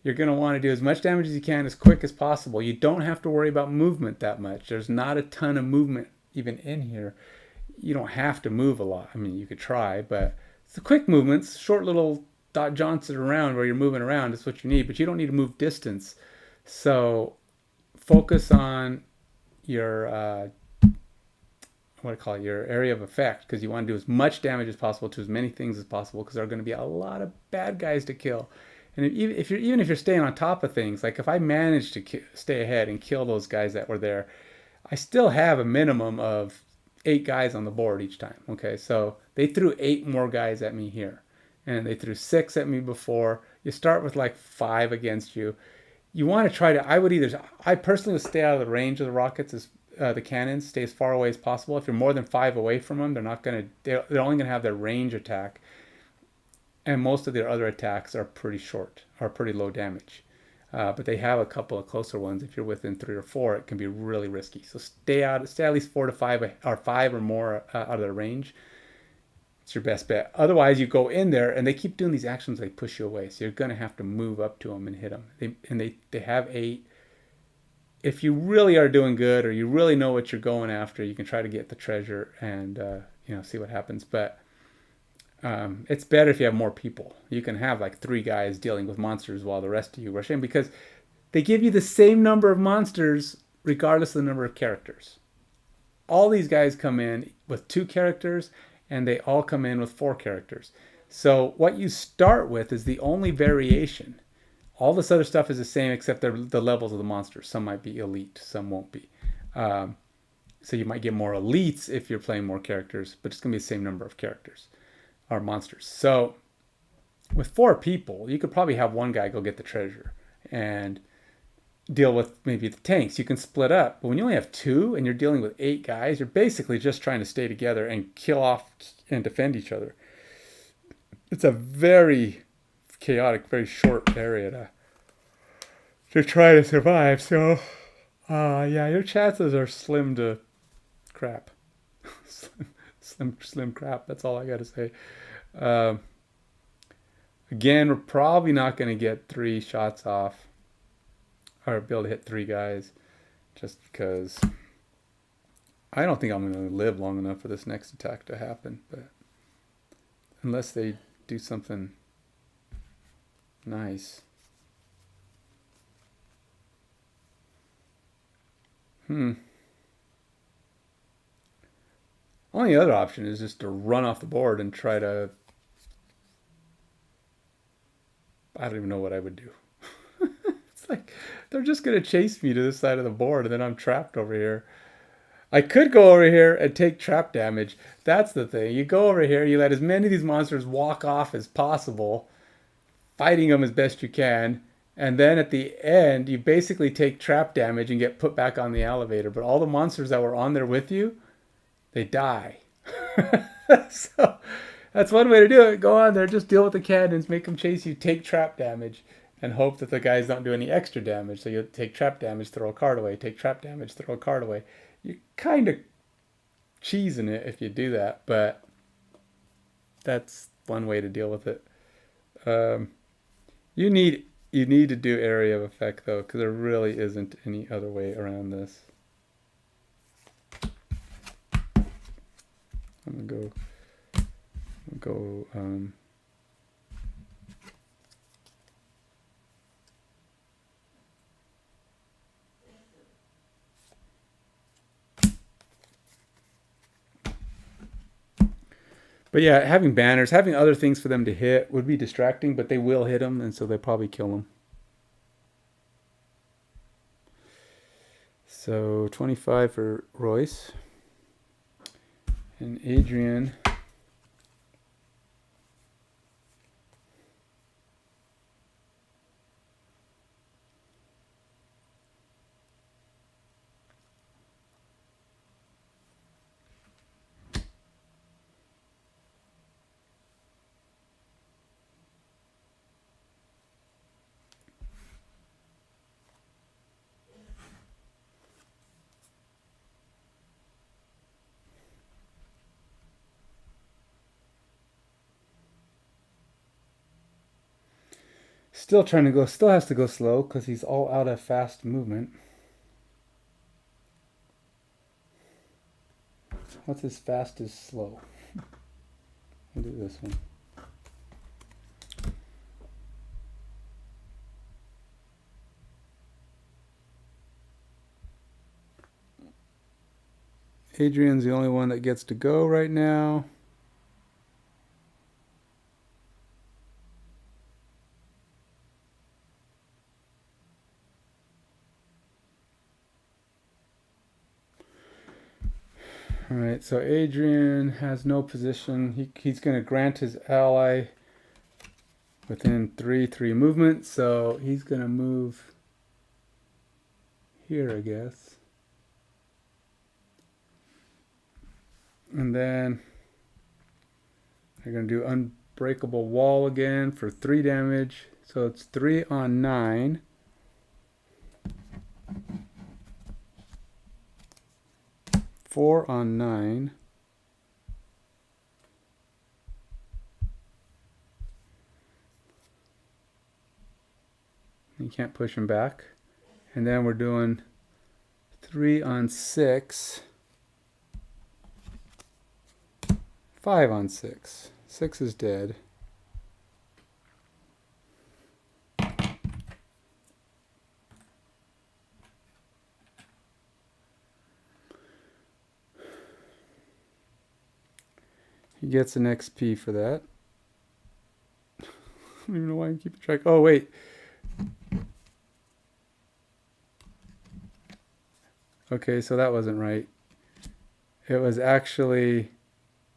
You're going to want to do as much damage as you can as quick as possible. You don't have to worry about movement that much. There's not a ton of movement even in here. You don't have to move a lot. I mean, you could try, but it's the quick movements, short little dot jaunts around where you're moving around is what you need, but you don't need to move distance. So focus on your your area of effect, because you want to do as much damage as possible to as many things as possible, because there are going to be a lot of bad guys to kill. And if you're staying on top of things, like if I managed to stay ahead and kill those guys that were there, I still have a minimum of 8 guys on the board each time. Okay, so they threw 8 more guys at me here, and they threw 6 at me before. You start with like 5 against you. You want to try to. I personally would stay out of the range of the rockets, the cannons, stay as far away as possible. If you're more than 5 away from them, they're only gonna have their range attack. And most of their other attacks are pretty low damage. But they have a couple of closer ones. If you're within 3 or 4, it can be really risky. So stay at least 4 to 5, or 5 or more out of their range. It's your best bet. Otherwise, you go in there, and they keep doing these actions. They push you away. So you're going to have to move up to them and hit them. They have 8. If you really are doing good, or you really know what you're going after, you can try to get the treasure and see what happens. But it's better if you have more people. You can have like 3 guys dealing with monsters while the rest of you rush in, because they give you the same number of monsters regardless of the number of characters. All these guys come in with 2 characters, and they all come in with 4 characters. So what you start with is the only variation. All this other stuff is the same, except the levels of the monsters. Some might be elite, some won't be. So you might get more elites if you're playing more characters, but it's going to be the same number of characters. Are monsters. So with 4 people, you could probably have one guy go get the treasure and deal with maybe the tanks. You can split up. But when you only have 2 and you're dealing with 8 guys, you're basically just trying to stay together and kill off and defend each other. It's a very chaotic, very short area to try to survive. So your chances are slim to crap. Slim crap. That's all I got to say. Um, Again, we're probably not going to get 3 shots off or be able to hit 3 guys just because I don't think I'm going to live long enough for this next attack to happen. But unless they do something nice. Only other option is just to run off the board and try to... I don't even know what I would do. It's like they're just going to chase me to this side of the board and then I'm trapped over here. I could go over here and take trap damage. That's the thing. You go over here, you let as many of these monsters walk off as possible, fighting them as best you can, and then at the end, you basically take trap damage and get put back on the elevator. But all the monsters that were on there with you, they die. So that's one way to do it. Go on there, just deal with the cannons, make them chase you, take trap damage, and hope that the guys don't do any extra damage. So you take trap damage, throw a card away, take trap damage, throw a card away. You're kind of cheesing it if you do that, but that's one way to deal with it. You need to do area of effect though, because there really isn't any other way around this. I'm gonna go. But yeah, having banners, having other things for them to hit would be distracting, but they will hit them, and so they'll probably kill them. So 25 for Royce. And Adrian. Still trying to go, still has to go slow because he's all out of fast movement. What's as fast as slow? We'll do this one. Adrian's the only one that gets to go right now. All right, so Adrian has no position. He's going to grant his ally within 3 movement, so he's going to move here, I guess. And then they're going to do Unbreakable Wall again for 3 damage. So it's 3 on 9. Four on 9. You can't push him back. And then we're doing 3 on 6. 5 on 6. 6 is dead. He gets an XP for that. I don't even know why I'm keeping track. Oh, wait. Okay, so that wasn't right. It was actually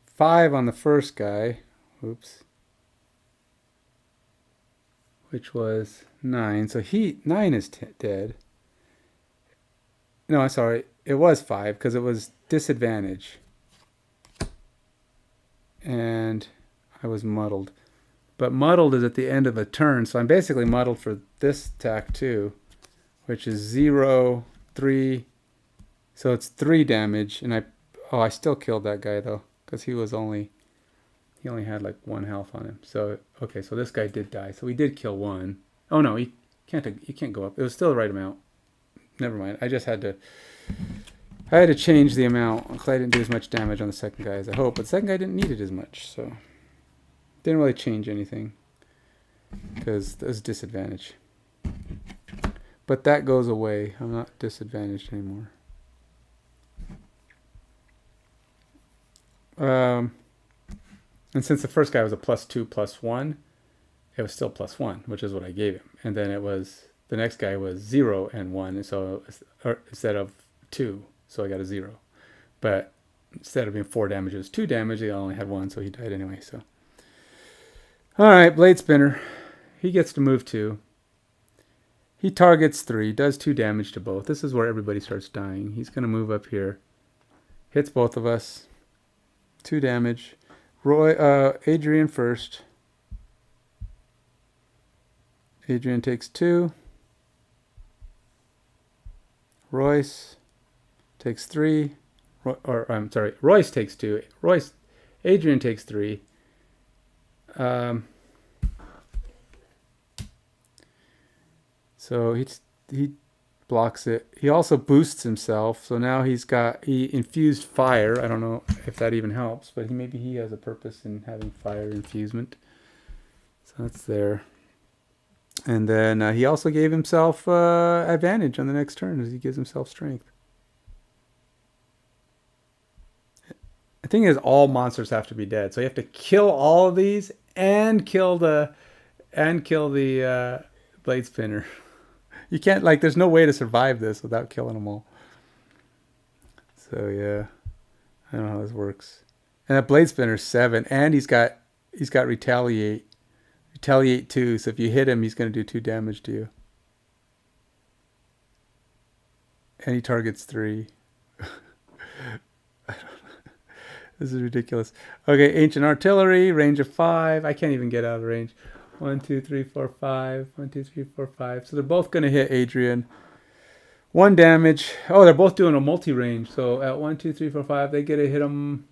5 on the first guy. Oops. Which was 9. So 9 is dead. No, I'm sorry. It was 5 because it was disadvantage. And I was muddled. But muddled is at the end of a turn, so I'm basically muddled for this attack too, which is 0, 3. So it's 3 damage, and I still killed that guy though, because he was only He only had like 1 health on him. So okay, so this guy did die. So we did kill one. Oh no, he can't go up. It was still the right amount. Never mind. I had to change the amount because I didn't do as much damage on the second guy as I hoped. But the second guy didn't need it as much, so didn't really change anything because there's a disadvantage. But that goes away. I'm not disadvantaged anymore. And since the first guy was a +2 +1, it was still +1, which is what I gave him. And then it was the next guy was 0 and 1, and so instead of 2, so I got a 0. But instead of being 4 damage, it was 2 damage. He only had 1, so he died anyway. So, all right, Blade Spinner, he gets to move 2. He targets 3, does 2 damage to both. This is where everybody starts dying. He's going to move up here, hits both of us, 2 damage. Adrian first. Adrian takes 2. Royce takes 3. Royce takes 2. Adrian takes 3. So he blocks it. He also boosts himself. So now he infused fire. I don't know if that even helps, but maybe he has a purpose in having fire infusement. So that's there. And then he also gave himself advantage on the next turn as he gives himself strength. The thing is, all monsters have to be dead, so you have to kill all of these and kill the Blade Spinner. You can't, like, there's no way to survive this without killing them all. So yeah, I don't know how this works. And that Blade Spinner's 7, and he's got retaliate. Retaliate 2, so if you hit him, he's going to do 2 damage to you. And he targets 3. I don't know. This is ridiculous. Okay, Ancient Artillery, range of 5. I can't even get out of range. 1, 2, 3, 4, 5. 1, 2, 3, 4, 5. So they're both going to hit Adrian. 1 damage. Oh, they're both doing a multi-range. So at 1, 2, 3, 4, 5, they get to hit him.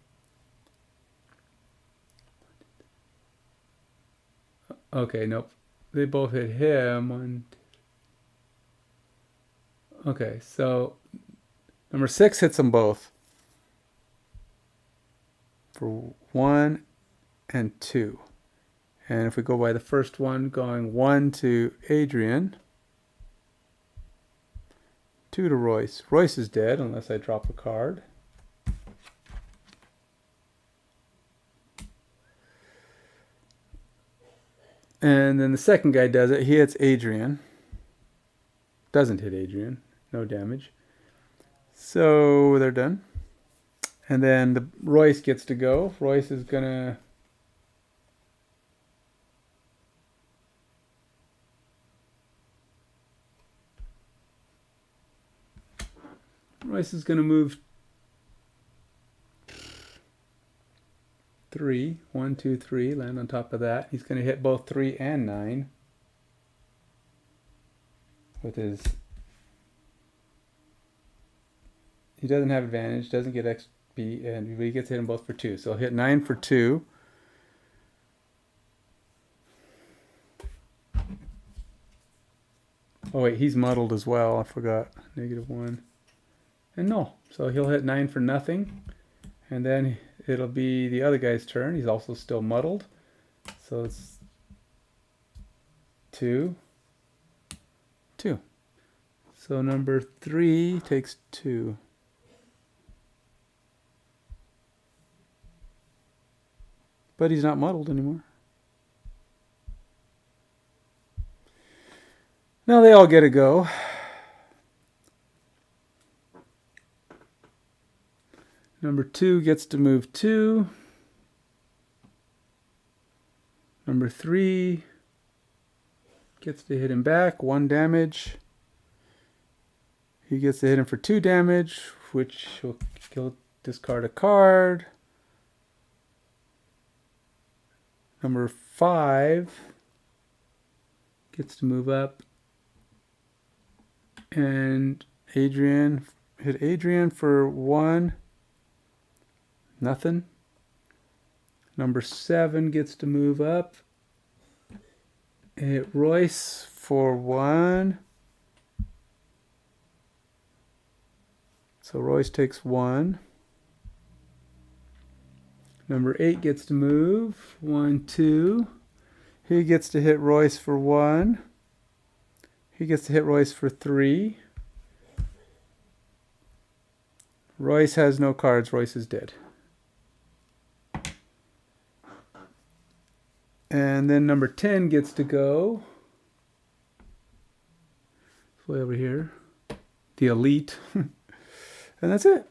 Okay, nope. They both hit him. Okay, so number 6 hits them both for 1 and 2. And if we go by the first one, going 1 to Adrian, 2 to Royce. Royce is dead unless I drop a card. And then the second guy does it. He hits Adrian. Doesn't hit Adrian. No damage. So they're done. And then the Royce gets to go. Royce is going to... Royce is going to move 3. 1, 2, 3. Land on top of that. He's going to hit both 3 and 9 with his... He doesn't have advantage. Doesn't get XP, and he gets to hit them both for 2. So he'll hit 9 for 2. Oh wait, he's muddled as well. I forgot. -1. And no. So he'll hit 9 for nothing. And then it'll be the other guy's turn. He's also still muddled. So it's 2. 2. So number 3 takes 2. But he's not muddled anymore. Now they all get a go. Number 2 gets to move 2. Number 3 gets to hit him back, 1 damage. He gets to hit him for 2 damage, which he'll discard a card. Number 5 gets to move up. And Adrian, hit Adrian for 1. Nothing. Number 7 gets to move up. Hit Royce for 1. So Royce takes 1. Number 8 gets to move. 1, 2. He gets to hit Royce for 1. He gets to hit Royce for 3. Royce has no cards. Royce is dead. And then number 10 gets to go. It's way over here. The elite. And that's it.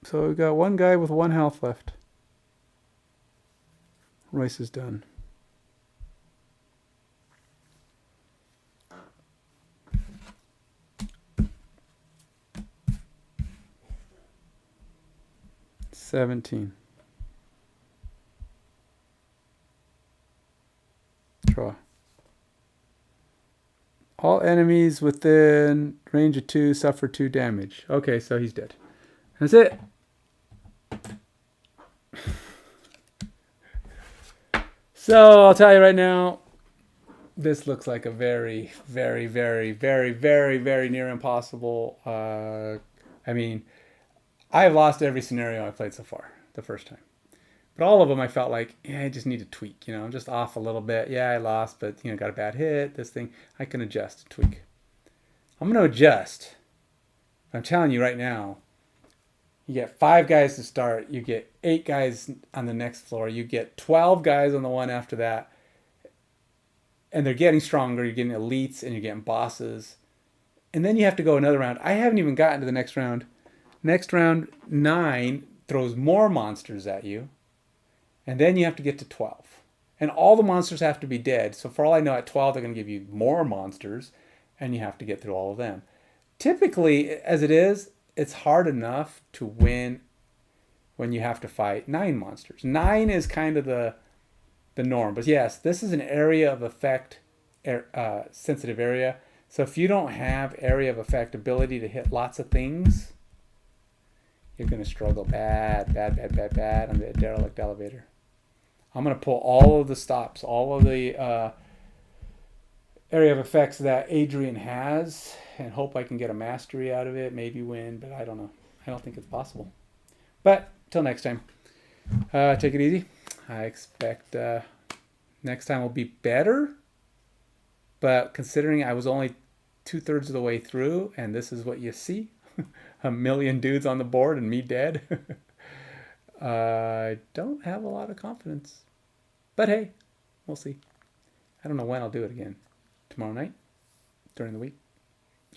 So we've got one guy with 1 health left. Royce is done. $17. Draw. All enemies within range of 2 suffer 2 damage. Okay, so he's dead. That's it. So I'll tell you right now, this looks like a very, very, very, very, very, very near impossible. I mean, I've lost every scenario I've played so far the first time. But all of them I felt like, yeah, I just need to tweak, I'm just off a little bit. Yeah, I lost, but, got a bad hit, this thing. I can adjust and tweak. I'm going to adjust. I'm telling you right now, you get 5 guys to start. You get 8 guys on the next floor. You get 12 guys on the one after that. And they're getting stronger. You're getting elites and you're getting bosses. And then you have to go another round. I haven't even gotten to the next round. Next round, 9 throws more monsters at you. And then you have to get to 12. And all the monsters have to be dead. So for all I know, at 12, they're going to give you more monsters. And you have to get through all of them. Typically, as it is, it's hard enough to win when you have to fight 9 monsters. 9 is kind of the norm. But yes, this is an area of effect, sensitive area. So if you don't have area of effect ability to hit lots of things, you're going to struggle bad on the Derelict Elevator. I'm going to pull all of the stops, all of the area of effects that Adrian has, and hope I can get a mastery out of it, maybe win, but I don't know. I don't think it's possible. But till next time, take it easy. I expect next time will be better, but considering I was only 2/3 of the way through, and this is what you see, 1,000,000 dudes on the board and me dead, I don't have a lot of confidence. But hey, we'll see. I don't know when I'll do it again. Tomorrow night? During the week?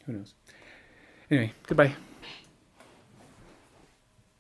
Who knows? Anyway, goodbye.